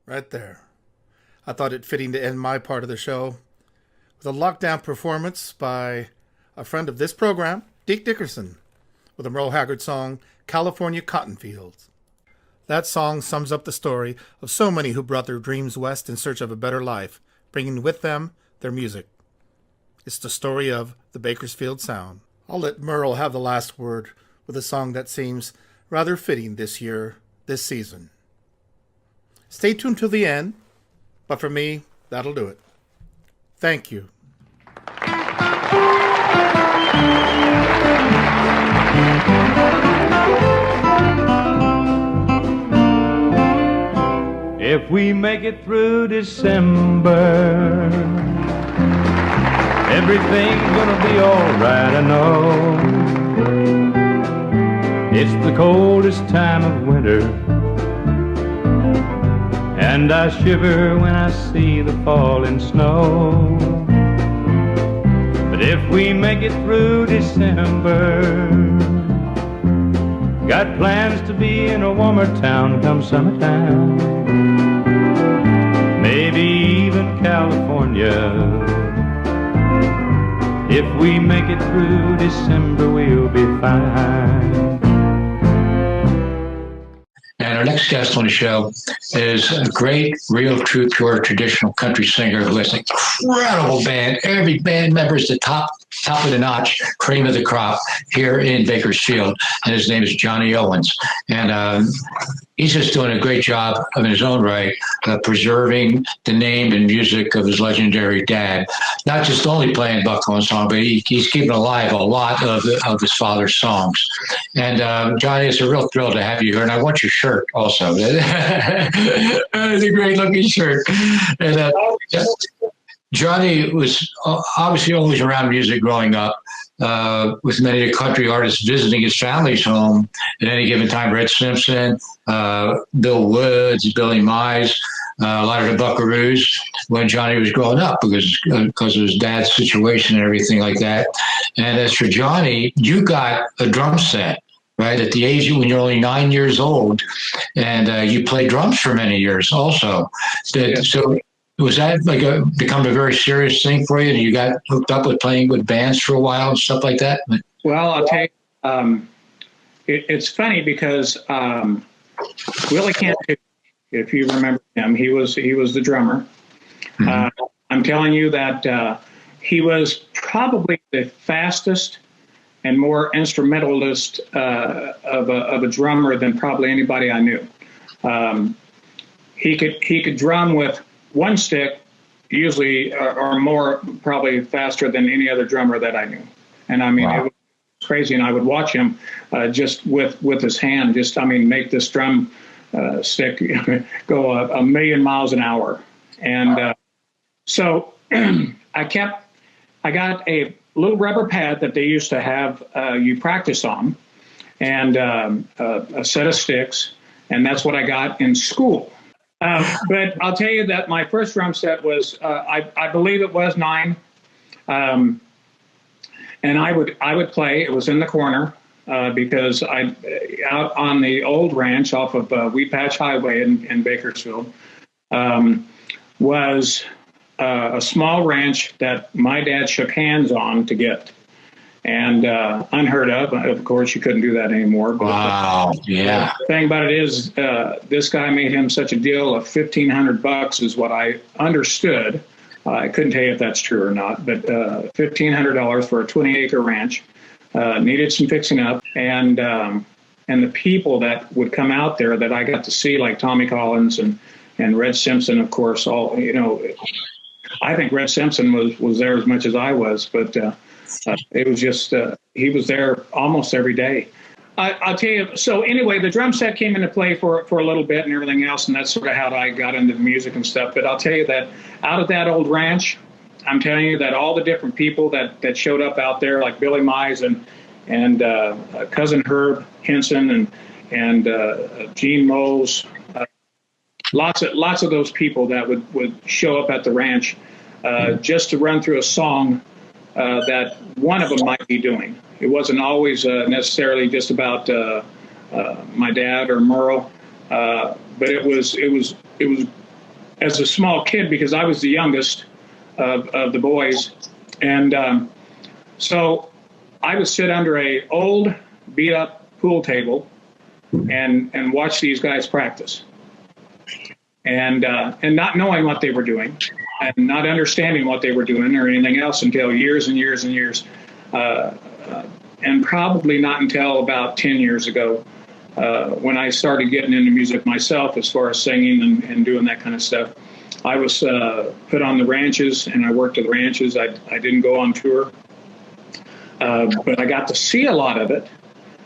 Speaker 12: Right there. I thought it fitting to end my part of the show with a lockdown performance by a friend of this program, Deke Dickerson, with a Merle Haggard song, California Cotton Fields. That song sums up the story of so many who brought their dreams west in search of a better life, bringing with them their music. It's the story of the Bakersfield Sound. I'll let Merle have the last word with a song that seems rather fitting this year, this season. Stay tuned till the end, but for me, that'll do it. Thank you.
Speaker 1: If we make it through December, everything's gonna be alright, I know. It's the coldest time of winter, and I shiver when I see the falling snow. But if we make it through December, got plans to be in a warmer town come summertime, maybe even California. If we make it through December, we'll be fine.
Speaker 7: And our next guest on the show is a great, real, true, pure, traditional country singer who has an incredible band. Every band member is the top of the notch, cream of the crop here in Bakersfield. And his name is Johnny Owens. And he's just doing a great job in his own right, preserving the name and music of his legendary dad. Not just only playing Buck Owens songs, but he's keeping alive a lot of his father's songs. And Johnny, it's a real thrill to have you here. And I want your shirt also. It's a great looking shirt. And Johnny was obviously always around music growing up, with many of the country artists visiting his family's home at any given time. Red Simpson, Bill Woods, Billy Mize, a lot of the Buckaroos when Johnny was growing up because of his dad's situation and everything like that. And as for Johnny, you got a drum set, right, at the age when you're only 9 years old, and you played drums for many years also. So was that like become a very serious thing for you, and you got hooked up with playing with bands for a while and stuff like that?
Speaker 13: Well, I'll tell you, it's funny because Willie Kent, if you remember him, he was the drummer. Mm-hmm. I'm telling you that he was probably the fastest and more instrumentalist of a drummer than probably anybody I knew. He could drum with one stick, usually, or more, probably faster than any other drummer that I knew. And I mean, It was crazy. And I would watch him just with his hand, make this drum stick go a million miles an hour. And so I got a little rubber pad that they used to have you practice on, and a set of sticks, and that's what I got in school. But I'll tell you that my first drum set was, I believe it was 9, and I would play. It was in the corner because out on the old ranch off of Wheat Patch Highway in Bakersfield was a small ranch that my dad shook hands on to get. And unheard of. Of course, you couldn't do that anymore. But,
Speaker 7: wow, yeah.
Speaker 13: The thing about it is, this guy made him such a deal of $1,500 is what I understood. I couldn't tell you if that's true or not, but $1,500 for a 20-acre ranch. Needed some fixing up, and the people that would come out there that I got to see, like Tommy Collins and Red Simpson, of course. All I think Red Simpson was there as much as I was, but. It was just, he was there almost every day. I'll tell you, so anyway, the drum set came into play for a little bit and everything else, and that's sort of how I got into the music and stuff. But I'll tell you that out of that old ranch, I'm telling you that all the different people that showed up out there, like Billy Mize and Cousin Herb Henson and Gene Mose, lots of those people that would show up at the ranch just to run through a song that one of them might be doing. It wasn't always necessarily just about my dad or Merle, but it was as a small kid, because I was the youngest of the boys, and so I would sit under a old beat up pool table and watch these guys practice, and not knowing what they were doing. And not understanding what they were doing or anything else until years and years and years, and probably not until about 10 years ago when I started getting into music myself, as far as singing and doing that kind of stuff. I was put on the ranches, and I worked at the ranches. I didn't go on tour, but I got to see a lot of it,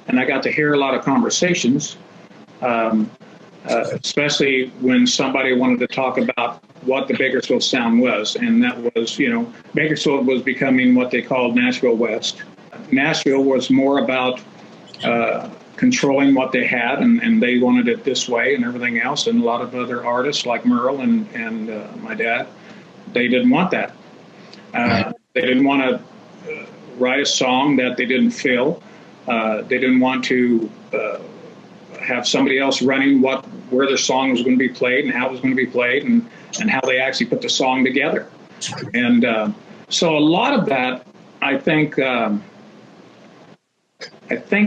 Speaker 13: and I got to hear a lot of conversations, especially when somebody wanted to talk about what the Bakersfield sound was, and that was, Bakersfield was becoming what they called Nashville West. Nashville was more about controlling what they had, and they wanted it this way and everything else, and a lot of other artists like Merle and my dad, they didn't want that. They didn't want to write a song that they didn't feel. They didn't want to have somebody else running where their song was going to be played and how it was going to be played, and how they actually put the song together. And so a lot of that, I think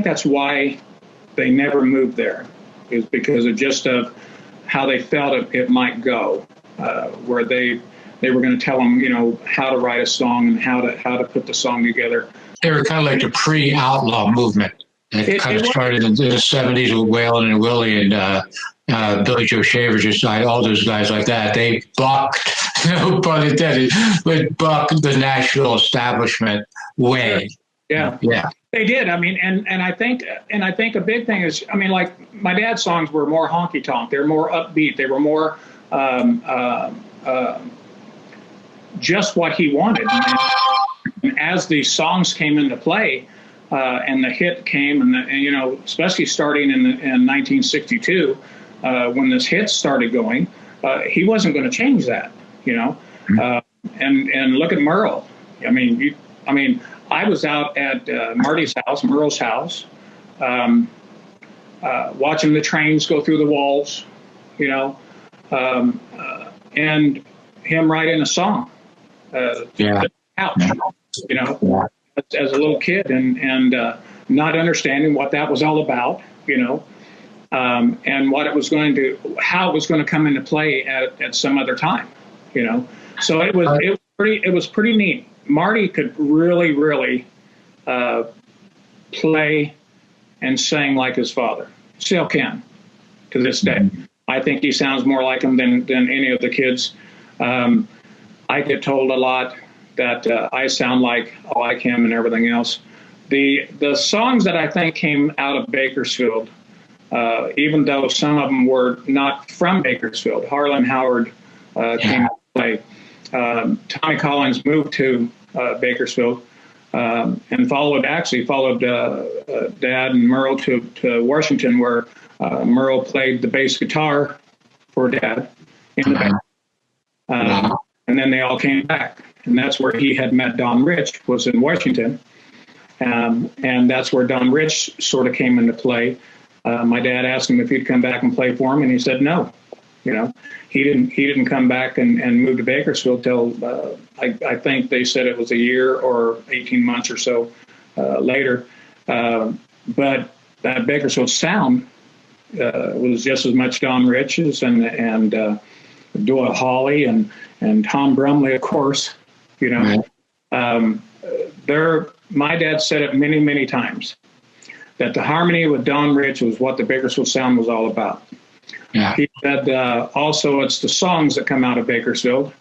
Speaker 13: that's why they never moved there, is because of how they felt it might go, where they were going to tell them, how to write a song and how to put the song together.
Speaker 7: They were kind of like the pre-outlaw movement. It kind of started in the 70s with Waylon and Willie and Billy Joe Shaver, all those guys like that. They bucked, no pun intended, but bucked the Nashville establishment way.
Speaker 13: Yeah. They did. I mean, and I think a big thing is, like my dad's songs were more honky tonk. They were more upbeat. They were more just what he wanted. And as the songs came into play, and the hit came, and especially starting in 1962, when this hit started going, he wasn't going to change that, and look at Merle. I was out at Marty's house, Merle's house, watching the trains go through the walls, and him writing a song, the couch, as a little kid, and not understanding what that was all about, and what it was how it was going to come into play at some other time, So it was pretty neat. Marty could really play and sing like his father. Still can to this day. I think he sounds more like him than any of the kids. I get told a lot that I sound like him and everything else. The songs that I think came out of Bakersfield, even though some of them were not from Bakersfield, Harlan Howard came to play. Tommy Collins moved to Bakersfield and followed Dad and Merle to Washington, where Merle played the bass guitar for Dad in the band. And then they all came back. And that's where he had met Don Rich, was in Washington. And that's where Don Rich sort of came into play. My dad asked him if he'd come back and play for him, and he said no. You know, he didn't come back and move to Bakersfield till I think they said it was a year or 18 months or so later. But that Bakersfield sound was just as much Don Rich's and Doyle Hawley and Tom Brumley, of course. You know, my dad said it many times that the harmony with Don Rich was what the Bakersfield sound was all about. Yeah. He said also it's the songs that come out of Bakersfield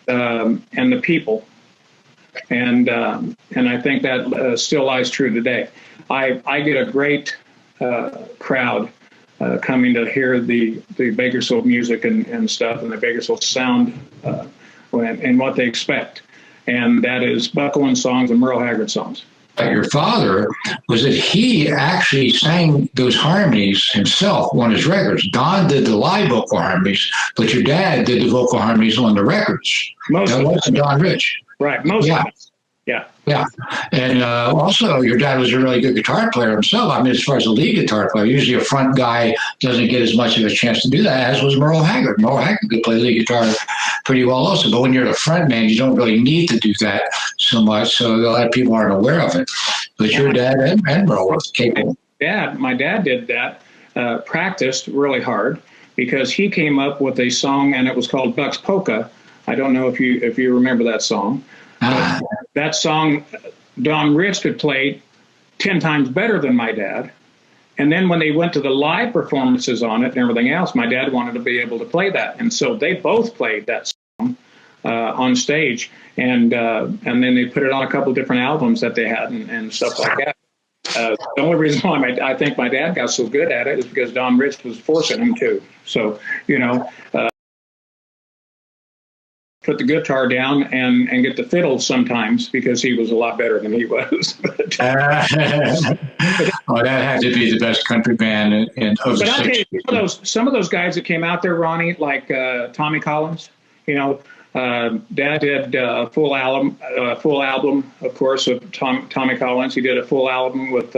Speaker 13: and the people, and I think that still lies true today. I get a great crowd coming to hear the Bakersfield music and stuff, and the Bakersfield sound and what they expect, and that is Buck Owens songs and Merle Haggard songs.
Speaker 7: Your father was that he actually sang those harmonies himself on his records. Don did the live vocal harmonies, but your dad did the vocal harmonies on the records. That wasn't Don Rich.
Speaker 13: Right, most of it. Yeah.
Speaker 7: Yeah. And also, your dad was a really good guitar player himself. I mean, as far as a lead guitar player, usually a front guy doesn't get as much of a chance to do that, as was Merle Haggard. Merle Haggard could play lead guitar pretty well also. But when you're the front man, you don't really need to do that so much. So a lot of people aren't aware of it. But your dad and Merle were capable.
Speaker 13: My dad did that, practiced really hard, because he came up with a song, and it was called Buck's Polka. I don't know if you remember that song. That song, Don Rich could play 10 times better than my dad. And then when they went to the live performances on it and everything else, my dad wanted to be able to play that. And so they both played that song on stage. And then they put it on a couple of different albums that they had and stuff like that. The only reason why I think my dad got so good at it is because Don Rich was forcing him to. So, you know, put the guitar down and get the fiddle sometimes, because he was a lot better than he was.
Speaker 7: Well, that had to be the best country band in over the 60s.
Speaker 13: Some of those guys that came out there, Ronnie, like Tommy Collins, you know, Dad did a full album, of course, with Tommy Collins. He did a full album with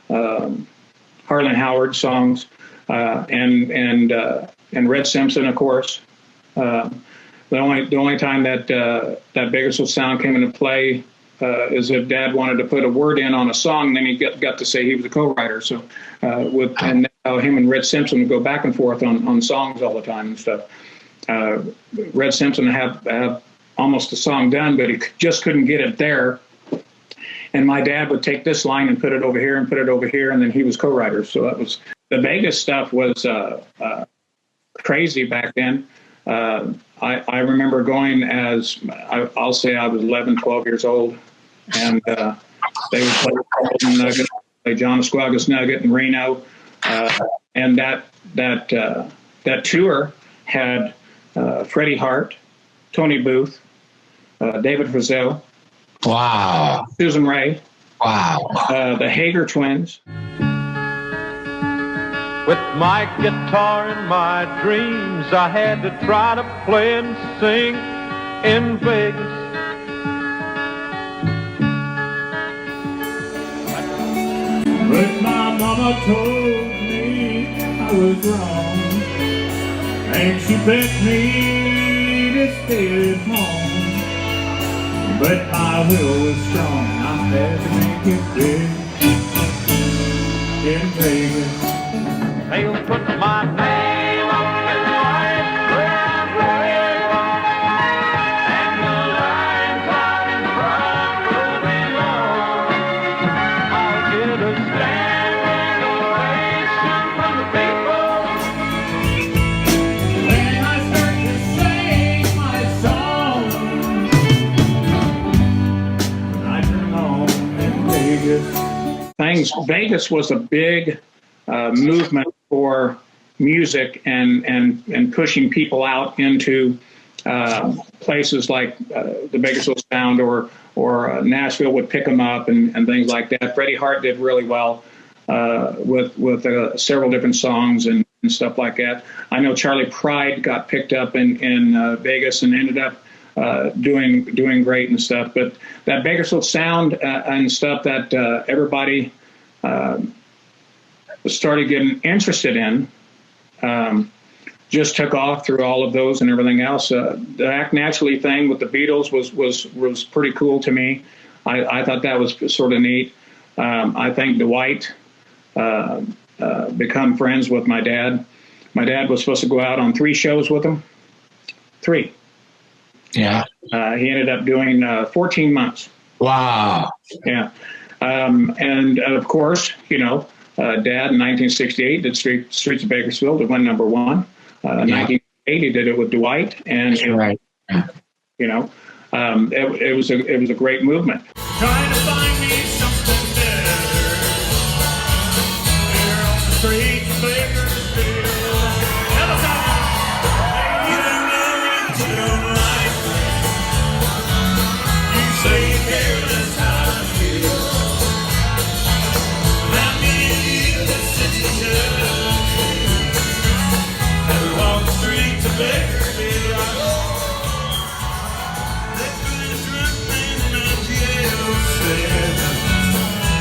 Speaker 13: Harlan Howard songs and Red Simpson, of course. The only time that Bakersfield sound came into play is if Dad wanted to put a word in on a song, then he got to say he was a co-writer. So him and Red Simpson would go back and forth on songs all the time and stuff. Red Simpson have almost the song done, but he just couldn't get it there. And my dad would take this line and put it over here and put it over here, and then he was co-writer. So that was the Vegas stuff was crazy back then. I remember going as, I'll say I was 11, 12 years old, and they would play Golden Nugget, play John Esquagas Nugget in Reno, and that tour had Freddie Hart, Tony Booth, David Frizzell,
Speaker 7: wow,
Speaker 13: Susan Ray,
Speaker 7: wow,
Speaker 13: the Haggard twins.
Speaker 14: With my guitar and my dreams, I had to try to play and sing in Vegas.
Speaker 1: But my mama told me I was wrong, and she begged me to stay at home. But my will was strong, I had to make it big in Vegas.
Speaker 14: They'll put my name on the white ground
Speaker 1: Vegas.
Speaker 13: Vegas was a big movement for music and pushing people out into places like the Bakersfield Sound or Nashville would pick them up and things like that. Freddie Hart did really well with several different songs and stuff like that. I know Charlie Pride got picked up in Vegas and ended up doing great and stuff. But that Bakersfield Sound and stuff that everybody started getting interested in just took off through all of those and everything else. The Act Naturally thing with the Beatles was pretty cool to me. I thought that was sort of neat. I think Dwight become friends with my dad. My dad was supposed to go out on 3 shows with him. 3.
Speaker 7: Yeah.
Speaker 13: He ended up doing 14 months.
Speaker 7: Wow.
Speaker 13: Yeah. And of course, Dad in 1968 did Streets of Bakersfield. It went number 1. 1980 he did it with Dwight, and
Speaker 7: right.
Speaker 13: It was a great movement.
Speaker 1: Trying to find me something better here on the streets of Bakersfield. You don't know it, you don't like me. You say you care, that's how I feel. How many years the city should never walk the streets of Bakersfield.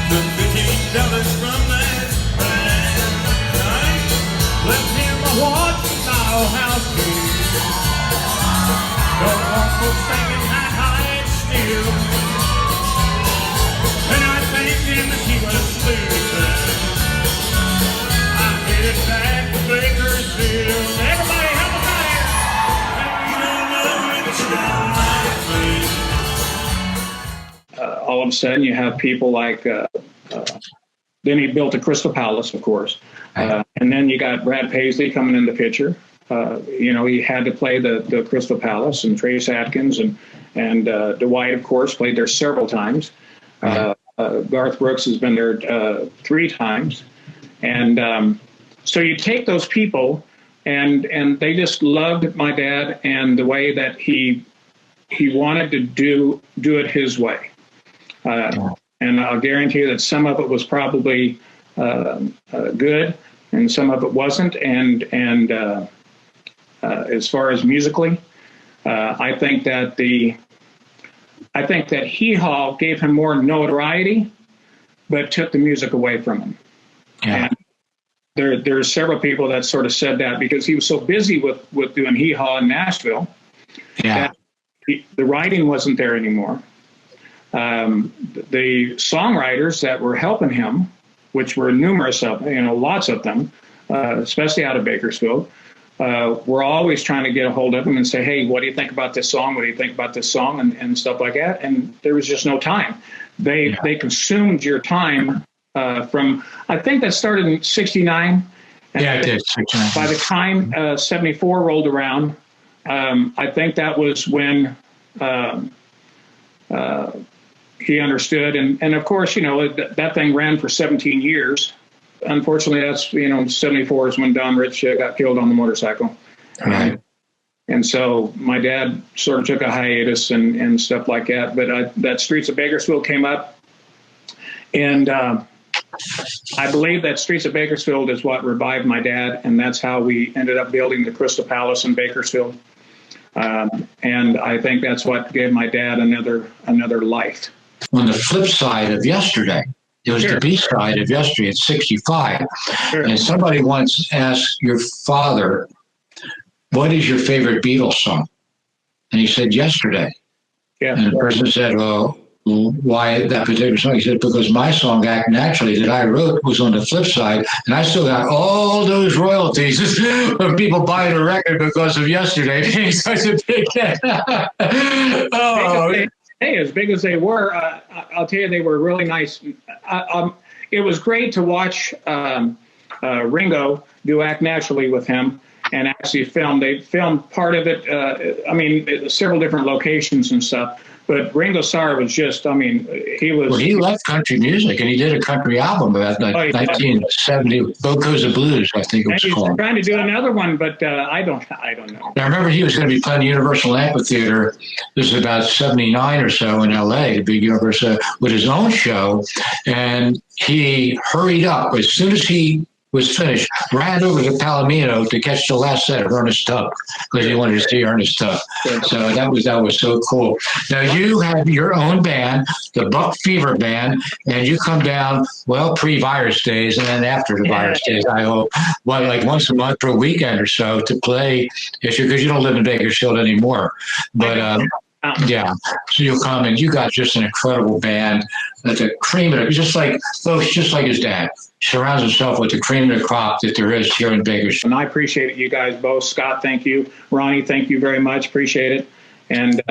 Speaker 1: $15 from that night. Left him a watch-style house key. Don't want folks thinking high and still. And I thanked him that he was sleeping. I headed back to Bakersfield. Everybody help us out here. You don't know it, you don't like me.
Speaker 13: All of a sudden, you have people like. Then he built a Crystal Palace, of course. And then you got Brad Paisley coming in the picture. He had to play the Crystal Palace, and Trace Atkins and Dwight, of course, played there several times. Garth Brooks has been there 3 times. And so you take those people, and they just loved my dad and the way that he wanted to do it his way. And I'll guarantee you that some of it was probably good, and some of it wasn't. And as far as musically, I think that Hee Haw gave him more notoriety, but took the music away from him. Yeah. And there's several people that sort of said that because he was so busy with doing Hee Haw in Nashville, that the writing wasn't there anymore. The songwriters that were helping him, which were numerous of lots of them, especially out of Bakersfield, were always trying to get a hold of him and say, hey, what do you think about this song? What do you think about this song? And stuff like that. And there was just no time. They consumed your time from, I think that started in 69.
Speaker 7: Yeah, it did. 69.
Speaker 13: By the time 74 rolled around, I think that was when he understood. And of course, that thing ran for 17 years. Unfortunately, that's, 74 is when Don Rich got killed on the motorcycle.
Speaker 7: Right.
Speaker 13: And so my dad sort of took a hiatus and stuff like that. But that Streets of Bakersfield came up. And I believe that Streets of Bakersfield is what revived my dad. And that's how we ended up building the Crystal Palace in Bakersfield. And I think that's what gave my dad another life.
Speaker 7: On the flip side of yesterday, it was the B side of yesterday at 65. And somebody once asked your father, what is your favorite Beatles song? And he said, Yesterday. Yeah. And the person said, well, why that particular song? He said, because my song, Act Naturally, that I wrote was on the flip side, and I still got all those royalties from people buying a record because of Yesterday being such a big hit.
Speaker 13: Hey, as big as they were, I'll tell you, they were really nice. It was great to watch Ringo do Act Naturally with him and actually film. They filmed part of it, several different locations and stuff. But Ringo Starr was just, I mean, he was...
Speaker 7: Well, he loved country music, and he did a country album about 1970, Boco's the Blues, I think it was called.
Speaker 13: He's trying to do another one, but I don't know.
Speaker 7: Now, I remember he was going to be playing the Universal Amphitheater. This is about 79 or so in L.A., the big Universal, with his own show, and he hurried up. As soon as he was finished, ran over to Palomino to catch the last set of Ernest Tubb because he wanted to see Ernest Tubb. So that was so cool. Now you have your own band, the Buck Fever Band, and you come down, well, pre-virus days and then after the virus days, I hope, like once a month for a weekend or so to play, because you don't live in Bakersfield anymore. But yeah, so you'll come and you got just an incredible band. The cream of it, just like his dad. Surrounds himself with the cream of the crop that there is here in Bakersfield.
Speaker 13: And I appreciate it, you guys both. Scott, thank you. Ronnie, thank you very much. Appreciate it. And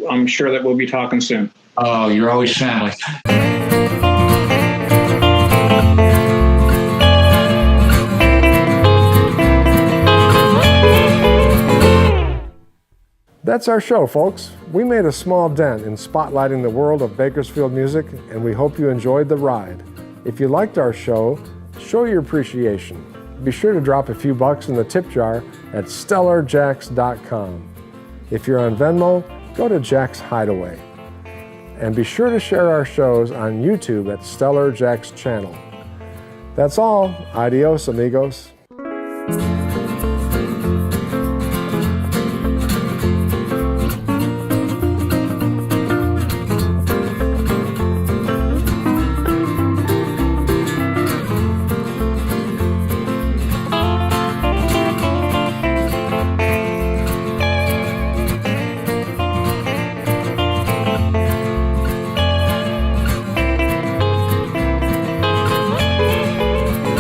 Speaker 13: I'm sure that we'll be talking soon.
Speaker 7: Oh, you're always family.
Speaker 6: That's our show, folks. We made a small dent in spotlighting the world of Bakersfield music, and we hope you enjoyed the ride. If you liked our show, show your appreciation. Be sure to drop a few bucks in the tip jar at stellarjacks.com. If you're on Venmo, go to Jack's Hideaway. And be sure to share our shows on YouTube at Stellar Jack's channel. That's all. Adios, amigos.